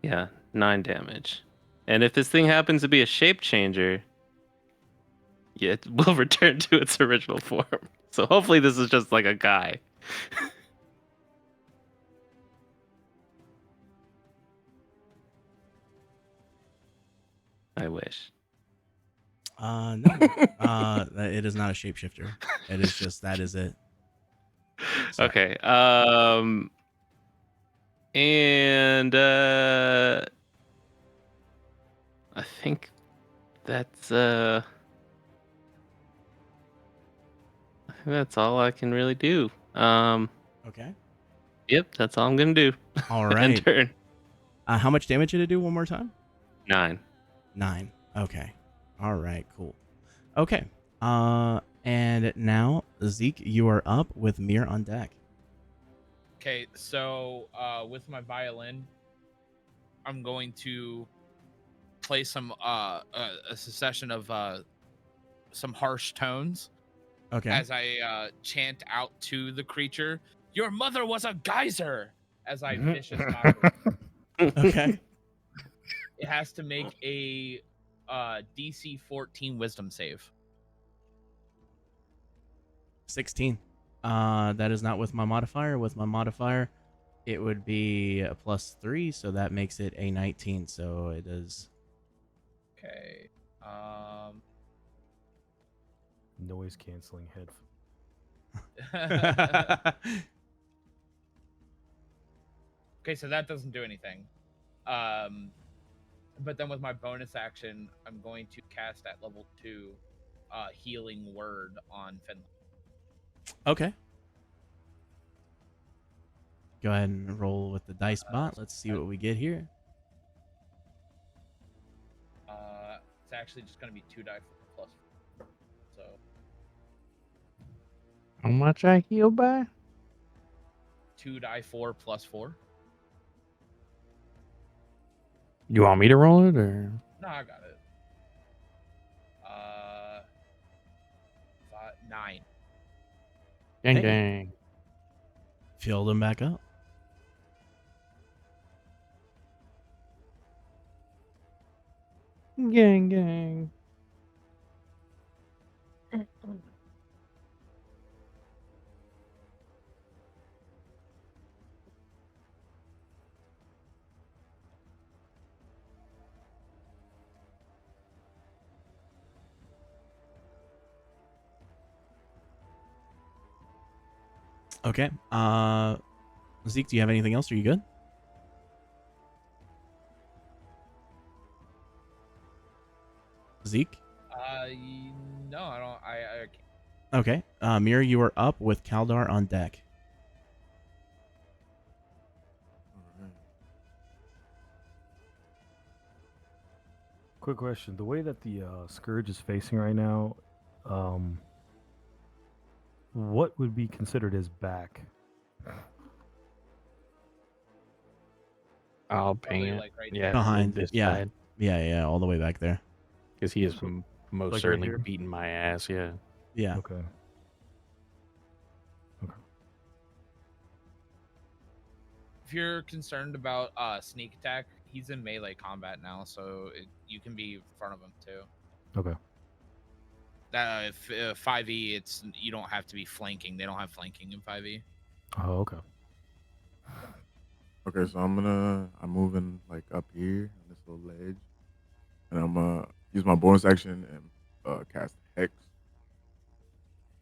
Yeah, 9 damage. And if this thing happens to be a shape changer, it will return to its original form. So hopefully this is just like a guy. I wish. No. It is not a shapeshifter. It is just that is it. Sorry. Okay. And I think that's all I can really do. Okay. Yep, that's all I'm gonna do. All End right. turn. How much damage did it do one more time? 9. 9. Okay. All right, cool. Okay. And now, Zeke, you are up with Mir on deck. Okay, so with my violin, I'm going to play some a succession of some harsh tones Okay. as I chant out to the creature, "Your mother was a geyser!" As I vicious mockery. Okay. It has to make a DC 14 Wisdom save. 16. That is not with my modifier. With my modifier, it would be a +3, so that makes it a 19. So it is. Okay. Noise canceling headphones. Okay, so that doesn't do anything. But then with my bonus action, I'm going to cast at level 2 healing word on Finland. Okay. Go ahead and roll with the dice bot. Let's see what we get here. It's actually just going to be 2 die plus 4. So How much I heal by? 2 die 4 plus 4. You want me to roll it or? No, I got it. 9. Gang Hey. gang. Filled him back up. Gang gang. Okay. Zeke, do you have anything else? Are you good? Zeke? No, I don't. I can't. Okay. Mira, you are up with Kaldar on deck. Alright. Quick question: the way that the scourge is facing right now, what would be considered as back? I'll ping Probably it. like right Yeah, there. Behind. this Yeah. side. Yeah, all the way back there. Because he is most Like right certainly here? beating my ass, yeah. Yeah. Okay. If you're concerned about sneak attack, he's in melee combat now, so you can be in front of him too. Okay. If 5e, it's you don't have to be flanking. They don't have flanking in 5e. Oh, okay. Okay, so I'm moving like up here on this little ledge, and I'm use my bonus action and cast Hex.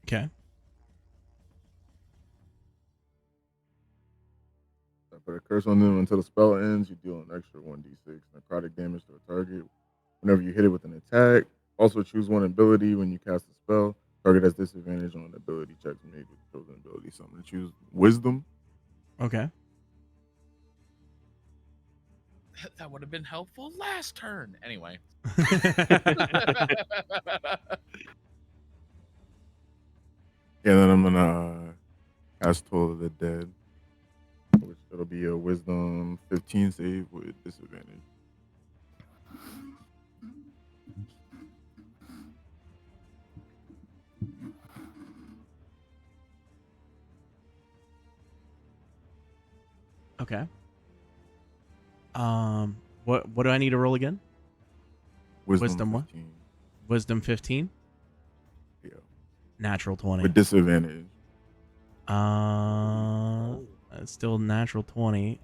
Okay. I put a curse on them until the spell ends. You deal an extra 1d6 necrotic damage to a target whenever you hit it with an attack. Also, choose one ability when you cast a spell. Target has disadvantage on ability checks made with chosen ability. So I'm going to choose Wisdom. Okay. That would have been helpful last turn. Anyway. And then I'm going to cast Toll of the Dead, which it'll be a Wisdom 15 save with disadvantage. Okay. What do I need to roll again? Wisdom what? 15. Wisdom 15? Yeah. Natural 20. With disadvantage. It's still natural 20.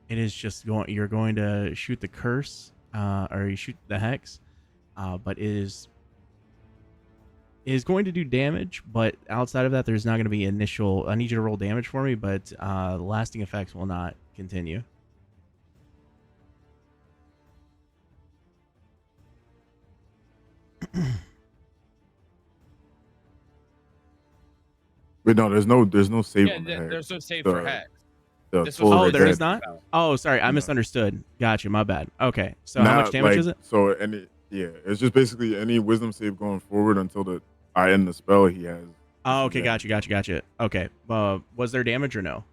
It is just you're going to shoot the curse, or you shoot the hex, but it is going to do damage, but outside of that, there's not going to be initial. I need you to roll damage for me, but lasting effects will not continue. But no, there's no save Yeah, on the Hex. there's no save The- for hex. The This was Toll of Oh, the there is Dead. not? Oh, sorry, I No. misunderstood. Gotcha, my bad. Okay, so how Not, much damage like, is it? So it's just basically any wisdom save going forward until I end the spell. He has. Oh, okay, disadvantage. gotcha. Okay, was there damage or no?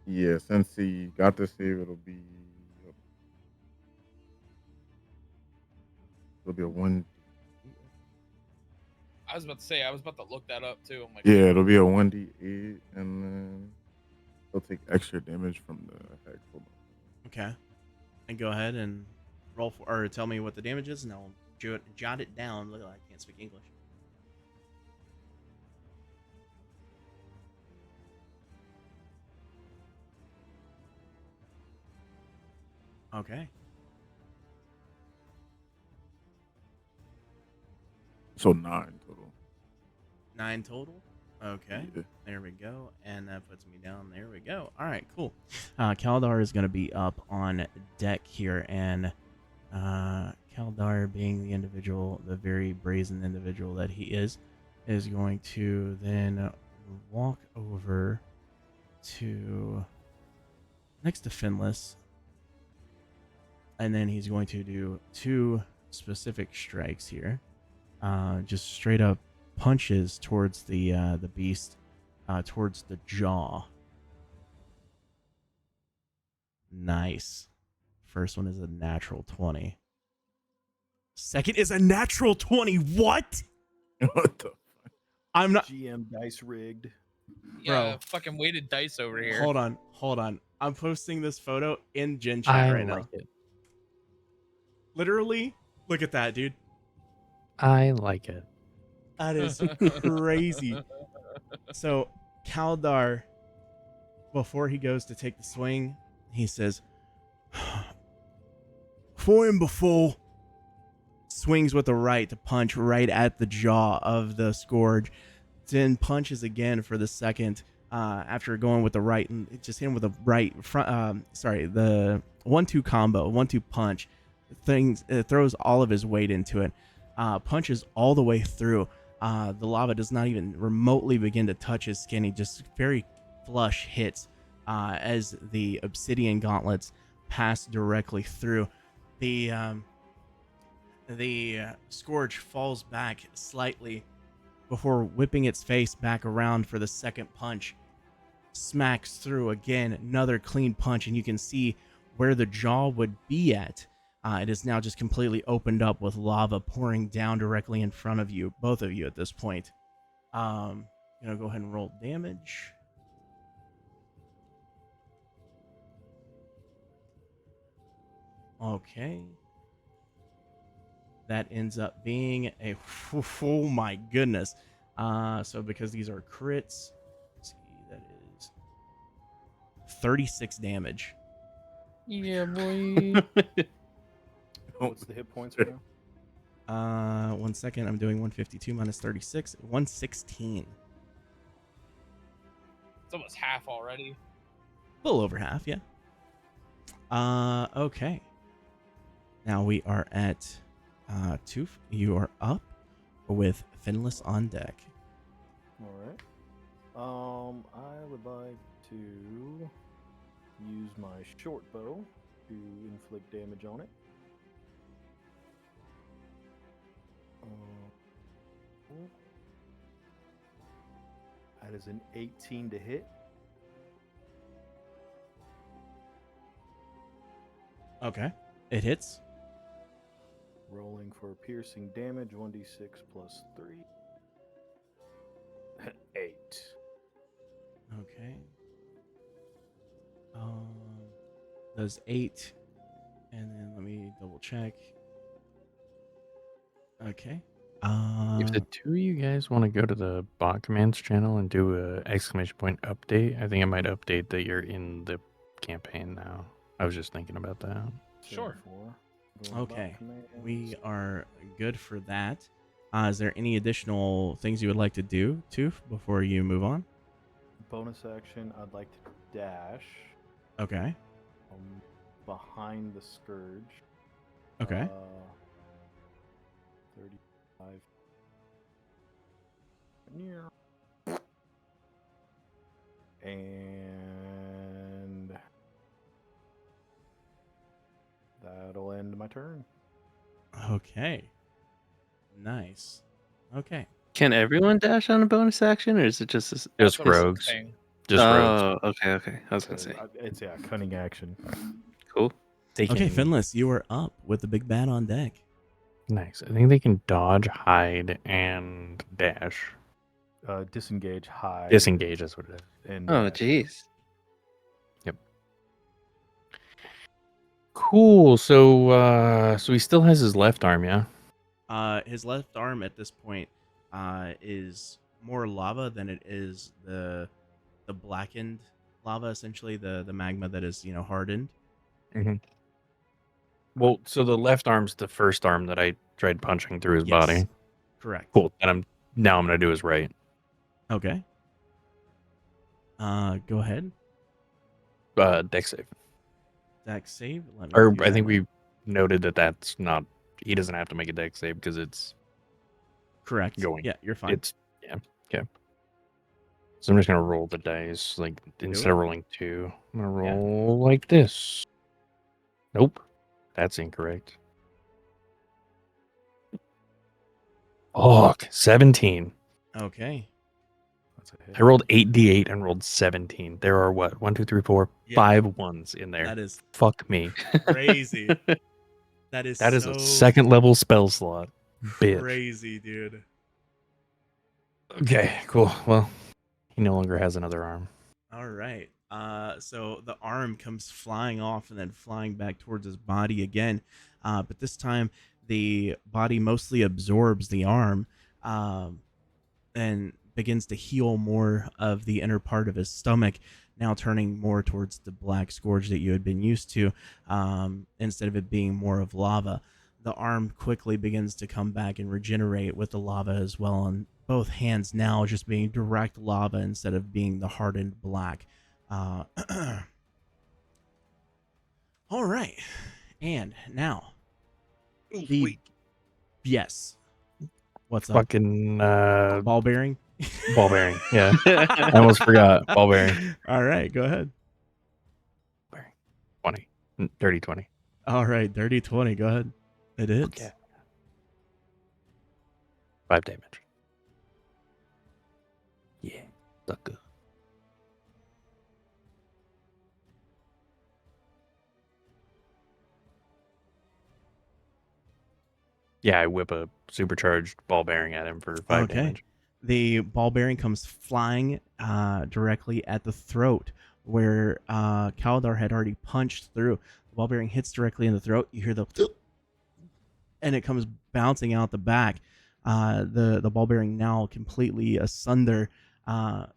Yeah, since he got the save, it'll be a 1. I was about to say, I was about to look that up too. I'm like, Yeah, it'll be a 1d8, and then he'll take extra damage from the Hex. Hold on. Okay, and go ahead and roll for, or tell me what the damage is, and I'll jot it down. Look, I can't speak English. Okay. So 9 total. 9 total. Okay. Yeah. There we go. And that puts me down. There we go. All right, cool. Kaldar is going to be up on deck here. And Kaldar, being the individual, the very brazen individual that he is going to then walk over to next to Finless. And then he's going to do 2 specific strikes here. Just straight up punches towards the beast, towards the jaw. Nice. First one is a natural 20. Second is a natural 20. What? What the? I'm not. GM dice rigged. Yeah, Bro. fucking weighted dice over here. Hold on. I'm posting this photo in Gen chat I right like now. it. Literally, look at that, dude. I like it. That is crazy. So, Kaldar, before he goes to take the swing, he says, "For him before," swings with the right to punch right at the jaw of the Scourge, then punches again for the second, after going with the right, and it just hit him with the right front, the 1-2 combo, 1-2 punch. It throws all of his weight into it, punches all the way through. The lava does not even remotely begin to touch his skin. He just very flush hits, as the obsidian gauntlets pass directly through. The Scourge falls back slightly before whipping its face back around for the second punch. Smacks through again, another clean punch, and you can see where the jaw would be at. It is now just completely opened up with lava pouring down directly in front of you, both of you at this point. Gonna go ahead and roll damage. Okay. That ends up being a, oh my goodness. So because these are crits, let's see, that is 36 damage. Yeah, boy. What's the hit points right now? 1 second. I'm doing 152 minus 36, 116. It's almost half already. A little over half, yeah. Okay. Now we are at Toof. You are up with Finless on deck. All right. I would like to use my short bow to inflict damage on it. That is an 18 to hit. Okay. It hits. Rolling for piercing damage, 1d6 plus 3. 8. Okay. Does 8, and then let me double check. Okay. If the two of you guys want to go to the bot commands channel and do a exclamation point update, I think I might update that you're in the campaign now. I was just thinking about that. Sure. Okay. We are good for that. Is there any additional things you would like to do, Toof, before you move on? Bonus action, I'd like to dash Okay. behind the Scourge. Okay. 35. And that'll end my turn. Okay. Nice. Okay. Can everyone dash on a bonus action, or is it just Just That's what I was rogues. saying. Just rogues. Oh, okay. I was gonna say, It's cunning action. cool. They Okay, can- Finless, you are up with the big bat on deck. Nice. I think they can dodge, hide, and dash. Disengage, hide. Disengage, that's what it is. And Oh, dash. jeez. Cool. So he still has his left arm, yeah? His left arm at this point is more lava than it is the blackened lava, essentially the magma that is hardened. Well, so the left arm's the first arm that I tried punching through his Yes. body. Correct. Cool. And now I'm gonna do his right. Okay. Go ahead. Dex save. Dex save. Let me Or do I that think now. we noted that that's not. He doesn't have to make a dex save because it's Correct. going. Yeah, you're fine. It's yeah. Okay. So I'm just gonna roll the dice. Like instead it. of rolling 2, I'm gonna Yeah. roll like this. Nope, that's incorrect. Oh, 17. Okay. That's a hit. I rolled 8d8 and rolled 17. There are what? 1, 2, 3, 4, Yeah. 5 ones in there. That is Fuck me. crazy. That is That is so a second level spell slot. Bitch. crazy, dude. Okay, cool. Well, he no longer has another arm. All right. So the arm comes flying off and then flying back towards his body again. But this time the body mostly absorbs the arm, and begins to heal more of the inner part of his stomach, now turning more towards the black scourge that you had been used to, instead of it being more of lava. The arm quickly begins to come back and regenerate with the lava as well, and both hands now just being direct lava instead of being the hardened black. Uh, all right. And now, yes. What's up? Fucking Ball bearing? ball bearing. Yeah. I almost forgot. Ball bearing. All right, go ahead. 20. Dirty 20. All right, dirty 20. Go ahead. It is. Okay. 5 damage. Yeah. Sucker. Yeah, I whip a supercharged ball bearing at him for 5 Okay. damage. The ball bearing comes flying directly at the throat where Kaldar had already punched through. The ball bearing hits directly in the throat. You hear the and it comes bouncing out the back. The ball bearing now completely asunder,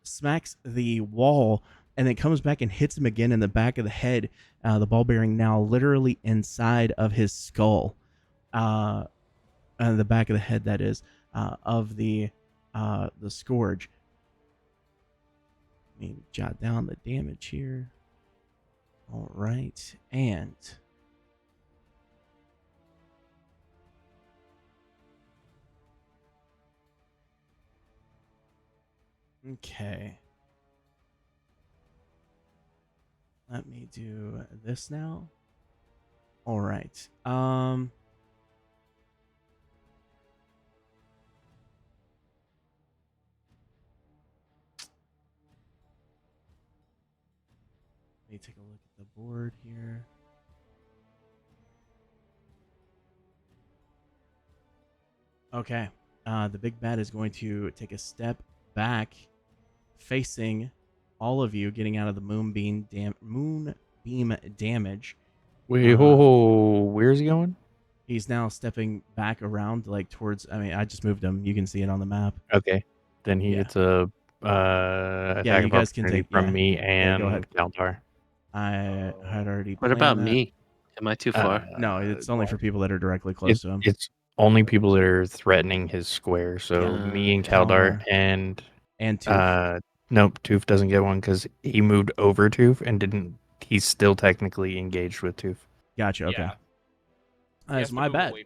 smacks the wall, and then comes back and hits him again in the back of the head. The ball bearing now literally inside of his skull, the back of the head, that is, of the scourge. Let me jot down the damage here. All right, and okay. Let me do this now. All right. Let me take a look at the board here. Okay. The big bad is going to take a step back, facing all of you, getting out of the moonbeam damage. Wait, where's he going? He's now stepping back around, like towards. I mean, I just moved him. You can see it on the map. Okay. Then he Yeah. gets a attack you of guys can opportunity take. from Yeah. me Yeah, go and ahead. Kaldar. I had already. What planned about that. me? Am I too far? No, it's only for people that are directly close to him. It's only people that are threatening his square. So Yeah. me and Kaldar Kaldar. and Tooth. nope, Tooth doesn't get one because he moved over Tooth and didn't. He's still technically engaged with Tooth. Gotcha. Okay. Yeah. He has That's to my move bad. away.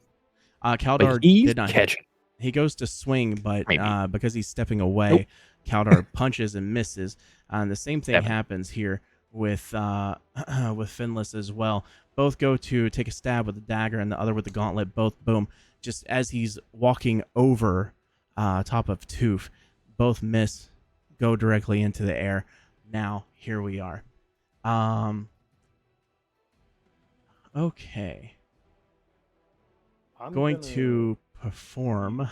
But Kaldar he's did not hit. catching. He goes to swing, but Maybe. because he's stepping away, Kaldar punches and misses. And the same thing 7. happens here with with Finless as well. Both go to take a stab with the dagger, and the other with the gauntlet. Both boom. Just as he's walking over top of Tooth, both miss, go directly into the air. Now here we are. Okay. I'm Going gonna- to perform.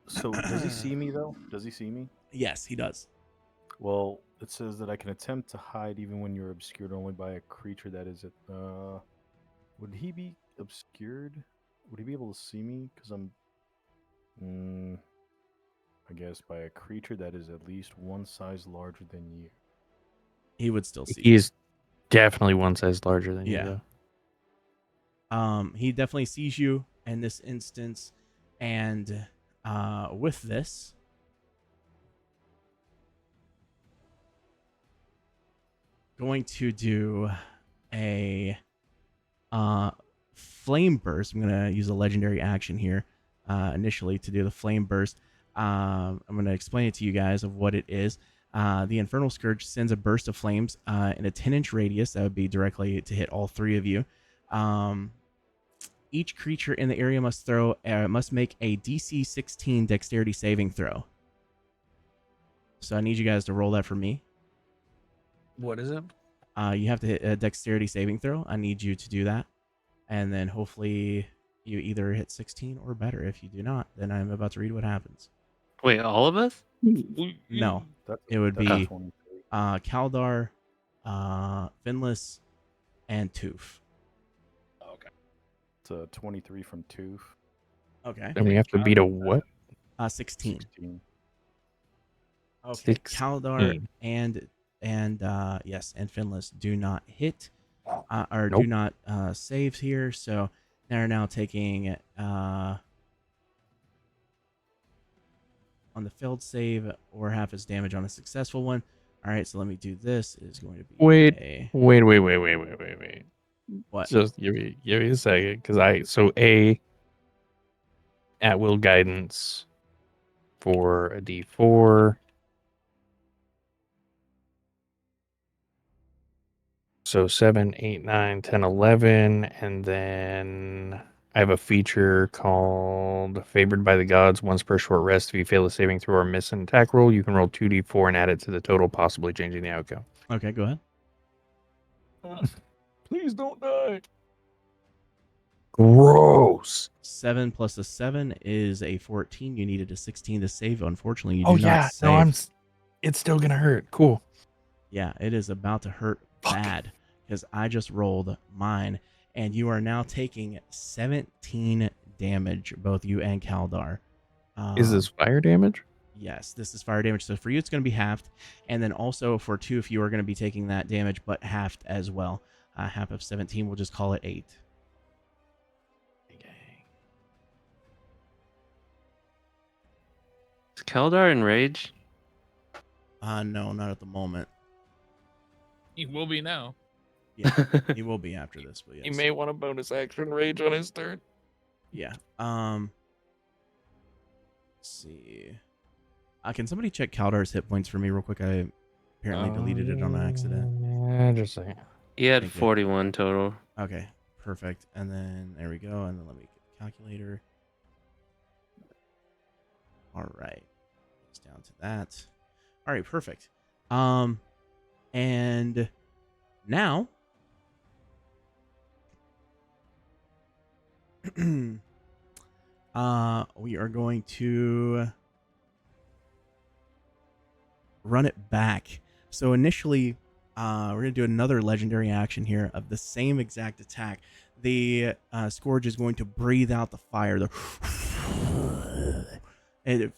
So does he see me though? Does he see me? Yes, he does. Well, it says that I can attempt to hide even when you're obscured only by a creature that is it. Would he be obscured? Would he be able to see me? Because I'm, I guess by a creature that is at least one size larger than you. He would still see. He's definitely one size larger than Yeah. you, though. He definitely sees you in this instance, and with this, going to do a flame burst. I'm going to use a legendary action here initially to do the flame burst. I'm going to explain it to you guys of what it is. The Infernal Scourge sends a burst of flames in a 10-inch radius. That would be directly to hit all three of you. Each creature in the area must make a DC 16 dexterity saving throw. So I need you guys to roll that for me. What is it? You have to hit a dexterity saving throw. I need you to do that. And then hopefully you either hit 16 or better. If you do not, then I'm about to read what happens. Wait, all of us? No. That's, It would that's be 23. Kaldar, Finless, and Toof. Okay. It's a 23 from Toof. Okay. And we have to beat a what? 16. 16. Okay. 16. Kaldar and yes, and Finless do not hit or do Nope. not save here. So they're now taking on the failed save or half as damage on a successful one. All right, so let me do this. It is going to be Wait. a Wait. what? Just give me a second, because at will guidance for a D4. So 7, 8, 9, 10, 11, and then I have a feature called Favored by the Gods. Once per short rest, if you fail a saving throw or miss an attack roll, you can roll 2d4 and add it to the total, possibly changing the outcome. Okay, go ahead. Please don't die. Gross. 7 plus a 7 is a 14. You needed a 16 to save. Unfortunately, you do not save. No, it's still gonna hurt. Cool. Yeah, it is about to hurt bad because I just rolled mine, and you are now taking 17 damage, both you and Kaldar. Is this fire damage? Yes, this is fire damage. So for you, it's going to be halved, and then also for Toof, you are going to be taking that damage, but halved as well. Half of 17, we'll just call it 8. Is Keldar enraged? No, not at the moment. He will be now. Yeah, he will be after this, but yes. He may want a bonus action rage on his turn. Yeah. Let's see. Can somebody check Kaldar's hit points for me real quick? I apparently deleted it on accident. Yeah, just a second. He had Thank you. 41 total. Okay, perfect. And then there we go. And then let me get the calculator. All right, it's down to that. All right, perfect. And now we are going to run it back. So initially, we're going to do another legendary action here of the same exact attack. The Scourge is going to breathe out the fire. It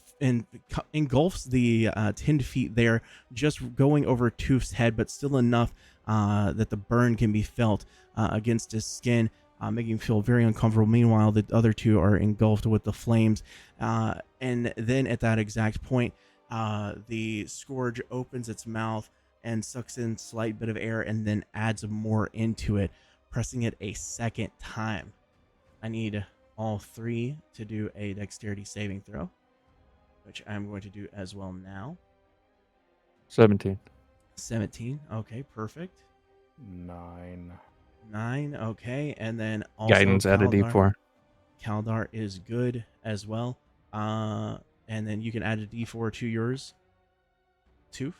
engulfs the 10 feet there, just going over Toof's head, but still enough that the burn can be felt against his skin, making him feel very uncomfortable. Meanwhile, the other two are engulfed with the flames. And then at that exact point, the Scourge opens its mouth and sucks in a slight bit of air and then adds more into it, pressing it a second time. I need all three to do a dexterity saving throw, which I'm going to do as well now. 17. 17. Okay, perfect. 9. 9. Okay, and then also Guidance at a D4. Kaldar is good as well. And then you can add a D4 to yours. Toof.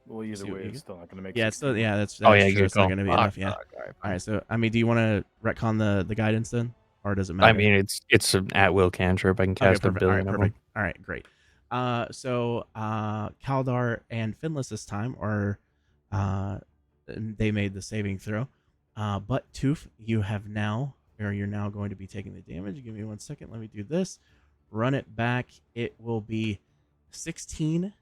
Well, either See what way, you it's get. still not going to make Yeah, sense. so yeah, that's Oh, yeah, true. good It's not call. going to be Fuck, enough. Yeah. fuck, all right, All right. So I mean, do you want to retcon the guidance then, or does it matter? I mean, it's an at-will cantrip. I can cast a perfect. billion All of right, them. perfect. All right, great. So Kaldar and Finless this time are they made the saving throw. But Toof, you're now going to be taking the damage. Give me 1 second. Let me do this. Run it back. It will be 16,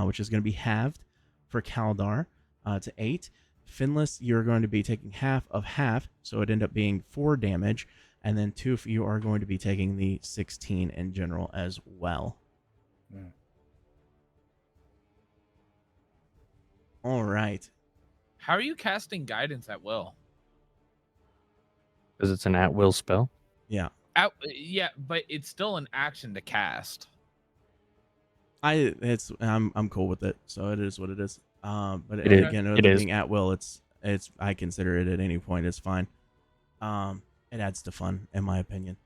which is going to be halved for Kaldar to 8. Finless, you're going to be taking half of half, so it end up being 4 damage. And then Toof, you are going to be taking the 16 in general as well. All right. How are you casting guidance at will? Because it's an at-will spell. Yeah. Yeah, but it's still an action to cast. I'm cool with it. So it is what it is. But It is. again, It with it is. being at will, it's I consider it at any point. It's fine. It adds to fun, in my opinion.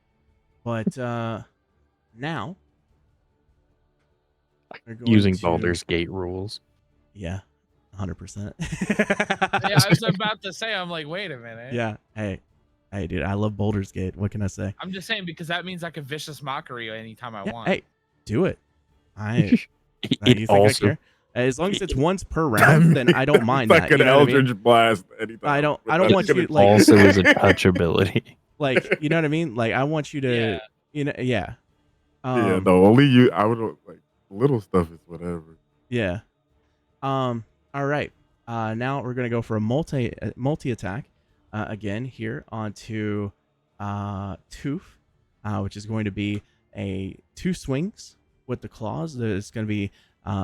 But now we're going Using to Baldur's Gate rules. yeah, 100%. Yeah, I was about to say, I'm like, wait a minute. Yeah. Hey, dude, I love Baldur's Gate. What can I say? I'm just saying because that means I can vicious mockery anytime I Yeah. want. Hey, do it. It You think I also care? As long as it's once per round, then I don't mind like that. an You know what I mean? Eldritch Blast anytime. I don't But want that's you gonna like also is a touch ability. like you know what I mean? Like I want you to Yeah. yeah. yeah, no, only you. I would like little stuff is whatever. Yeah. All right. Now we're gonna go for a multi attack again here onto Toof, which is going to be a 2 swings with the claws. It's going to be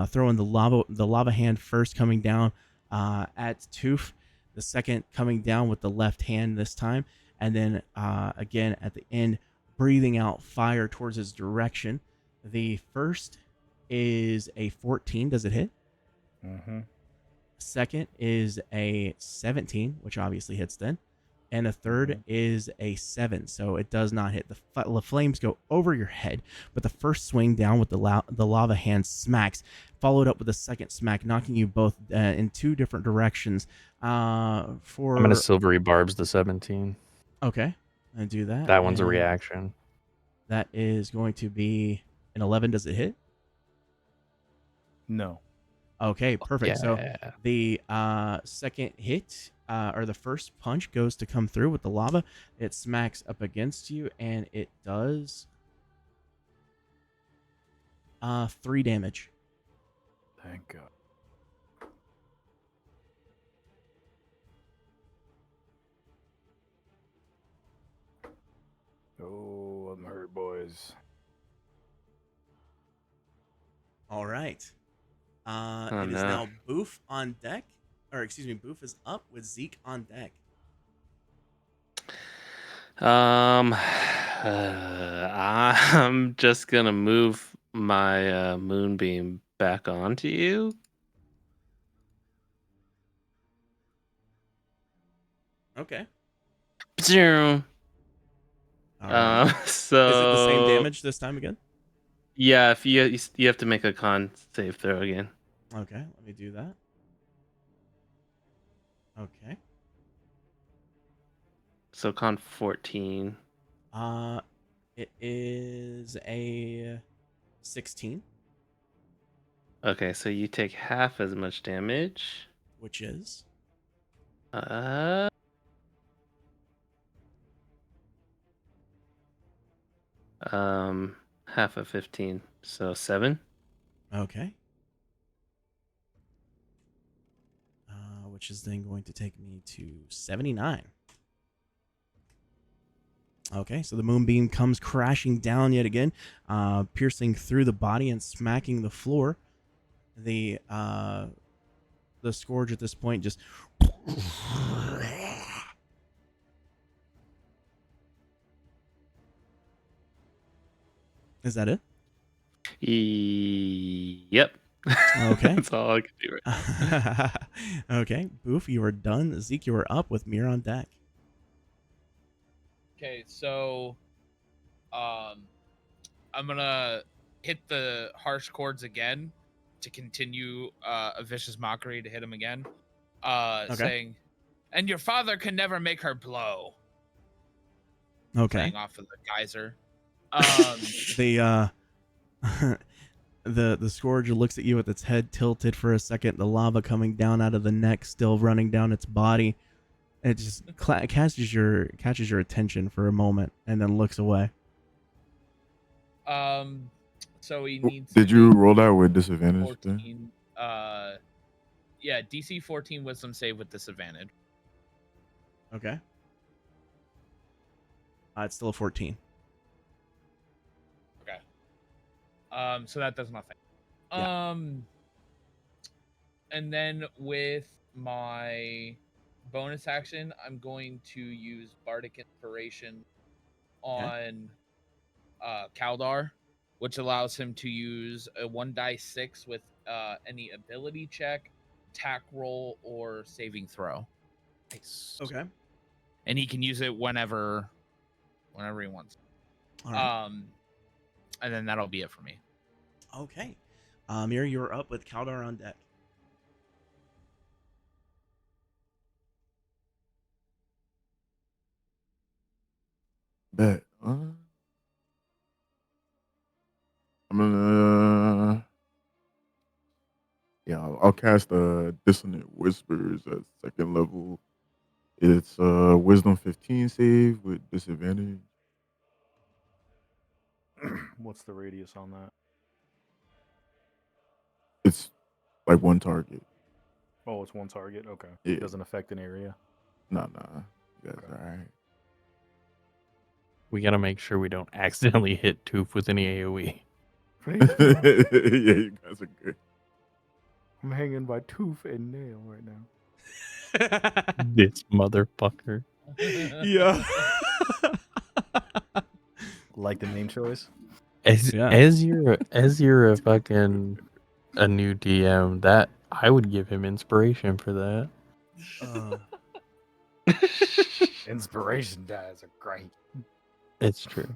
throwing the lava hand first, coming down at Toof. The second coming down with the left hand this time, and then again at the end, breathing out fire towards his direction. The first is a 14. Does it hit? Mm-hmm. Second is a 17, which obviously hits then. And a third is a 7, so it does not hit. The flames go over your head, but the first swing down with the lava hand smacks, followed up with a second smack, knocking you both in 2 different directions. I'm gonna silvery barbs the 17. Okay, I do that. That one's a and reaction. That is going to be an 11. Does it hit? No. Okay, perfect. So Yeah. the second hit or the first punch goes to come through with the lava. It smacks up against you, and it does 3 damage. Thank God. Oh, I'm hurt, boys. All right. Oh, It is no. now Boof on deck, or excuse me, Boof is up with Zeke on deck. I'm just gonna move my moonbeam back onto you. Okay. Zoom. All right. So Is it the same damage this time again? Yeah, if you have to make a con save throw again. Okay, let me do that. Okay. So con 14. It is a 16, Okay, so you take half as much damage. which is half of 15, so 7. okay. Which is then going to take me to 79. Okay, so the moonbeam comes crashing down yet again, piercing through the body and smacking the floor. The scourge at this point just Is that it? Yep. Okay. That's all I can do right. Okay, Boof, you are done. Zeke, you are up with Mir on deck. Okay, so I'm gonna hit the harsh chords again to continue a vicious mockery to hit him again. Saying, and your father can never make her blow. Okay. Playing off of the geyser. The scourge looks at you with its head tilted for a second, the lava coming down out of the neck, still running down its body. It just catches your attention for a moment and then looks away. So he needs. Did you roll that with disadvantage? 14. Yeah, DC 14 Wisdom save with disadvantage. Okay. It's still a 14. Okay. So that does nothing. Yeah. And then with my bonus action, I'm going to use Bardic Inspiration on Kaldar, which allows him to use a 1d6 with any ability check, attack roll, or saving throw. Nice. Okay. And he can use it whenever he wants. All right. And then that'll be it for me. Okay. Amir, you're up with Kaldar on deck. Bet. I'm gonna. Yeah, I'll cast Dissonant Whispers at second level. It's Wisdom 15 save with disadvantage. What's the radius on that? It's like one target. Oh, it's one target. Okay. Yeah. It doesn't affect an area. Nah. You guys Okay. all right? We gotta make sure we don't accidentally hit Toof with any AoE. Yeah, you guys are good. I'm hanging by tooth and nail right now. This motherfucker. Yeah. Like the name choice? As you're a fucking a new DM, that I would give him inspiration for that. Inspiration dies are great. It's true.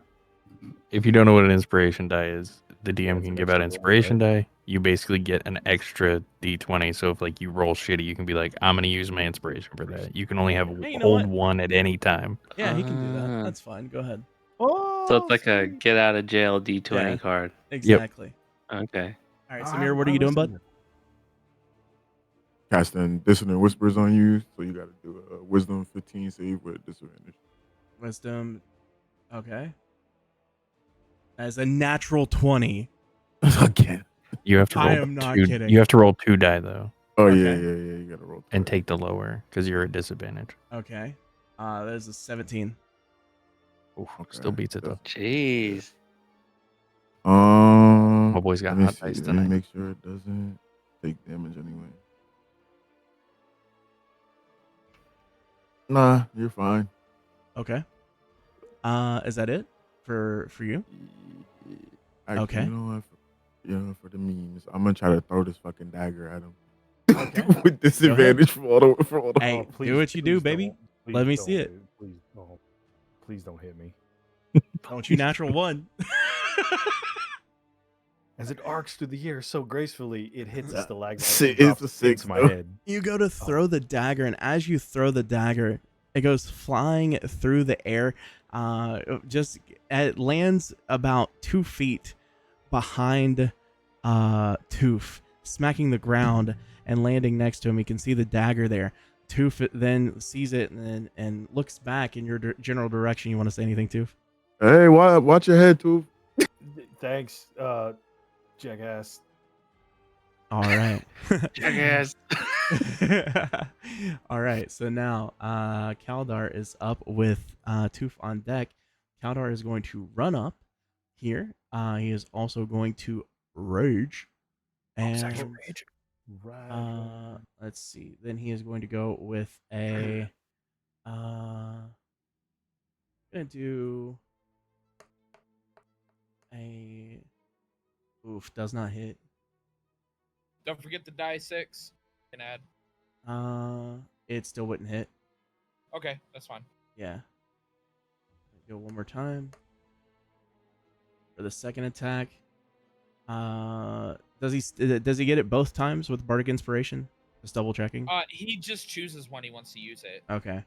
If you don't know what an inspiration die is, the DM it's can an give out extra roll, inspiration die. You basically get an extra d20. So if like you roll shitty, you can be like, I'm gonna use my inspiration for that. You can only have Hey, you know hold what? one at any time. Yeah, he can do that. Ah. That's fine. Go ahead. Oh, So it's like a sweet. get out of jail D20 Yeah. card. Exactly. Okay. All right, Samir, what are you doing, bud? Casting Dissonant Whispers on you, so you got to do a Wisdom 15 save with disadvantage. Wisdom. Okay. As a natural 20. Again. You have to roll I am not two. kidding. You have to roll 2 die though, Oh Okay. yeah. You got to roll. and twice. take the lower because you're at disadvantage. Okay. That is a 17. Oof, Okay. still beats it though. Jeez. My boy's got let me hot see. dice Let me tonight. make sure it doesn't take damage anyway. Nah, you're fine. Okay. Is that it for you? Actually, Okay. You know what? For the memes, I'm gonna try to throw this fucking dagger at him. Okay. With disadvantage for all the. Hey, do what you do, baby. Don't. Please Let me don't, see it. dude. Please don't. Please don't hit me. Don't you natural one. As it arcs through the air so gracefully, it hits a stalagmite. It's and drops a 6, into my though. head. You go to throw the dagger, and as you throw the dagger, it goes flying through the air. It lands about 2 feet behind Toof, smacking the ground and landing next to him. You can see the dagger there. Toof then sees it and looks back in your general direction. You want to say anything, Toof? Hey, watch your head, too. Thanks, jackass. All right. Jackass. All right. So now Kaldar is up with Toof on deck. Kaldar is going to run up here. He is also going to rage. And Right. let's see. Then he is going to go with a gonna do a does not hit. Don't forget the die 6. You can add. It still wouldn't hit. Okay, that's fine. Yeah. Go one more time. For the second attack. Does he get it both times with Bardic Inspiration? Just double checking. He just chooses when he wants to use it. Okay.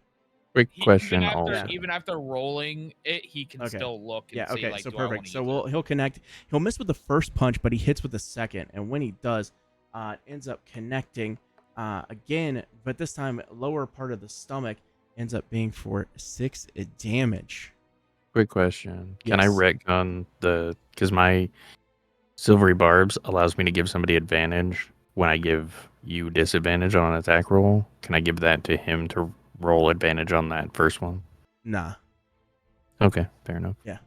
Quick question Even after, also. even after rolling it, he can Okay. still look and Yeah. see Okay. like, So do I want perfect. to So use it? he'll connect. He'll miss with the first punch, but he hits with the second, and when he does, it ends up connecting again, but this time lower part of the stomach ends up being for 6 damage. Quick question. Can I Yes. retcon because my silvery barbs allows me to give somebody advantage when I give you disadvantage on an attack roll? Can I give that to him to roll advantage on that first one? Nah. Okay, fair enough. Yeah.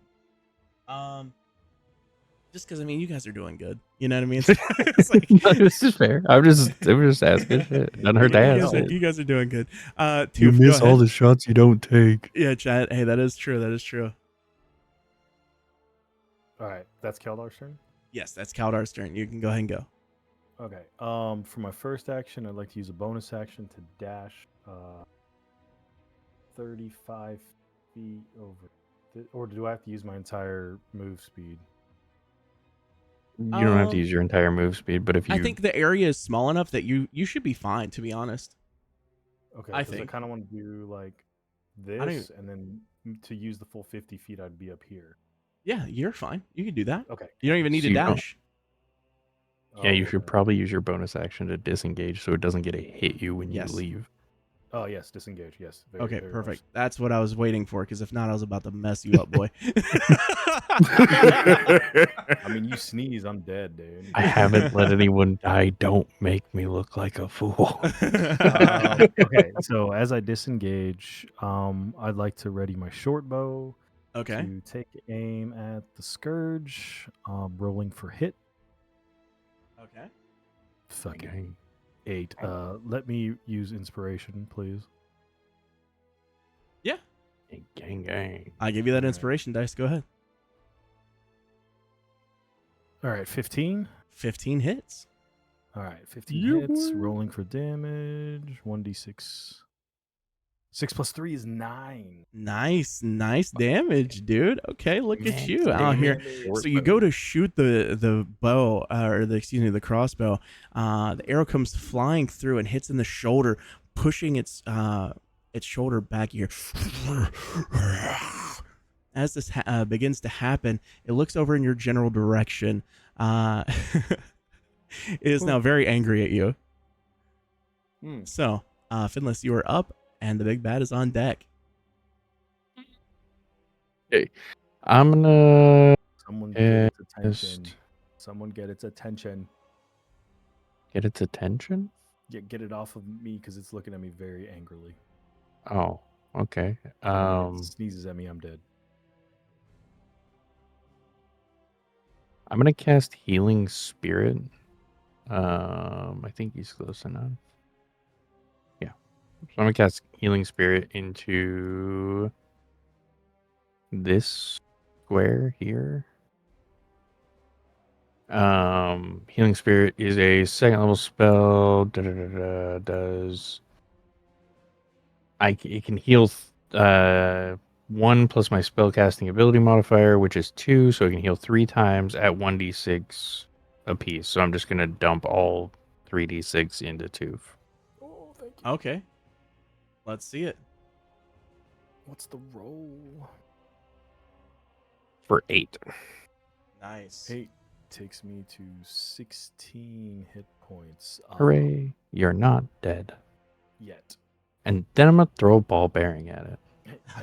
Just because, I mean, you guys are doing good. You know what I mean? It's like, No, this is fair. I'm just asking shit. Doesn't hurt to ask. you guys are doing good. You Toof, go miss all ahead. the shots you don't take. Yeah, chat. Hey, that is true. That is true. All right, that's Keldar's turn. Yes, that's Kaldar's turn. You can go ahead and go. Okay. For my first action, I'd like to use a bonus action to dash 35 feet over. Or do I have to use my entire move speed? You don't have to Um, use your entire move speed, but if you I think the area is small enough that you should be fine, to be honest. Okay, I because I think. kind of want to do like don't this, and then to use the full 50 feet, I'd be up here. Yeah, you're fine. You can do that. Okay. You don't even need So to you don't- dash. yeah, you Oh, should okay. probably use your bonus action to disengage so it doesn't get to hit you when Yes. you leave. Oh yes, disengage. Yes. Very, Okay, very perfect. much. That's what I was waiting for, because if not, I was about to mess you up, boy. I mean, you sneeze, I'm dead, dude. I haven't let anyone die. Don't make me look like a fool. Okay, so as I disengage, I'd like to ready my short bow Okay. to take aim at the scourge. Rolling for hit. Okay. Fucking 8. Let me use inspiration, please. Yeah. Gang, gang. I give you that Alright. inspiration dice. Go ahead. All right, 15. 15 hits. All right, 15 You hits. would. Rolling for damage. 1d6. 6 plus 3 is 9. Nice damage, dude. Okay, look at Max you out here. damage. So you go to shoot the bow, or the crossbow. The arrow comes flying through and hits in the shoulder, pushing its shoulder back here. As this begins to happen, it looks over in your general direction. It is now very angry at you. So, Finless, you are up, and the big bad is on deck. I'm gonna Someone get its attention. just Someone get its attention. get its attention. Get it off of me because it's looking at me very angrily. Oh, okay. And when it sneezes at me, I'm dead. I'm gonna cast Healing Spirit. I think he's close enough. Yeah. So I'm gonna cast Healing Spirit into this square here. Healing Spirit is a second level spell. Does it can heal 1 plus my spellcasting ability modifier, which is 2, so it can heal 3 times at 1d6 a piece. So I'm just gonna dump all 3d6 into 2 Oh, thank you. Okay. Let's see it. What's the roll? for 8. Nice. 8 takes me to 16 hit points. Hooray! You're not dead. Yet. And then I'm gonna throw a ball bearing at it.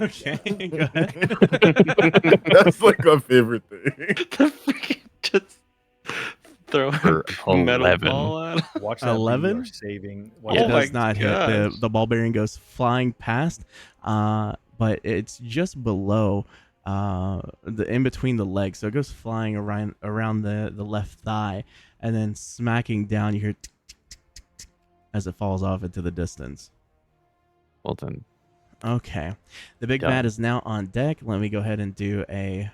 Okay, go ahead. That's like my favorite thing. The freaking just throw For a metal 11. ball at him. Watch that 11? be saving. It Oh my does not hit. The gosh. the ball bearing goes flying past, but it's just below the in between the legs, so it goes flying around the left thigh, and then smacking down. You hear tick, tick, tick, tick, tick, as it falls off into the distance. Well then, Okay, the big Done. bad is now on deck. Let me go ahead and do a.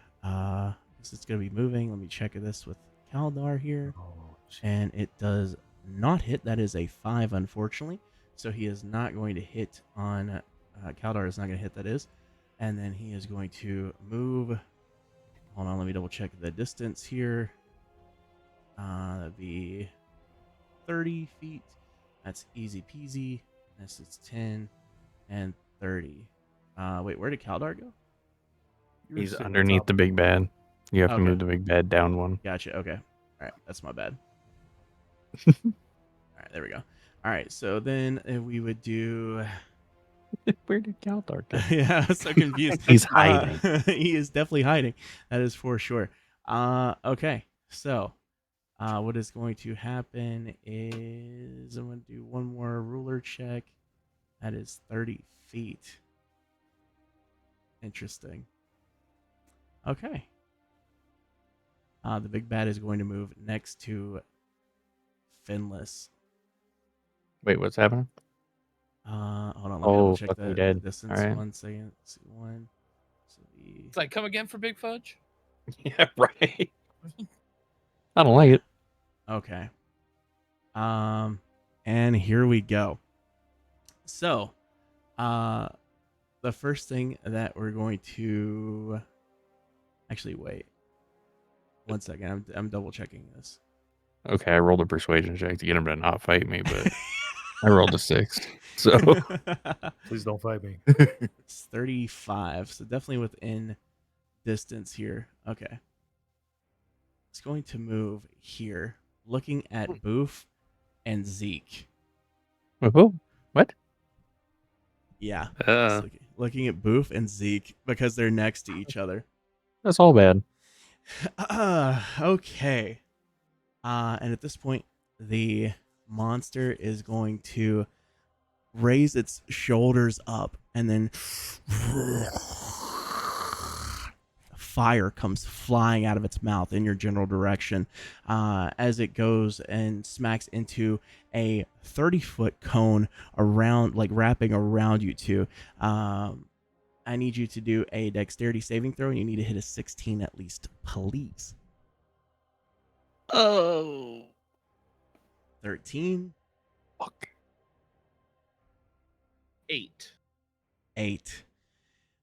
This is gonna be moving. Let me check this with Kaldar here. Oh, And it does not hit. That is a 5, unfortunately. So he is not going to hit on. Kaldar is not going to hit, that is. And then he is going to move. Hold on, let me double check the distance here. That'd be 30 feet. That's easy peasy. This is 10 and 30. Wait, where did Kaldar go? you were he's sitting on underneath top the of big bad. You have to Okay. move the big bad down 1. Gotcha. Okay. All right. That's my bad. All right. There we go. All right. So then we would do. Where did Kaldar go? Yeah, I'm so confused. He's hiding. He is definitely hiding. That is for sure. Okay. So, what is going to happen is I'm going to do one more ruler check. That is 30 feet. Interesting. Okay. The big bad is going to move next to Finless. Wait, what's happening? Hold on, let me double check fucking the dead. distance. All right. 1 second. Let's see, one. So It's like, come again for Big Fudge? Yeah, right. I don't like it. okay. And here we go. So, the first thing that we're going to actually wait 1 second. I'm double checking this. Okay, I rolled a persuasion check to get him to not fight me, but I rolled a 6. So Please don't fight me. It's 35, so definitely within distance here. Okay. It's going to move here, looking at Boof and Zeke. whoa, what? Yeah. Just looking at Boof and Zeke because they're next to each other. That's all bad. Okay. And at this point, the monster is going to raise its shoulders up and then fire comes flying out of its mouth in your general direction as it goes and smacks into a 30-foot cone around, like wrapping around you two. I need you to do a dexterity saving throw, and you need to hit a 16 at least, please. Oh. 13. Fuck. 8. 8.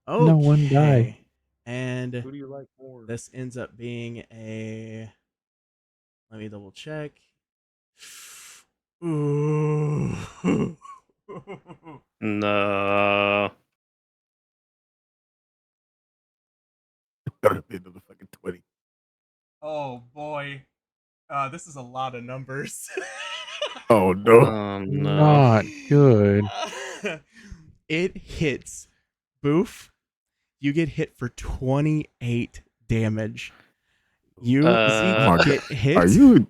Okay. No one die. And Who do you like more? this ends up being a... Let me double check. Ooh. No. Better have been the fucking 20. Oh boy. This is a lot of numbers. Oh no. Oh no. Not good. It hits Boof. You get hit for 28 damage. You, Zeke, Oh my get God. hit. Are you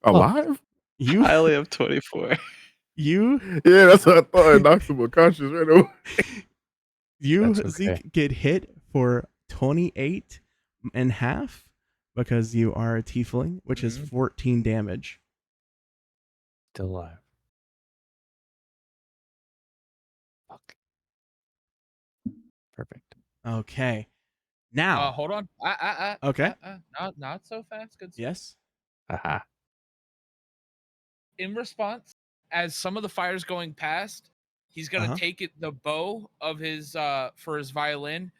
alive? You, I only have 24. you, Yeah, that's what I thought. It knocks him unconscious right over. you, That's okay. Zeke, get hit for 28 and half because you are a tiefling, which is 14 damage. Still alive. Fuck. Perfect. Okay. Now. Hold on. Okay. Not so fast. Good. Yes. Aha. In response, as some of the fire's going past, he's gonna take the bow of his for his violin,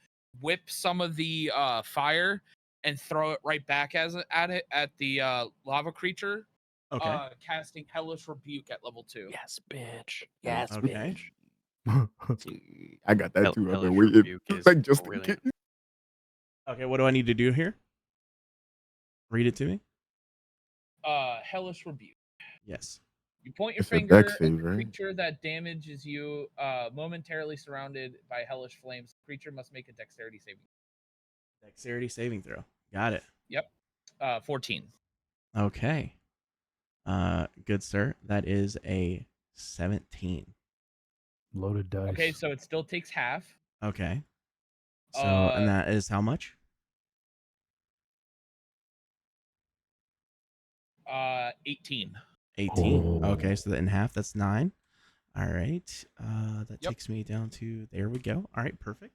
whip some of the fire, and throw it right back at the lava creature. Okay. Casting Hellish Rebuke at level 2. Yes, bitch. Yes, Okay. bitch. I got that too. I've been Hellish waiting. Rebuke is Like just in brilliant. case. Okay, what do I need to do here? Read it to me. Hellish Rebuke. Yes. You point your It's a finger dex at save, the right? creature that damages you, momentarily surrounded by hellish flames. The creature must make a dexterity saving. Dexterity saving throw. Got it. Yep. 14. Okay. Good sir. That is a 17. Loaded dice. Okay, so it still takes half. Okay. So, and that is how much? 18. 18. Oh. Okay, so that in half, that's 9. All right. That Yep. takes me down to, there we go. All right, perfect.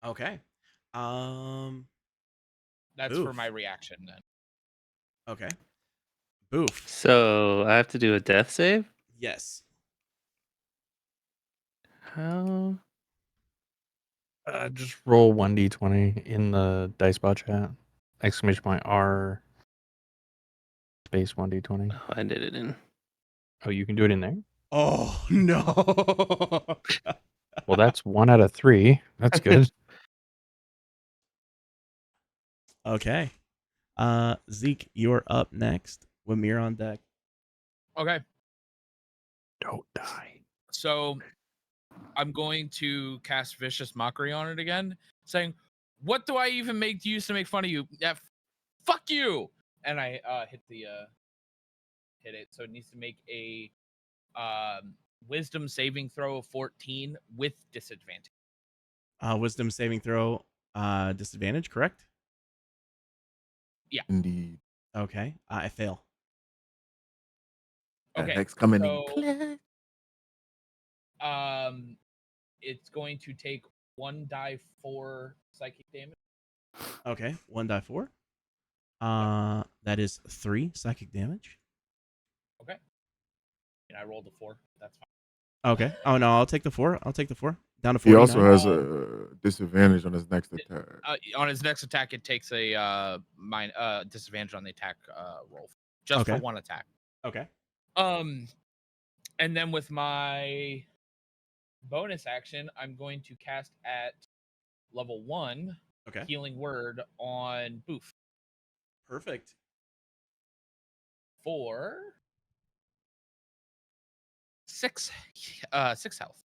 Okay. That's for Oof. my reaction then. Okay. Boof. So I have to do a death save? Yes. How? Just roll 1d20 in the dice bot chat. Exclamation point R space 1d20. Oh, I did it in. Oh, you can do it in there? Oh, no. Well, that's 1 out of 3. That's good. Okay. Zeke, you're up next with Mir on deck. Okay. Don't die. So I'm going to cast Vicious Mockery on it again, saying, "What do I even make use to make fun of you? Yeah, fuck you!" And I hit it. So it needs to make a Wisdom saving throw of 14 with disadvantage. Wisdom saving throw Disadvantage, correct? Indeed. Okay. I fail. Okay. Hex coming so, in. it's going to take 1d4 psychic damage. Okay. 1d4. That is 3 psychic damage. Okay. And I rolled a 4. That's fine. Okay. Oh no, I'll take the 4. I'll take the 4. Down to He 49. also has a disadvantage on his next attack. On his next attack, it takes a disadvantage on the attack roll, just for one attack. Okay. And then with my bonus action, I'm going to cast at level 1 Healing Word on Boof. Perfect. For 6 health.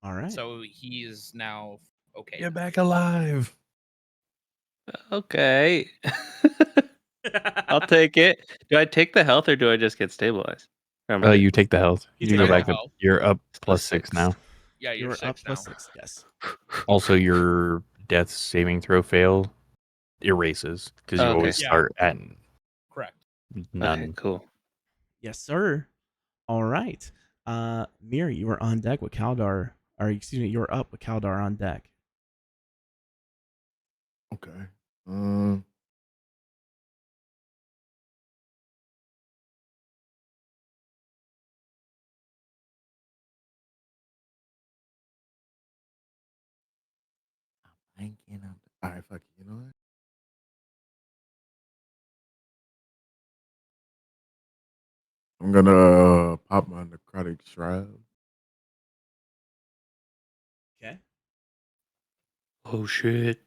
All right. So he is now okay. Get back alive. Okay. I'll take it. Do I take the health or do I just get stabilized? You take the health. You You take go the back health. up. You're up Plus +6 6. now. Yeah, you're up 6 now. +6. Yes. Also, your death saving throw fail erases because you Okay. always start at Correct. none. Okay, cool. Yes, sir. All right. Mir, you were on deck with Kaldar. Or excuse me, you were up with Kaldar on deck. Okay. All right, fuck it. You know what? I'm gonna pop my necrotic shroud. Okay. Oh shit.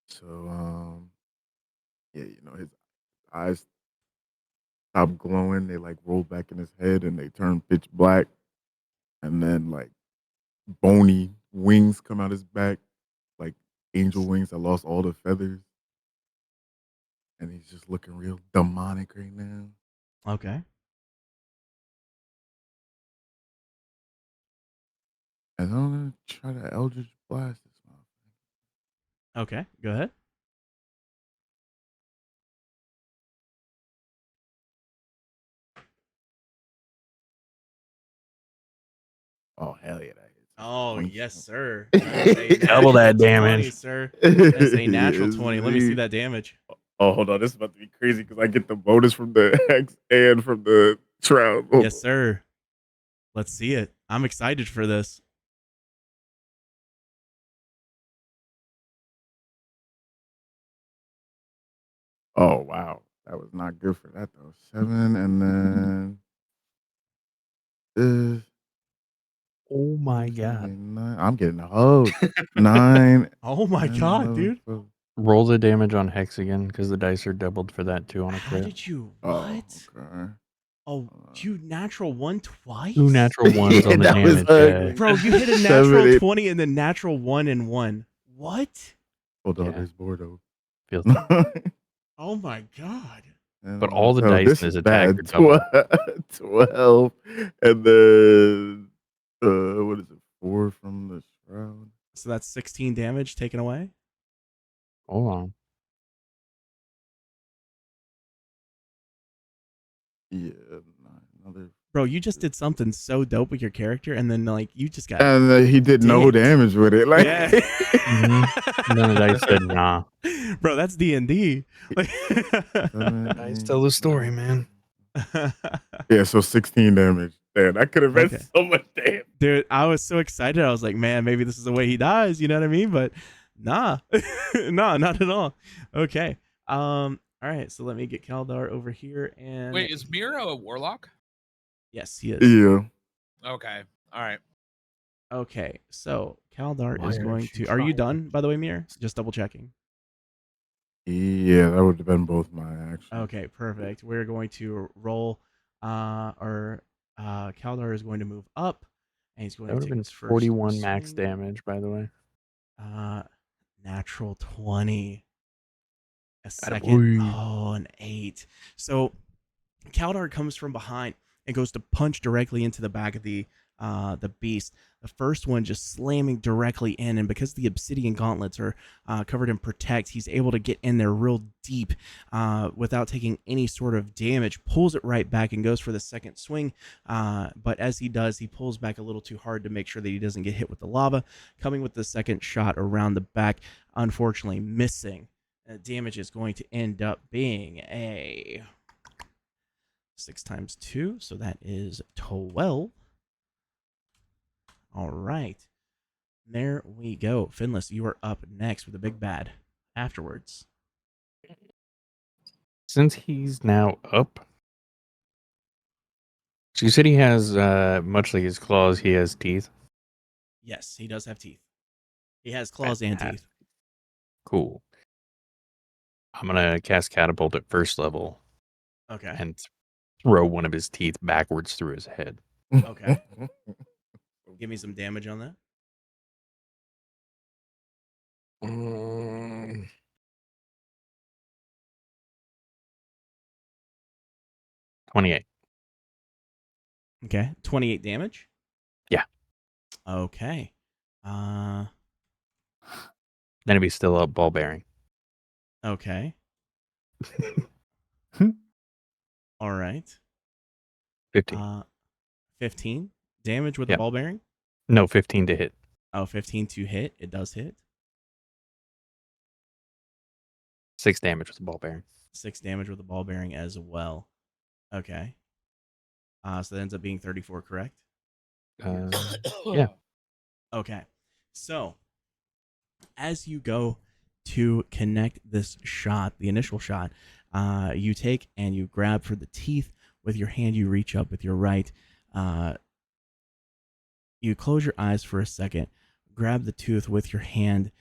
So yeah, you know, his eyes stop glowing, they like roll back in his head and they turn pitch black. And then like bony wings come out his back, like angel wings that lost all the feathers. And he's just looking real demonic right now. Okay. And I'm gonna try to Eldritch Blast this motherfucker. Okay. Go ahead. Oh hell yeah, that hits. Oh, 20. yes, sir. That is a Double that natural 20, damage. sir. That is a natural Yes, 20. Let me see indeed. that damage. Oh, hold on. This is about to be crazy because I get the bonus from the Hex and from the Shroud. Hold Yes, on. sir. Let's see it. I'm excited for this. Oh, wow. That was not good for that, though. 7 and then this. Oh my god. 9. I'm getting a hose. 9. Oh my 10, god, 11, dude. 12. Roll the damage on Hex again because the dice are doubled for that too on a How crit. did you Oh, what? okay. Oh, you natural 1 twice? 2 natural ones on the That was damage. Yeah. ugly. Bro, you hit a 7, natural 8. 20 and then natural 1 and 1. What? Hold on, Yeah. there's Bordeaux. Feels Oh my god. But all the dice this in his is attack bad. are doubled. 12. And then, what is it? 4 from the Shroud. So that's 16 damage taken away. Hold on. Yeah, another. Bro, you just did something so dope with your character, and then like you just got And he did no dicked. damage with it. Like, Yeah. And then the dice said nah. Bro, that's D&D. Like, Dice tell the story, man. yeah, so 16 damage. Damn, that could have been Okay. so much damage. Dude, I was so excited. I was like, man, maybe this is the way he dies. You know what I mean? But nah, nah, not at all. Okay. All right. So let me get Kaldar over here. And Wait, is Miro a warlock? yes, he is. Yeah. Okay. All right. Okay. So Kaldar Why is aren't going you to. Are you trying? done? By the way, Mir? Just double checking. Yeah, that would have been both my actions. Okay, perfect. We're going to roll. Kaldar is going to move up, and he's going That to would have take been his first 41 max swing. damage, by the way. Natural 20. A second. Attaboy. Oh, an 8. So Kaldar comes from behind and goes to punch directly into the back of the the beast. The first one just slamming directly in, and because the obsidian gauntlets are covered in protect, he's able to get in there real deep without taking any sort of damage. Pulls it right back and goes for the second swing, but as he does, he pulls back a little too hard to make sure that he doesn't get hit with the lava. Coming with the second shot around the back, unfortunately missing. Damage is going to end up being a 6 times 2, so that is 12. All right. There we go. Finless, you are up next with the big bad afterwards. Since he's now up, so you said he has, much like his claws, he has teeth. Yes, he does have teeth. He has claws and teeth. Cool. I'm gonna cast catapult at first level Okay. and throw one of his teeth backwards through his head. Okay. Give me some damage on that. 28. Okay. 28 damage? Yeah. Okay. Then it'd be still up ball bearing. Okay. All right. 15. 15 damage with the ball bearing? No, 15 to hit. Oh, 15 to hit. It does hit. 6 damage with the ball bearing. 6 damage with the ball bearing as well. Okay. So that ends up being 34, correct? Yeah. Okay. So, as you go to connect this shot, the initial shot, you take and you grab for the teeth with your hand. You reach up with your right. You close your eyes for a second, grab the tooth with your hand.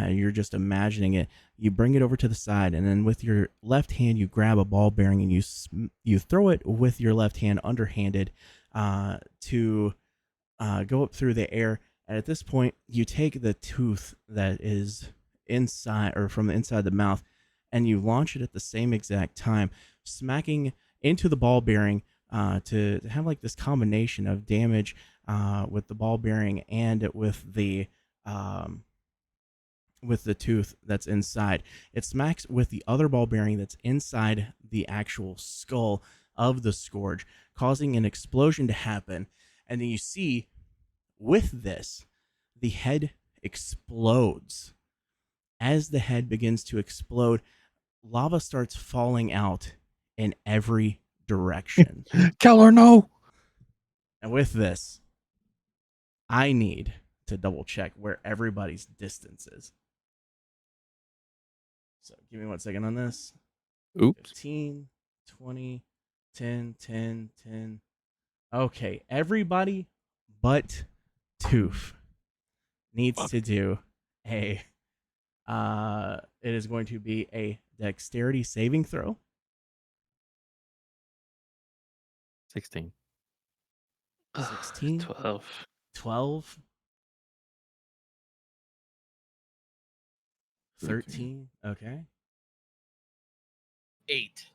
You're just imagining it. You bring it over to the side, and then with your left hand, you grab a ball bearing and you throw it with your left hand underhanded to go up through the air. And at this point, you take the tooth that is inside or from the inside of the mouth, and you launch it at the same exact time, smacking into the ball bearing to have like this combination of damage with the ball bearing and with the tooth that's inside. It smacks with the other ball bearing that's inside the actual skull of the scourge, causing an explosion to happen. And then you see, with this, the head explodes. As the head begins to explode, lava starts falling out in every direction. Keller, no! And with this, I need to double check where everybody's distance is. So give me 1 second on this. Oops. 15, 20, 10, 10, 10. Okay, everybody but Toof needs to do a it is going to be a dexterity saving throw. 16. 16. 12. 12. 13. Okay. 8.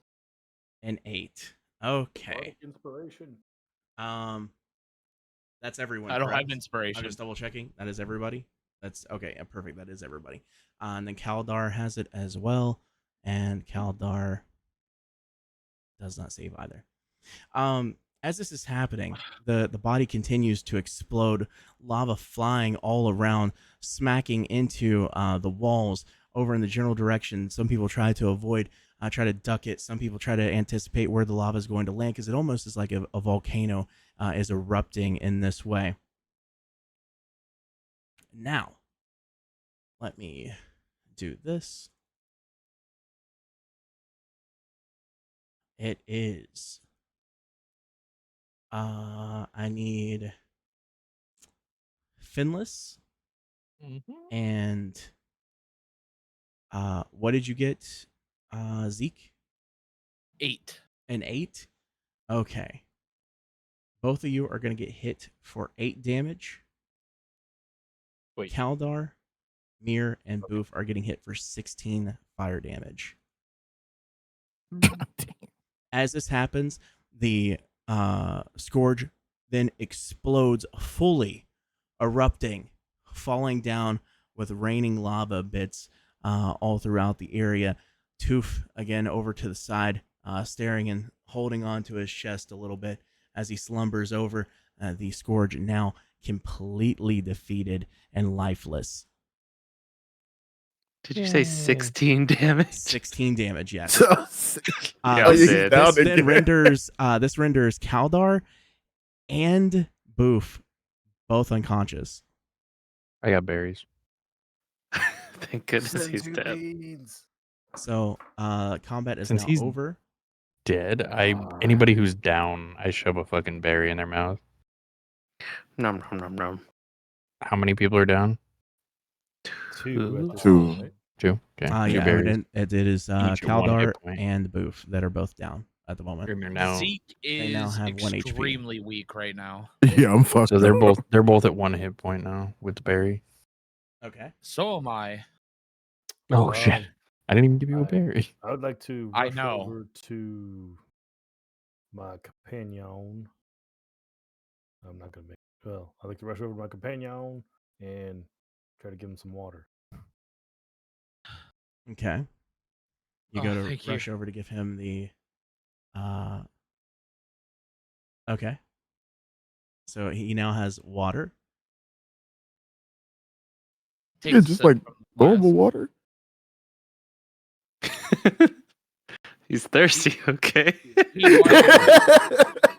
And 8. Okay. Bardic inspiration. That's everyone. I don't correct? have inspiration. I'm just double checking. That is everybody. That's okay. Perfect. That is everybody. And then Kaldar has it as well. And Kaldar does not save either. As this is happening, the body continues to explode, lava flying all around, smacking into the walls over in the general direction. Some people try to avoid, try to duck it. Some people try to anticipate where the lava is going to land because it almost is like a volcano is erupting in this way. Now, let me do this. It is. I need Finless and what did you get, Zeke? 8. An 8. Okay. Both of you are going to get hit for 8 damage. Wait. Kaldar, Mir, and Boof are getting hit for 16 fire damage. As this happens, the Scourge then explodes fully, erupting, falling down with raining lava bits all throughout the area. Toof again over to the side, staring and holding on to his chest a little bit as he slumbers over. The Scourge now completely defeated and lifeless. Did you say 16 damage? 16 damage, yes. Yeah, this, I did. this then renders Kaldar and Boof both unconscious. I got berries. Thank goodness he's dead. So combat is Since now he's over. Dead. Anybody who's down, I shove a fucking berry in their mouth. Nom nom nom nom. How many people are down? 2 at this Two. point, right? 2. Okay. 2 Yeah, berries. it is Each at 1 Kaldar hit point. and Boof that are both down at the moment. And they're now, Zeke They now is have 1 HP. extremely weak right now. Yeah, I'm fucked. so they're both at 1 hit point now with the berry. Okay. So am I. Oh shit! I didn't even give you a I- berry. I would like to I rush know. over to my companion. I'm not gonna make. Well, I'd like to rush over to my companion and try to give him some water. Okay. You Oh, go to thank you. rush over to give him the. Okay. So he now has water. Yeah, Takes a just sip like from the glass. normal water. He's thirsty, okay? He wipes,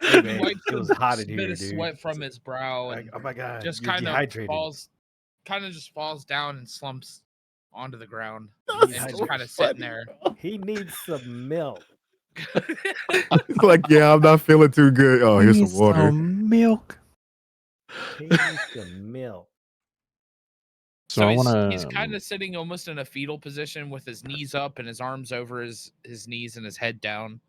Hey, he man, wipes it was a hot in bit here, of dude. sweat from his brow and Oh my god, just you're kind of dehydrated. falls down and slumps onto the ground He's and just so kind of sitting there. He needs some milk. It's like, yeah, I'm not feeling too good. Oh, here's some water. Milk. He needs some milk. So So I he's wanna. kind of sitting almost in a fetal position with his knees up and his arms over his knees and his head down.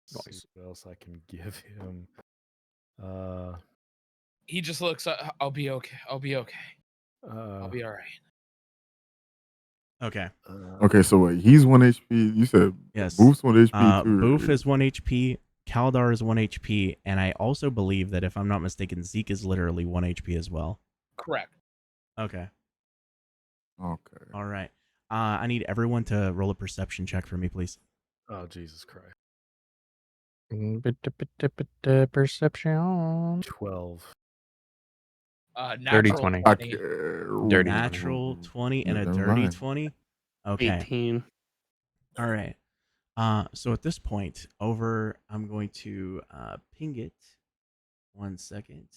See what else I can give him. He just looks up. I'll be okay. I'll be okay. I'll be all right. Okay. Okay, so wait, he's 1 HP. You said Yes. Boof's 1 HP too. Boof right? is 1 HP. Kaldar is 1 HP, and I also believe that if I'm not mistaken, Zeke is literally 1 HP as well. Correct. Okay. Okay. All right. I need everyone to roll a perception check for me, please. Oh Jesus Christ! Perception. 12. Dirty Natural 20. 20. Dirty Natural 20 and a Never dirty mind. 20. Okay. 18. All right. So at this point, I'm going to ping it. 1 second.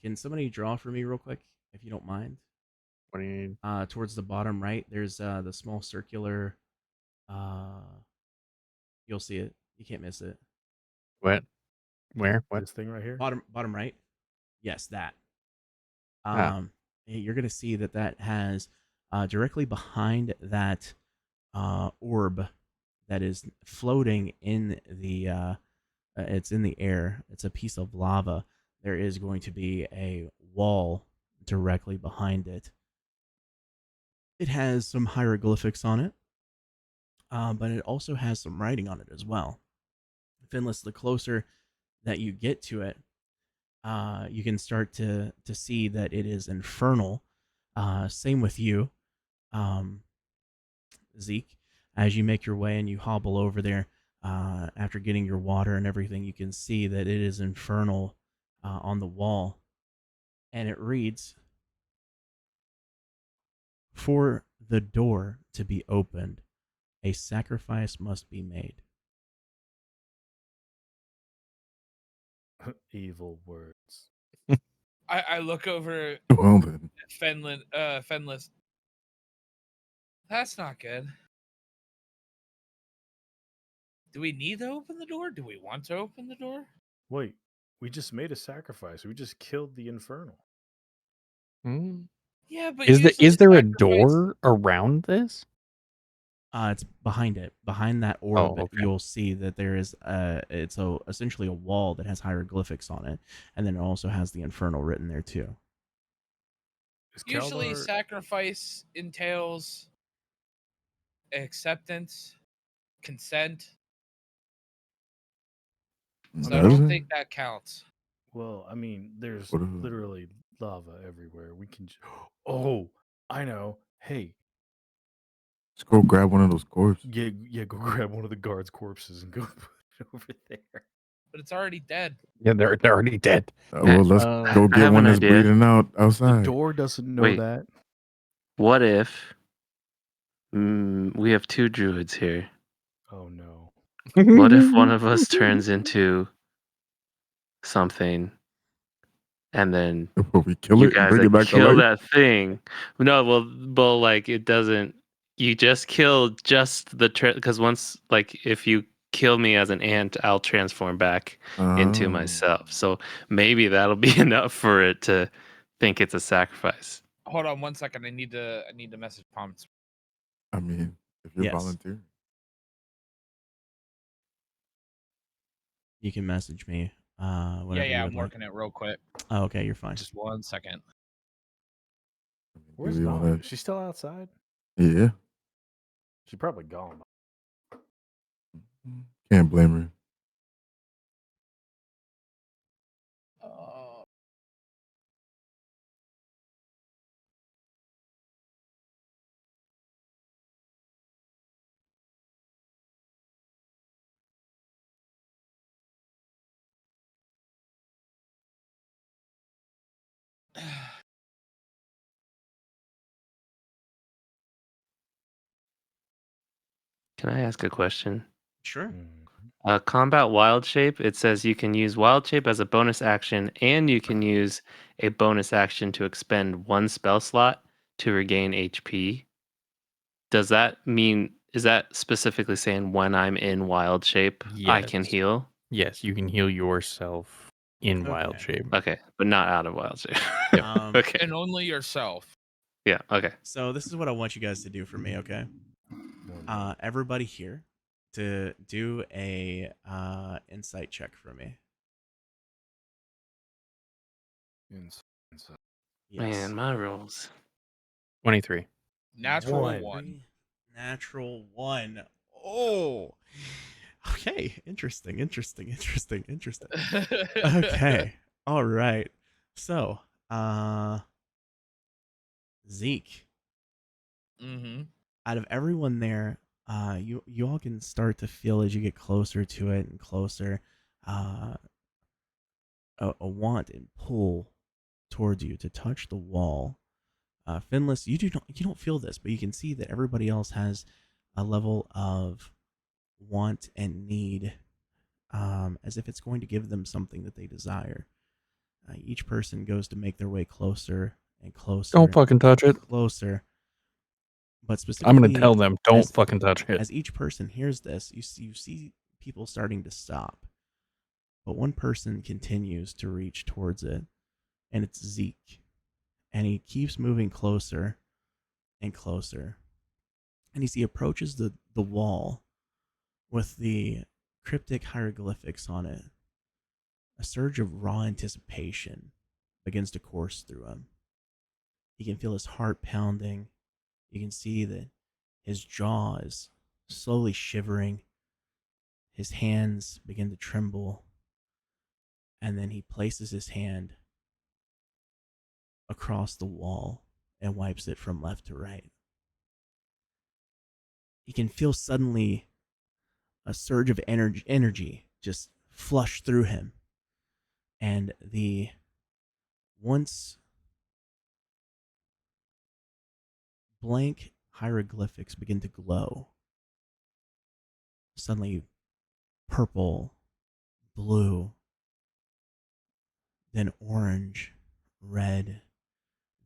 Can somebody draw for me real quick, if you don't mind? What do you need? Towards the bottom right, there's the small circular. You'll see it. You can't miss it. What? Where? What? This thing right here. Bottom right. Yes, that. Ah. You're gonna see that has directly behind that orb that is floating in the it's in the air. It's a piece of lava. There is going to be a wall directly behind it. It has some hieroglyphics on it, but it also has some writing on it as well. Finless, the closer that you get to it, you can start to see that it is infernal. Same with you, Zeke. As you make your way and you hobble over there, after getting your water and everything, you can see that it is infernal on the wall. And it reads, "For the door to be opened, a sacrifice must be made." Evil words. I look over Well then. Fenless. That's not good. Do we need to open the door? Do we want to open the door? Wait, we just made a sacrifice. We just killed the infernal. Hmm? Yeah, but Is usually there a sacrifice- door around this? It's behind it. Behind that orb, okay. you'll see that there is it's essentially a wall that has hieroglyphics on it, and then it also has the infernal written there too. Is Usually, Kaldar- sacrifice entails acceptance, consent, So I Does don't it? think that counts. Well, I mean, there's What if- literally lava everywhere. We can. Oh, I know. Hey, Just go grab one of those corpses. yeah, go grab one of the guards' corpses and go put it over there. But it's already dead. Yeah, they're already dead. Well, let's go I get have one an that's idea. bleeding out The outside. door doesn't know Wait. that. What if we have 2 druids here? Oh no. What if one of us turns into something, and then But we kill you it and guys bring it back to kill life. that thing? No, well, like it doesn't. You just kill just the because once, like, if you kill me as an ant, I'll transform back into myself. So maybe that'll be enough for it to think it's a sacrifice. Hold on 1 second. I need to message Palms. I mean, if you're Yes. volunteering. You can message me. Whatever Yeah, you I'm would like. working it real quick. Oh, okay, you're fine. Just 1 second. I mean, Where's do we Mom? wanna- Is she still outside? Yeah. She's probably gone. Can't blame her. Can I ask a question? Sure. Combat Wild Shape, it says you can use Wild Shape as a bonus action, and you can use a bonus action to expend 1 spell slot to regain HP. Does that mean, is that specifically saying when I'm in Wild Shape, I can Yes. heal? Yes, you can heal yourself in wild Okay. shape. Okay, but not out of Wild Shape. Yep. Okay. And only yourself. Yeah, okay. So this is what I want you guys to do for me, okay? Everybody here to do a insight check for me. Yes. Man, my rolls. 23. Natural One. 1. Natural 1. Oh. Okay. Interesting. Okay. All right. So, Zeke, Mm-hmm. out of everyone there, you all can start to feel as you get closer to it and closer, a want and pull towards you to touch the wall. Finless, you don't feel this, but you can see that everybody else has a level of want and need, as if it's going to give them something that they desire. Each person goes to make their way closer and closer. Don't fucking touch it. Closer. But I'm specifically, going to tell them, don't as- fucking touch it. as each person hears this, you see people starting to stop. But one person continues to reach towards it, and it's Zeke. And he keeps moving closer and closer. And as he approaches the wall with the cryptic hieroglyphics on it, a surge of raw anticipation begins to course through him. He can feel his heart pounding. You can see that his jaw is slowly shivering. His hands begin to tremble. And then he places his hand across the wall and wipes it from left to right. He can feel suddenly a surge of energy just flush through him. And the once blank hieroglyphics begin to glow. Suddenly purple, blue, then orange, red,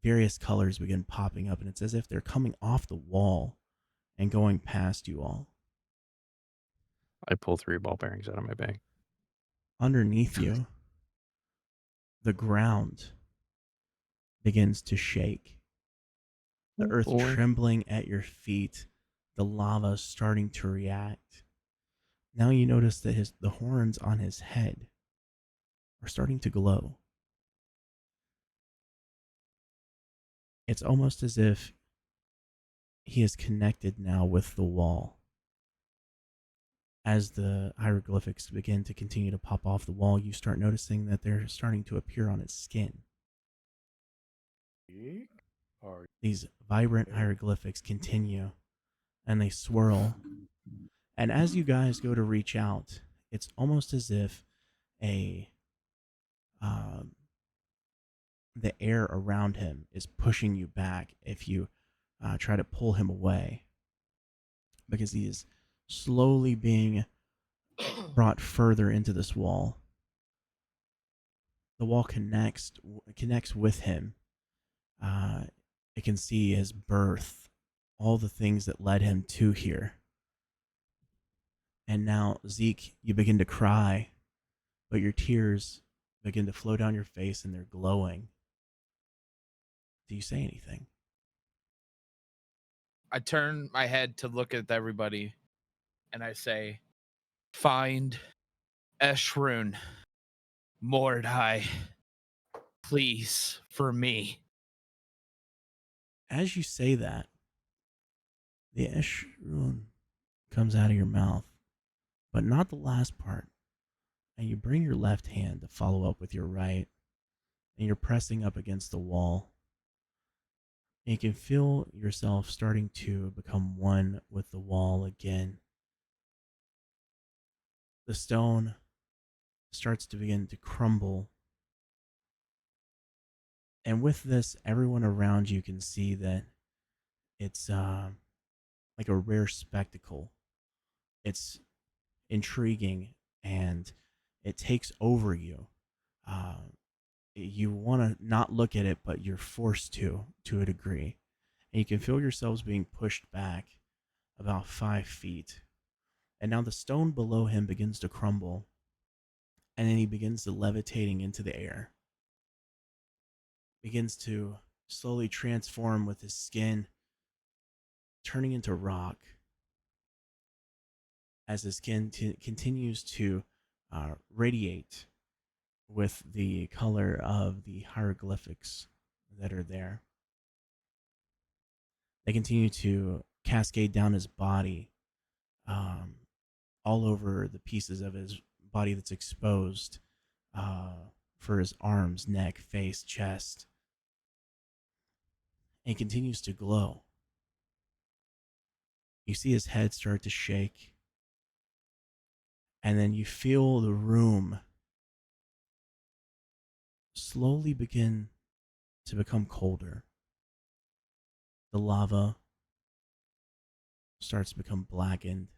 various colors begin popping up, and it's as if they're coming off the wall and going past you all. I pull 3 ball bearings out of my bag. Underneath you, the ground begins to shake. The earth boy. trembling at your feet, the lava starting to react. Now you notice that the horns on his head are starting to glow. It's almost as if he is connected now with the wall. As the hieroglyphics begin to continue to pop off the wall, you start noticing that they're starting to appear on his skin. These vibrant hieroglyphics continue and they swirl. And as you guys go to reach out, it's almost as if a the air around him is pushing you back if you try to pull him away, because he is slowly being brought further into this wall. The wall connects with him. It can see his birth, all the things that led him to here. And now, Zeke, you begin to cry, but your tears begin to flow down your face and they're glowing. Do you say anything? I turn my head to look at everybody and I say, find Eshrun, Mordai, please, for me. As you say that, the Eshrun comes out of your mouth, but not the last part. And you bring your left hand to follow up with your right, and you're pressing up against the wall. And you can feel yourself starting to become one with the wall again. The stone starts to begin to crumble. And with this, everyone around you can see that it's like a rare spectacle. It's intriguing and it takes over you. Uh, you want to not look at it, but you're forced to a degree. And you can feel yourselves being pushed back about 5 feet. And now the stone below him begins to crumble. And then he begins to levitating into the air. Begins to slowly transform with his skin, turning into rock. As his skin continues to radiate with the color of the hieroglyphics that are there. They continue to cascade down his body, all over the pieces of his body that's exposed, for his arms, neck, face, chest. And he continues to glow. You see his head start to shake. And then you feel the room slowly begin to become colder. The lava starts to become blackened.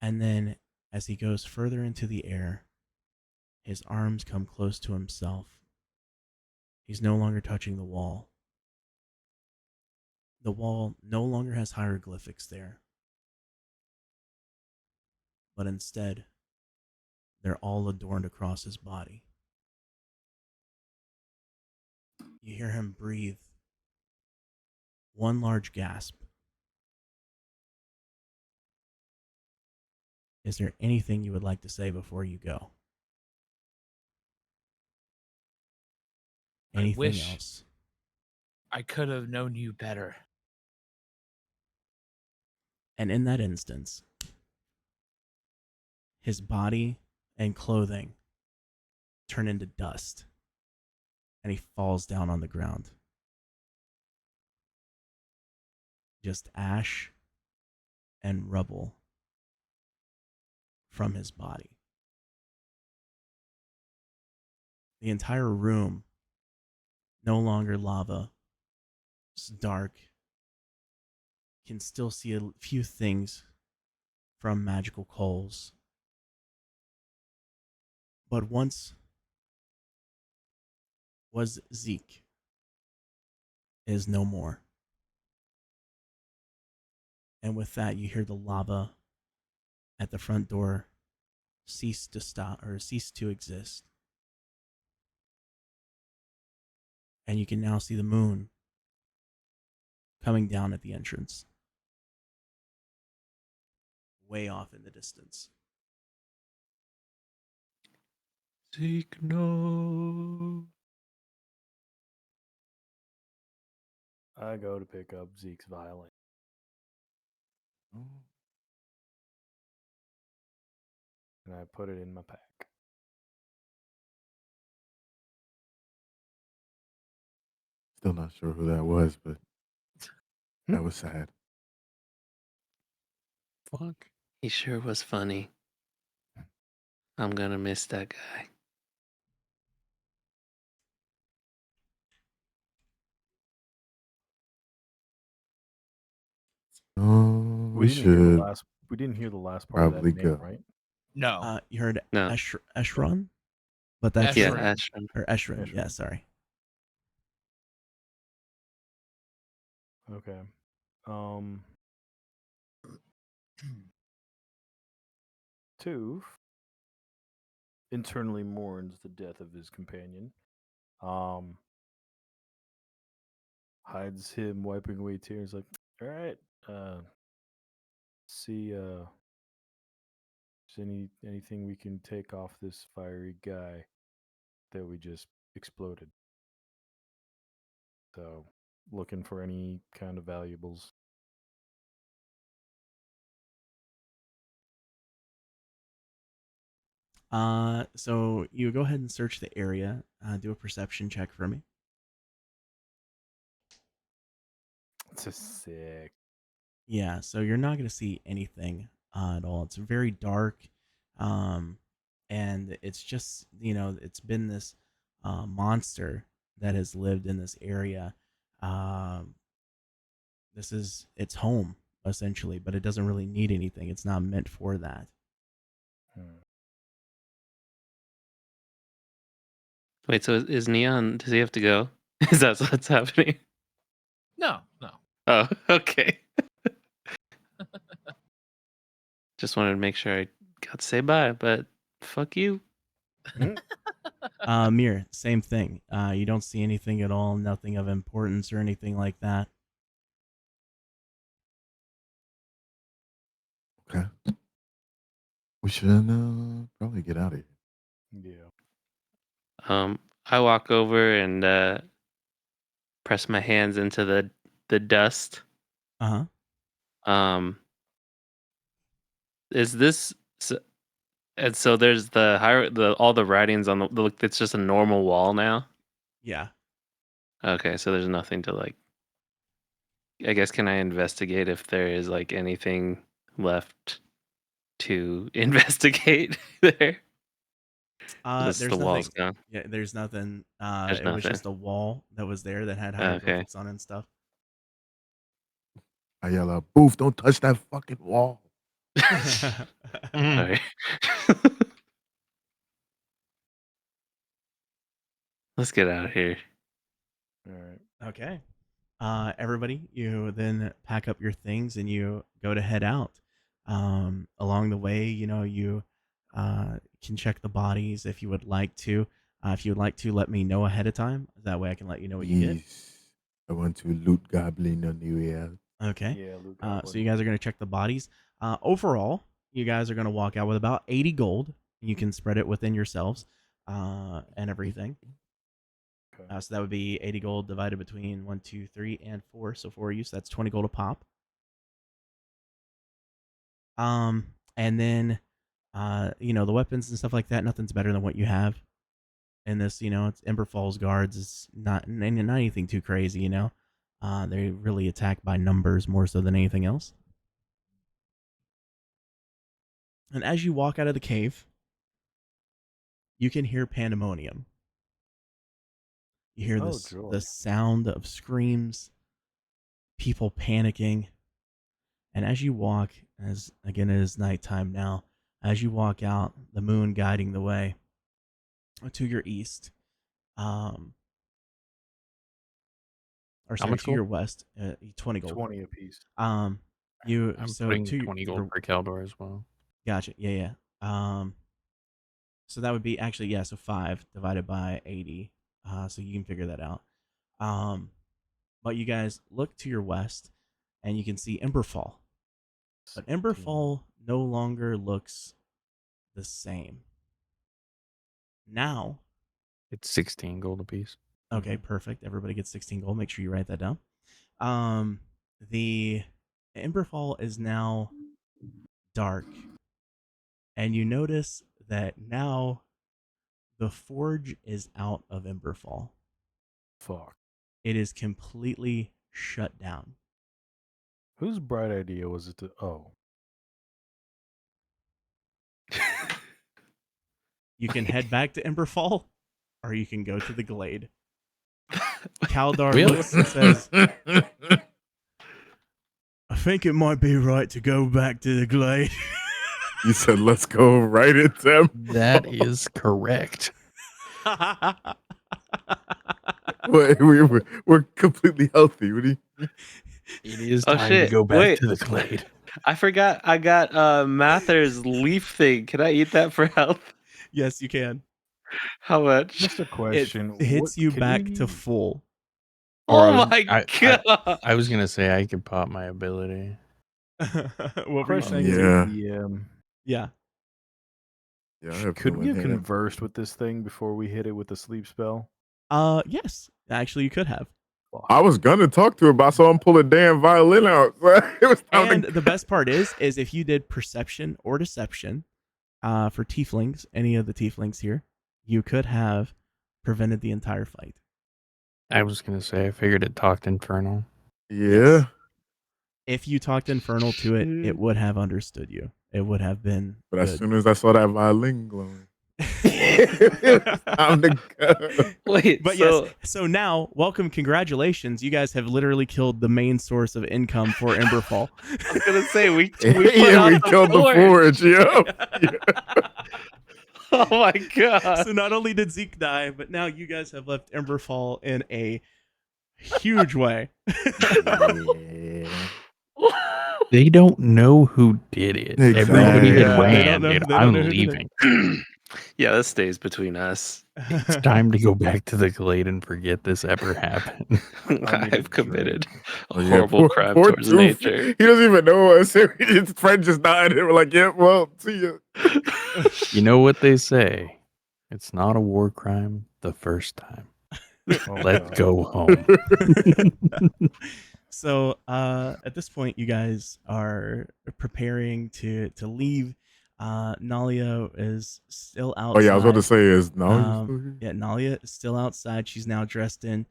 And then, as he goes further into the air, his arms come close to himself. He's no longer touching the wall. The wall no longer has hieroglyphics there, but instead, they're all adorned across his body. You hear him breathe one large gasp. Is there anything you would like to say before you go? Anything else? I could have known you better. And in that instance, his body and clothing turn into dust, and he falls down on the ground. Just ash and rubble from his body. The entire room, no longer lava, it's dark. You can still see a few things from magical coals. But once was Zeke is no more. And with that, you hear the lava at the front door cease to exist. And you can now see the moon coming down at the entrance, way off in the distance. Zeke, no. I go to pick up Zeke's violin. And I put it in my pack. Still not sure who that was, but that was sad. Fuck. He sure was funny. I'm gonna miss that guy. Oh, We we didn't hear the should last. We didn't hear the last part of probably that name, go. right? No. You heard No. Eshron, but that's Yeah, Eshrin. Ashton. or Eshrin. Yeah, Eshrin. sorry. Okay. Toof internally mourns the death of his companion. Hides him wiping away tears like, all right, see if there's anything we can take off this fiery guy that we just exploded. So looking for any kind of valuables. So you go ahead and search the area. Do a perception check for me. It's a sick. Yeah, so you're not going to see anything at all. It's very dark, and it's just it's been this monster that has lived in this area. Um, this is its home essentially, but it doesn't really need anything. It's not meant for that. Wait, so is Neon? Does he have to go? Is that what's happening? No. Oh, okay. Just wanted to make sure I got to say bye, but fuck you. Mir, same thing. You don't see anything at all, nothing of importance or anything like that. Okay. We should probably get out of here. Yeah. I walk over and press my hands into the dust. Uh-huh. Is this and so there's all the writings on the look. It's just a normal wall now. Yeah. Okay, so there's nothing to like. I guess can I investigate if there is like anything left to investigate there? This There's the wall's nothing. gone. Yeah, there's nothing. There's It was nothing. just a wall that was there that had Okay. hieroglyphics on it and stuff. I yell out, "Boof! Don't touch that fucking wall!" Sorry. Let's get out of here. All right. Okay. Everybody, you then pack up your things and you go to head out. Along the way, you can check the bodies if you would like to. If you would like to, let me know ahead of time. That way I can let you know what you get. Yes. I want to loot goblin on the way out. Okay. Yeah, Luke. So you guys are going to check the bodies. Overall, you guys are going to walk out with about 80 gold. You can spread it within yourselves and everything. Okay. So that would be 80 gold divided between 1, 2, 3, and 4. So 4 of you, so that's 20 gold a pop. And then, the weapons and stuff like that, nothing's better than what you have. In this, it's Ember Falls guards. It's not anything too crazy, They really attack by numbers more so than anything else. And as you walk out of the cave, you can hear pandemonium. You hear the sound of screams, people panicking. And as you walk, as again it is nighttime now, as you walk out, the moon guiding the way to your east, or sorry, to your west, 20 gold. 20 apiece. I'm so putting to 20 gold for Eldor as well. Gotcha. Yeah. So that would be actually, yeah, so 5 divided by 80. So you can figure that out. But you guys look to your west and you can see Emberfall. But Emberfall no longer looks the same. Now, it's 16 gold apiece. Okay, perfect. Everybody gets 16 gold. Make sure you write that down. The Emberfall is now dark, and you notice that now the forge is out of Emberfall. Fuck. It is completely shut down. Whose bright idea was it to? Oh, You can head back to Emberfall, or you can go to the Glade. Kaldar Really? looks and says, I think it might be right to go back to the Glade. You said, let's go right into him. That is correct. We're completely healthy. What do you? It is Oh, time to shit. go back Wait. to the glade. I forgot I got Mather's leaf thing. Can I eat that for health? Yes, you can. How much? just a question. It hits What- you can back we- to full. Oh my god! I was gonna say I could pop my ability. What were you Question saying? to Yeah. the Yeah. Yeah, I have could no we have hand. conversed with this thing before we hit it with the sleep spell? Yes. Actually, you could have. I was gonna talk to her, but I saw him pull a damn violin out. It was time And to the best part is if you did perception or deception, for tieflings, any of the tieflings here, you could have prevented the entire fight. I was gonna say I figured it talked infernal. Yeah. Yes. If you talked infernal to it, it Shit. would have understood you. It would have been. But as good. soon as I saw that violin glowing, it's time to go. Wait, But so yes, so now, welcome, congratulations. You guys have literally killed the main source of income for Emberfall. I was gonna say we put Yeah, out we killed the forge. Yeah. Oh my god! So not only did Zeke die, but now you guys have left Emberfall in a huge way. They don't know who did it. Exactly. Everybody Yeah, had they ran, don't know- dude. they don't I'm know who did it. leaving. Yeah, that stays between us. It's time to go back to the glade and forget this ever happened. I've committed a Oh, yeah, horrible crime poor towards Tooth. nature. He doesn't even know us. His friend just died, and we're like, "Yeah, well, see ya." You know what they say? It's not a war crime the first time. Oh, Let's God. go home. So at this point, you guys are preparing to leave. Nalia is still outside. Oh yeah, I was about to say is no. Yeah, Nalia is still outside. She's now dressed in,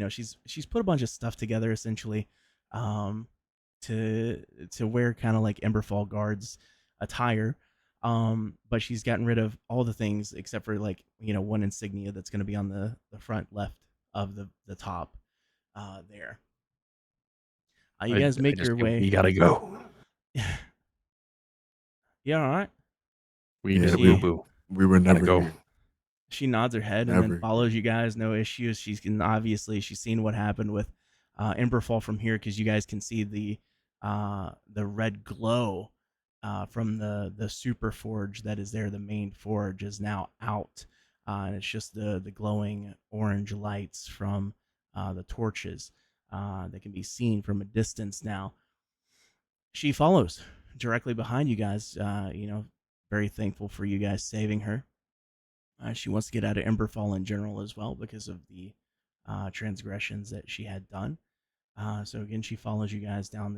she's put a bunch of stuff together essentially, to wear kind of like Emberfall guards attire. But she's gotten rid of all the things except for like one insignia that's going to be on the front left of the top, there. You guys make your way. We gotta go. Yeah, all right. We Yeah, did we- boo boo. We were Gotta never go. here. She nods her head and Never. then follows you guys. No issues. She's seen what happened with Emberfall from here because you guys can see the red glow from the super forge that is there. The main forge is now out, and it's just the glowing orange lights from the torches that can be seen from a distance now. She follows directly behind you guys. Very thankful for you guys saving her. She wants to get out of Emberfall in general as well because of the transgressions that she had done. So again, she follows you guys down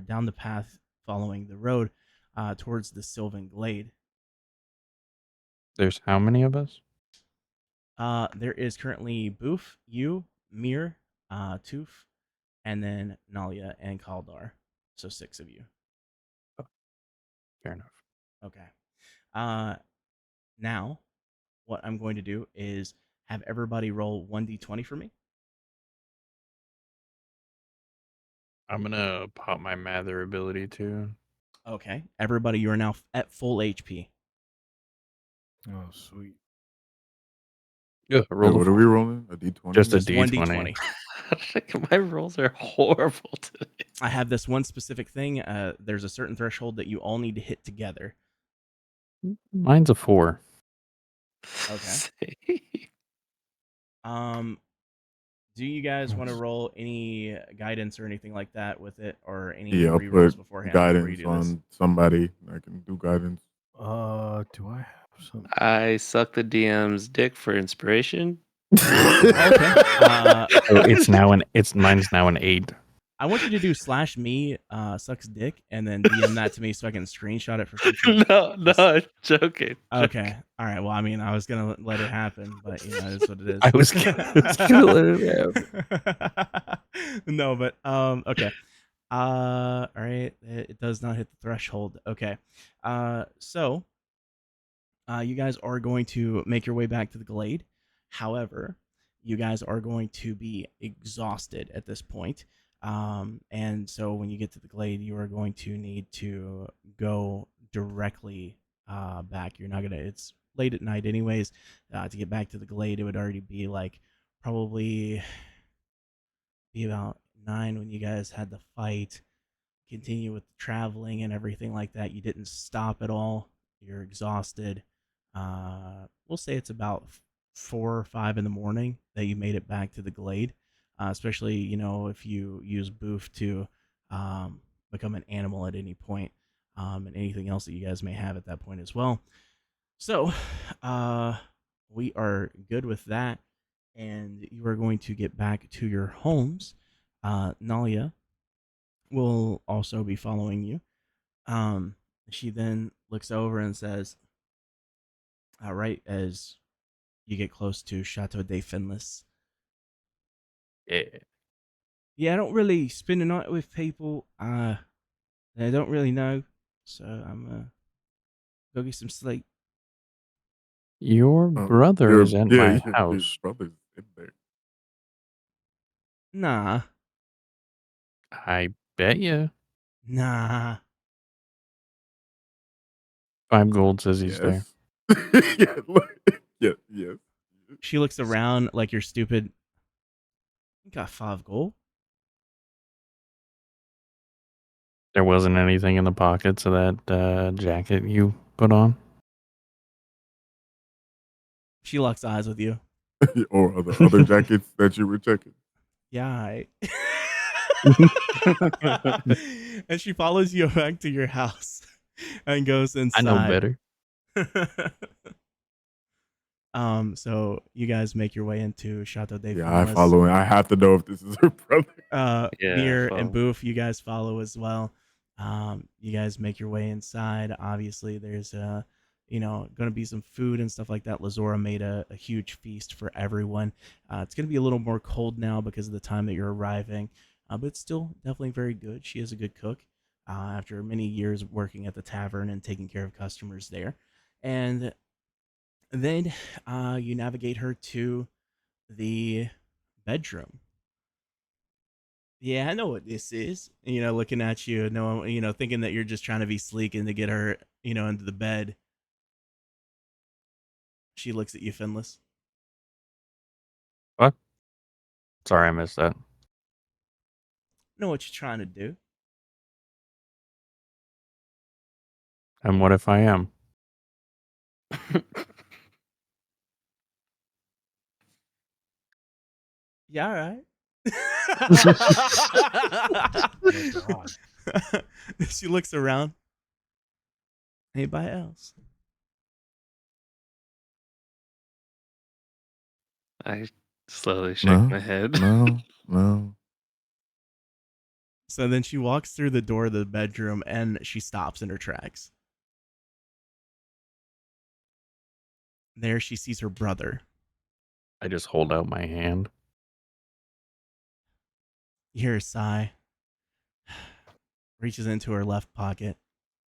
down the path, following the road towards the Sylvan Glade. There's how many of us? There is currently Boof, you, Mir, Toof, and then Nalia and Kaldar. So 6 of you. Fair enough. Okay. Now, what I'm going to do is have everybody roll 1d20 for me. I'm gonna pop my Mather ability too. Okay. Everybody, you are now at full HP. Oh, sweet. Yeah, Wait, roll what the are we rolling? A D20? Just a Just D20. 1d20. My rolls are horrible today. I have this one specific thing. There's a certain threshold that you all need to hit together. Mine's a 4. Okay. Do you guys want to roll any guidance or anything like that with it, or any Yeah, I'll rerolls put beforehand before you guidance do this? on somebody. I can do guidance. Do I have some? I suck the DM's dick for inspiration. Okay. So mine's now an 8. I want you to do /me sucks dick and then DM that to me so I can screenshot it for future. No, joking. Okay. All right. Well, I mean, I was gonna let it happen, but you know, it's what it is. I was gonna let it happen. No, but okay. All right. It does not hit the threshold. Okay. So you guys are going to make your way back to the glade. However, you guys are going to be exhausted at this point. And so when you get to the glade, you are going to need to go directly back. You're not gonna. It's late at night, anyways. To get back to the glade, it would already be like probably be about 9 when you guys had the fight. Continue with the traveling and everything like that. You didn't stop at all. You're exhausted. We'll say it's about 4 or 5 in the morning that you made it back to the glade. Especially, you know, if you use Boof to become an animal at any point, and anything else that you guys may have at that point as well. So, we are good with that, and you are going to get back to your homes. Nalia will also be following you. She then looks over and says, right as you get close to Chateau de Finless, Yeah. yeah, I don't really spend the night with people that I don't really know, so I'm go get some sleep. Your brother is at my Your house. brother's in there. Nah, I bet you. nah. 5 gold says he's there. Yes. Yes. She looks around like you're stupid. You got 5 gold. There wasn't anything in the pockets of that jacket you put on? She locks eyes with you. Or the other jackets that you were checking. Yeah. And she follows you back to your house and goes inside. I know better. So you guys make your way into Chateau de Yeah, Finless. I follow him. I have to know if this is her brother. Mir follow. and Boof, you guys follow as well. You guys make your way inside. Obviously, there's going to be some food and stuff like that. Lazora made a huge feast for everyone. It's going to be a little more cold now because of the time that you're arriving, but it's still definitely very good. She is a good cook. After many years working at the tavern and taking care of customers there, and then you navigate her to the bedroom. Yeah, I know what this is. Looking at you, thinking that you're just trying to be sleek and to get her, into the bed. She looks at you, Finless. What? Sorry, I missed that. Know what you're trying to do. And what if I am? Yeah, all right. Oh, God. She looks around. Anybody else? I slowly shake my head. No. So then she walks through the door of the bedroom and she stops in her tracks. There she sees her brother. I just hold out my hand. You hear a sigh. Reaches into her left pocket.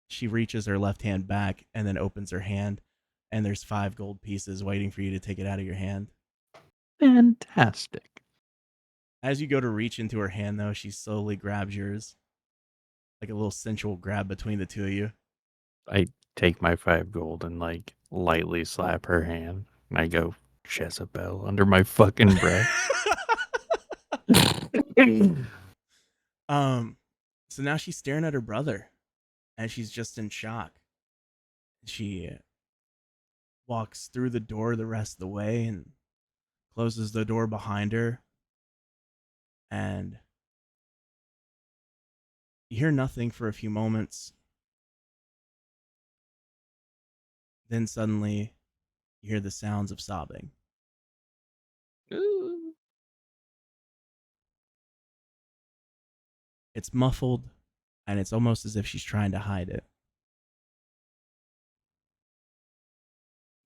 She reaches her left hand back and then opens her hand, and there's 5 gold pieces waiting for you to take it out of your hand. Fantastic. As you go to reach into her hand, though, she slowly grabs yours. Like a little sensual grab between the two of you. I take my 5 gold and lightly slap her hand. And I go, Jezebel, under my fucking breath. So now she's staring at her brother, and she's just in shock. She walks through the door the rest of the way and closes the door behind her, and you hear nothing for a few moments. Then suddenly, you hear the sounds of sobbing. It's muffled, and it's almost as if she's trying to hide it.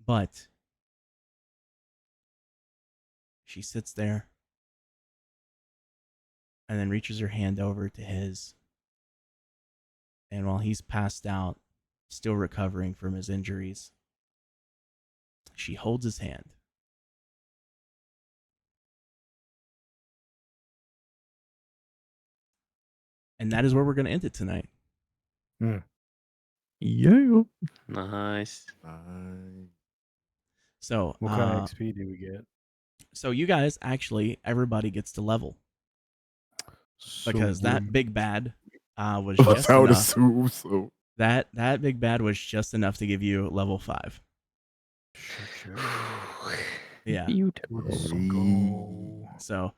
But she sits there and then reaches her hand over to his. And while he's passed out, still recovering from his injuries, she holds his hand. And that is where we're going to end it tonight. Yeah. Nice. So, What kind of XP do we get? So you guys actually, everybody gets to level. Because that big bad was just I would enough. assume so. That big bad was just enough to give you level 5. Yeah. Beautiful. Go. So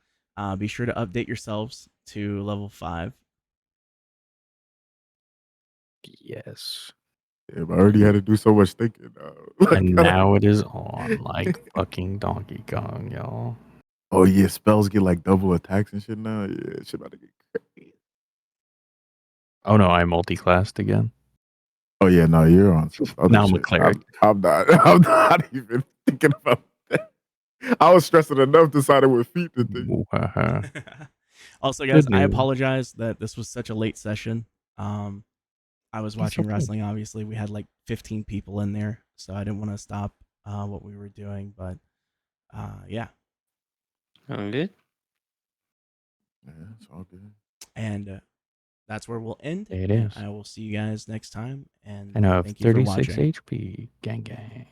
be sure to update yourselves to level 5. Yes. Yeah, but I already had to do so much thinking. And now it is on like fucking Donkey Kong, y'all. Oh yeah, spells get like double attacks and shit now. Yeah, shit about to get crazy. Oh no, I multi-classed again. Oh yeah, no, you're on some other Now I'm a shit. cleric. I'm not even thinking about that. I was stressing enough deciding what feet to think. Mwahaha. Also, guys, Good I news. apologize that this was such a late session. I was watching okay. wrestling. Obviously, we had like 15 people in there, so I didn't want to stop what we were doing. But yeah, All good. Yeah, it's all good. and that's where we'll end. It and is. I will see you guys next time. And And I have thank you for 36 watching. HP. Gang gang.